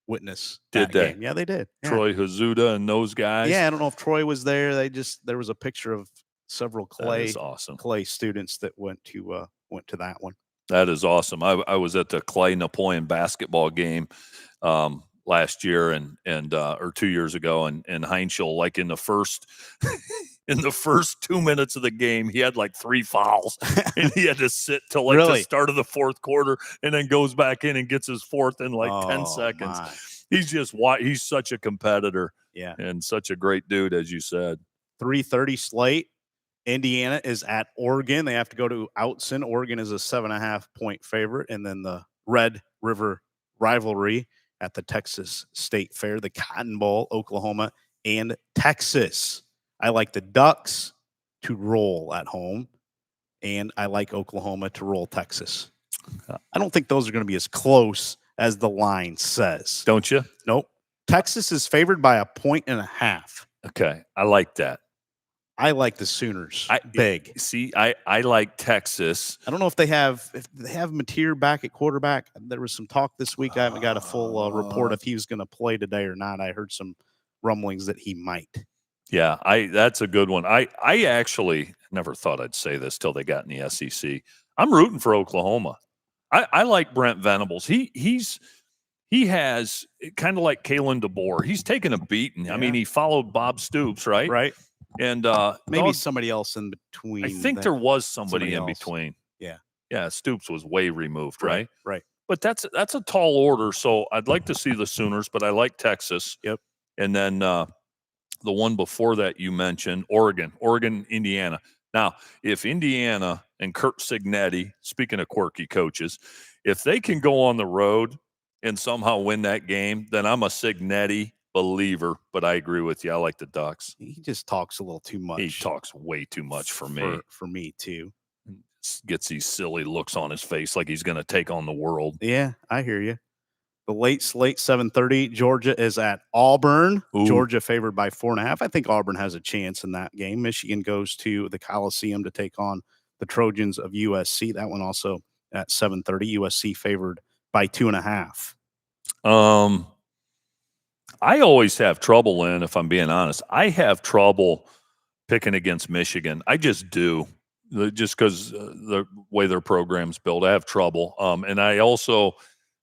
witness that game. Yeah, they did. Yeah. Troy Hazuda and those guys. Yeah, I don't know if Troy was there. There was a picture of several Clay students that went to that one. That is awesome. I was at the Clay Napoleon basketball game last year or 2 years ago, and Heinschel, like in the first 2 minutes of the game, he had like 3 fouls, and he had to sit till like the start of the fourth quarter, and then goes back in and gets his fourth in like 10 seconds. he's such a competitor. Yeah. And such a great dude, as you said. 3:30 slate. Indiana is at Oregon. They have to go to Outson. Oregon is a 7.5-point favorite. And then the Red River rivalry at the Texas State Fair, the Cotton Bowl, Oklahoma and Texas. I like the Ducks to roll at home, and I like Oklahoma to roll Texas. I don't think those are going to be as close as the line says. Don't you? Nope. Texas is favored by 1.5. Okay. I like that. I like the Sooners. Big. See, I like Texas. I don't know if they have Mateer back at quarterback. There was some talk this week. I haven't got a full report if he was going to play today or not. I heard some rumblings that he might. Yeah, that's a good one. I actually never thought I'd say this till they got in the SEC. I'm rooting for Oklahoma. I like Brent Venables. He has kind of like Kalen DeBoer. He's taken a beating. Yeah. I mean, he followed Bob Stoops, right? Right. And maybe somebody else in between. I think there was somebody in between. Yeah. Yeah. Stoops was way removed, right? Right. But that's a tall order. So I'd like to see the Sooners, but I like Texas. Yep. And then the one before that you mentioned, Oregon, Indiana. Now, if Indiana and Kurt Signetti, speaking of quirky coaches, if they can go on the road and somehow win that game, then I'm a Signetti believer. But I agree with you. I like the Ducks. He just talks a little too much. He talks way too much for me. For me too. Gets these silly looks on his face like he's going to take on the world. Yeah, I hear you. The late slate, 7:30. Georgia is at Auburn. Ooh. Georgia favored by 4.5. I think Auburn has a chance in that game. Michigan goes to the Coliseum to take on the Trojans of USC. That one also at 7:30. USC favored by 2.5. I always have trouble, Lynn, if I'm being honest. I have trouble picking against Michigan. I just do. Just because the way their program's built, I have trouble. And I also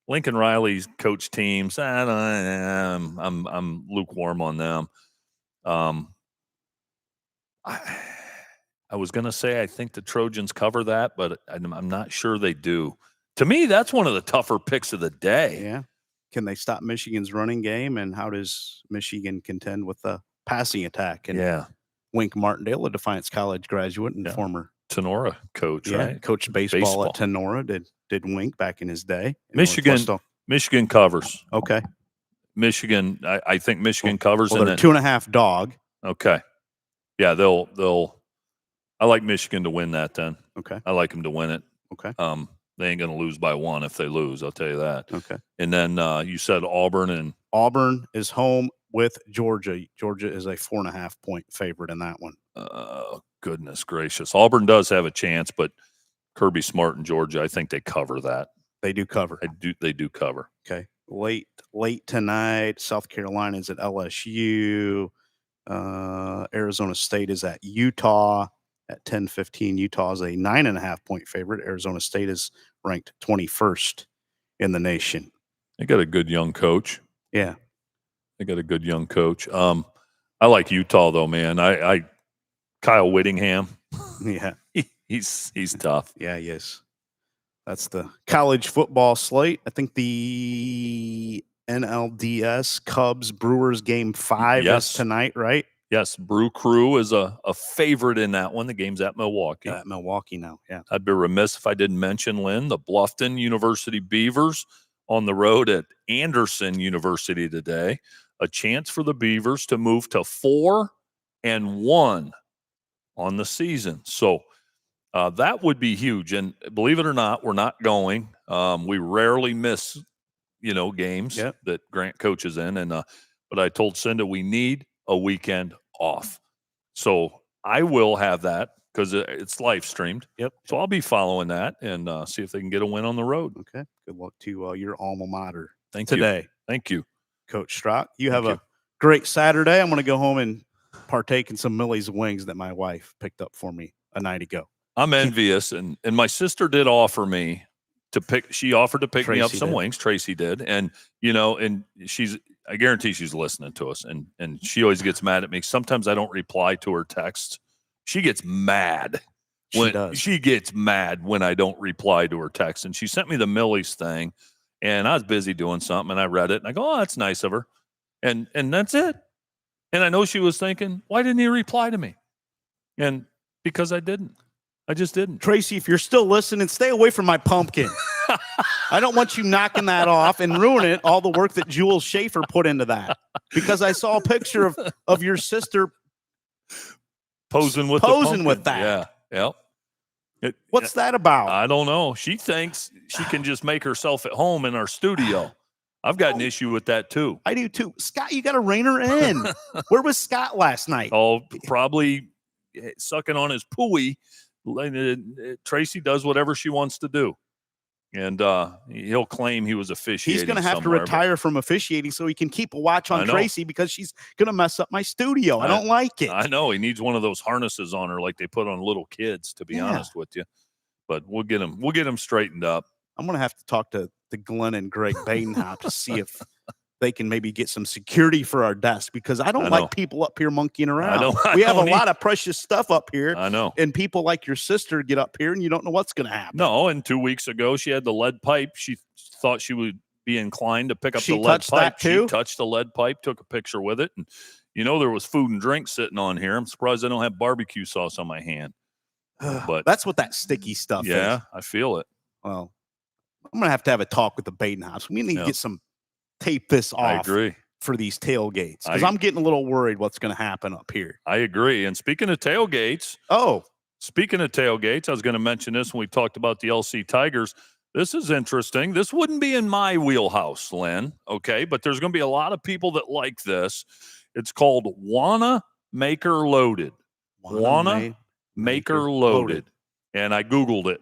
Lincoln Riley's coach teams. I'm lukewarm on them. I was going to say I think the Trojans cover that, but I'm not sure they do. To me, that's one of the tougher picks of the day. Yeah. Can they stop Michigan's running game, and how does Michigan contend with the passing attack? And Wink Martindale, a Defiance College graduate and former Tenora coach, right? Coached baseball at Tenora. Did Wink back in his day. Michigan covers. Okay. Michigan, I think Michigan covers. Well, they're 2.5 dog. Okay. Yeah, they'll. I like Michigan to win that. Then. Okay. I like them to win it. Okay. They ain't going to lose by one if they lose. I'll tell you that. Okay. And then you said Auburn is home with Georgia. Georgia is a 4.5-point favorite in that one. Goodness gracious. Auburn does have a chance, but Kirby Smart and Georgia, I think they cover that. They do cover. They do cover. Okay. Late tonight, South Carolina is at LSU. Arizona State is at Utah at 10:15. Utah is a 9.5-point favorite. Arizona State is ranked 21st in the nation. They got a good young coach. Yeah. They got a good young coach. I like Utah though, man. I Kyle Whittingham. Yeah. He's tough. Yeah, he is. That's the college football slate. I think the NLDS Cubs Brewers game 5 is tonight, right? Yes. Brew Crew is a favorite in that one. The game's at Milwaukee. At Milwaukee now, yeah. I'd be remiss if I didn't mention, Lynn, the Bluffton University Beavers on the road at Anderson University today. A chance for the Beavers to move to 4-1 on the season. So that would be huge. And believe it or not, we're not going. We rarely miss, games that Grant coaches in. And but I told Cinda we need a weekend off. So I will have that because it's live streamed. Yep. So I'll be following that and see if they can get a win on the road. Okay. Good luck to your alma mater today. Thank you. Coach Strock. You have a great Saturday. I'm going to go home and partake in some Millie's wings that my wife picked up for me a night ago. I'm envious, and my sister did offer me to pick. She offered to pick me up some wings. Tracy did, and and I guarantee she's listening to us, and she always gets mad at me. Sometimes I don't reply to her texts. She gets mad when she gets mad when I don't reply to her text, and she sent me the Millie's thing, And I was busy doing something, and I read it, and I go, oh, that's nice of her. And that's it. And I know she was thinking, why didn't he reply to me? And because I didn't. I just didn't. Tracy, if you're still listening, stay away from my pumpkin. I don't want you knocking that off and ruining all the work that Jules Schaefer put into that. Because I saw a picture of your sister posing with that. Yeah. What's that about? I don't know. She thinks she can just make herself at home in our studio. I've got an issue with that too. I do too. Scott, you got to rein her in. Where was Scott last night? Oh, probably sucking on his pooey. Tracy does whatever she wants to do. And he'll claim he was officiating. He's going to have to retire from officiating so he can keep a watch on Tracy because she's going to mess up my studio. I don't like it. I know. He needs one of those harnesses on her like they put on little kids, to be honest with you. But we'll get him straightened up. I'm going to have to talk to Glenn and Greg Badenhop to see if they can maybe get some security for our desk, because I don't like people up here monkeying around. We have a lot of precious stuff up here. I know. And people like your sister get up here and you don't know what's going to happen. No, and 2 weeks ago, she had the lead pipe. She thought she would be inclined to pick up the lead pipe. She touched the lead pipe, took a picture with it. And, there was food and drink sitting on here. I'm surprised I don't have barbecue sauce on my hand. But that's what that sticky stuff is. Yeah, I feel it. Well, I'm going to have a talk with the Badenhops. We need to get some tape this off. I agree. For these tailgates, because I'm getting a little worried what's going to happen up here. I agree. And speaking of tailgates, I was going to mention this when we talked about the LC Tigers. This is interesting. This wouldn't be in my wheelhouse, Lynn, okay? But there's going to be a lot of people that like this. It's called Wanna Maker Loaded. Wanna Maker Loaded. And I Googled it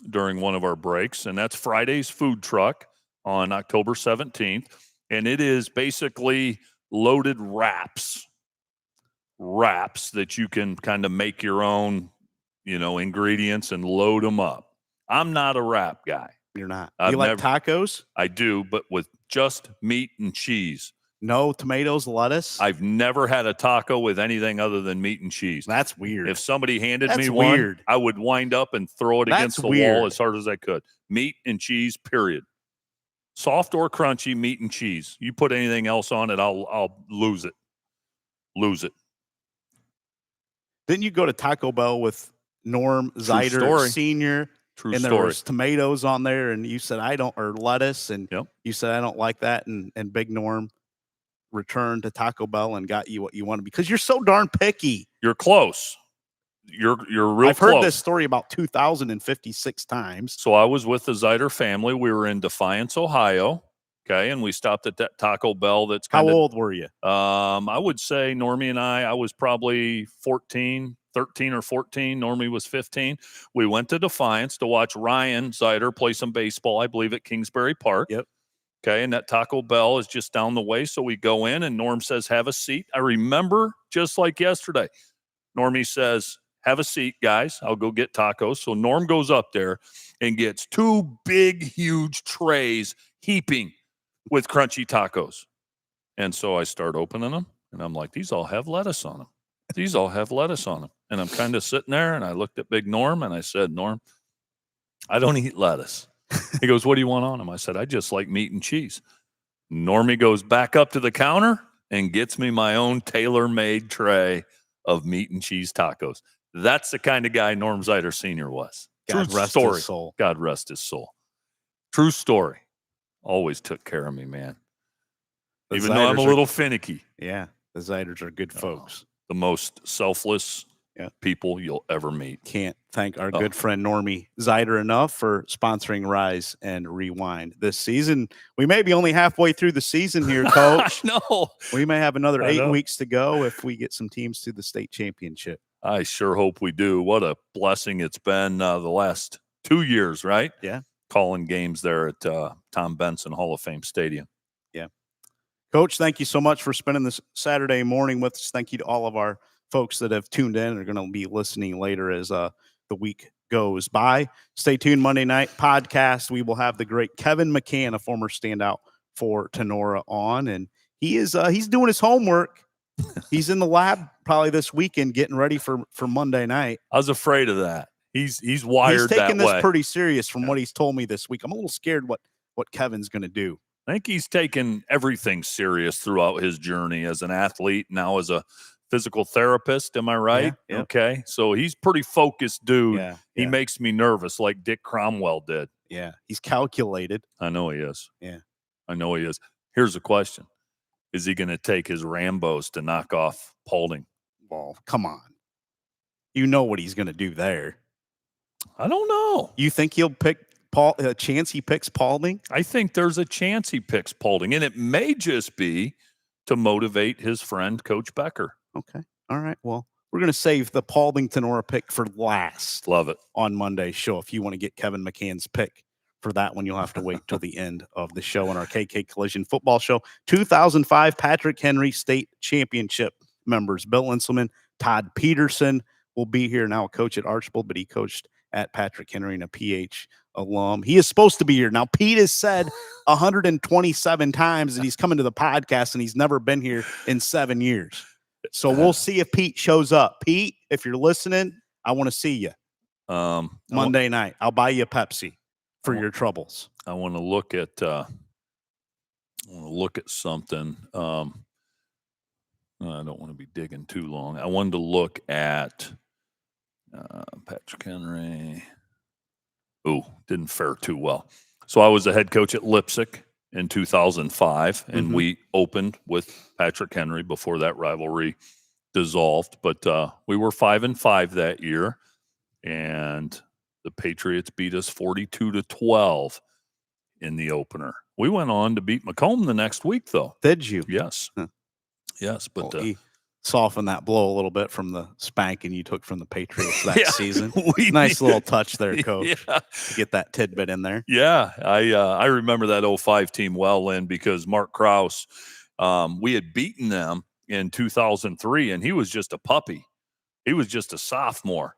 during one of our breaks, and that's Friday's food truck on October 17th. And it is basically loaded wraps that you can kind of make your own, ingredients and load them up. I'm not a wrap guy. You're not. You like tacos? I do, but with just meat and cheese. No tomatoes, lettuce? I've never had a taco with anything other than meat and cheese. That's weird. If somebody handed me one, I would wind up and throw it against the wall as hard as I could. Meat and cheese, period. Soft or crunchy, meat and cheese. You put anything else on it, I'll lose it. Didn't you go to Taco Bell with Norm Zider Sr.? True and story. There was tomatoes on there, and you said or lettuce, and you said I don't like that, and Big Norm returned to Taco Bell and got you what you wanted because you're so darn picky. You're close. You're real I've heard this story about 2,056 times. So I was with the Zider family. We were in Defiance, Ohio. Okay. And we stopped at that Taco Bell. How old were you? I would say Normie and I was probably 13 or 14. Normie was 15. We went to Defiance to watch Ryan Zider play some baseball, I believe at Kingsbury Park. Yep. Okay. And that Taco Bell is just down the way. So we go in and Norm says, have a seat. I remember just like yesterday, Normie says, have a seat, guys. I'll go get tacos. So Norm goes up there and gets 2 big, huge trays heaping with crunchy tacos. And so I start opening them, and I'm like, these all have lettuce on them. And I'm kind of sitting there, and I looked at Big Norm, and I said, Norm, I don't eat lettuce. He goes, what do you want on them? I said, I just like meat and cheese. Normie goes back up to the counter and gets me my own tailor-made tray of meat and cheese tacos. That's the kind of guy Norm Zider Sr. was. God rest his soul. God rest his soul. True story. Always took care of me, man. Even though I'm a little finicky. Yeah, the Ziders are good folks. The most selfless people you'll ever meet. Can't thank our good friend Normie Zider enough for sponsoring Rise and Rewind this season. We may be only halfway through the season here, Coach. No, we may have another 8 weeks to go if we get some teams to the state championship. I sure hope we do. What a blessing it's been the last 2 years, right? Yeah. Calling games there at Tom Benson Hall of Fame Stadium. Yeah. Coach, thank you so much for spending this Saturday morning with us. Thank you to all of our folks that have tuned in and are going to be listening later as the week goes by. Stay tuned. Monday night podcast. We will have the great Kevin McCann, a former standout for Tenora, on, and he's doing his homework. He's in the lab probably this weekend getting ready for Monday night. I was afraid of that. He's wired that way. He's taking this pretty serious from what he's told me this week. I'm a little scared what what Kevin's going to do. I think he's taken everything serious throughout his journey as an athlete, now as a physical therapist. Am I right? Yeah, yep. Okay. So he's pretty focused dude. Yeah, He yeah. makes me nervous like Dick Cromwell did. Yeah, he's calculated. I know he is. Yeah. I know he is. Here's a question. Is he going to take his Rambos to knock off Paulding? Well, come on. You know what he's going to do there. I don't know. You think he'll pick Paul? A chance he picks Paulding? I think there's a chance he picks Paulding, and it may just be to motivate his friend, Coach Becker. Okay. All right. Well, we're going to save the Paulding Tenora pick for last. Love it. On Monday's show. If you want to get Kevin McCann's pick for that one, you'll have to wait till the end of the show on our KK Collision Football Show. 2005 Patrick Henry State Championship members Bill Inselman, Todd Peterson will be here, now a coach at Archbold, but he coached at Patrick Henry and a PH alum. He is supposed to be here. Now, Pete has said 127 times that he's coming to the podcast, and he's never been here in 7 years. So we'll see if Pete shows up. Pete, if you're listening, I want to see you. Monday night. I'll buy you a Pepsi for your troubles. I want to look at something. I don't want to be digging too long. I wanted to look at Patrick Henry. Oh, didn't fare too well. So I was a head coach at Lipsick in 2005, and we opened with Patrick Henry before that rivalry dissolved. But we were 5-5 that year, and the Patriots beat us 42-12 in the opener. We went on to beat Macomb the next week, though. Did you? Yes. Huh. Yes, but he softened that blow a little bit from the spanking you took from the Patriots that season. Nice little touch there, Coach, to get that tidbit in there. Yeah, I remember that 05 team well, Lynn, because Mark Krause, we had beaten them in 2003, and he was just a puppy. He was just a sophomore.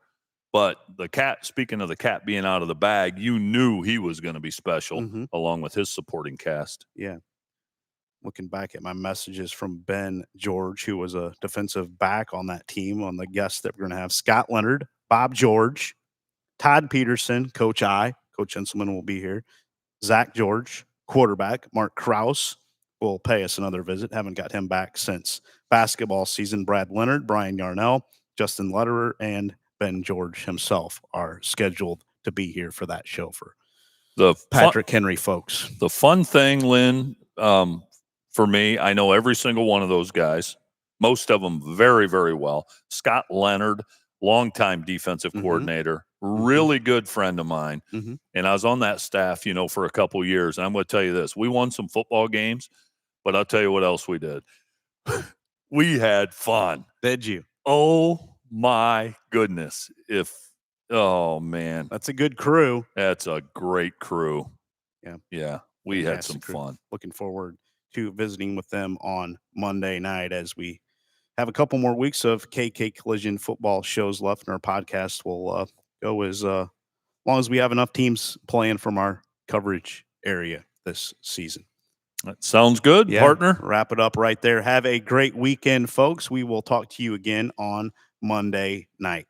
But the cat, speaking of the cat being out of the bag, you knew he was going to be special along with his supporting cast. Yeah. Looking back at my messages from Ben George, who was a defensive back on that team, on the guests that we're going to have: Scott Leonard, Bob George, Todd Peterson, Coach Inselman will be here, Zach George, quarterback, Mark Krause will pay us another visit. Haven't got him back since basketball season. Brad Leonard, Brian Yarnell, Justin Lederer, and Ben George himself are scheduled to be here for that show for the Patrick Henry folks. The fun thing, Lynn, for me, I know every single one of those guys, most of them very, very well. Scott Leonard, longtime defensive coordinator, really good friend of mine. And I was on that staff, for a couple of years. And I'm going to tell you this, we won some football games, but I'll tell you what else we did. We had fun. Did you? Oh my goodness. Oh man. That's a good crew. That's a great crew. Yeah. Yeah. We had some fun. Looking forward to visiting with them on Monday night as we have a couple more weeks of KK Collision football shows left, and our podcast will go as long as we have enough teams playing from our coverage area this season. That sounds good, partner. Wrap it up right there. Have a great weekend, folks. We will talk to you again on Monday night.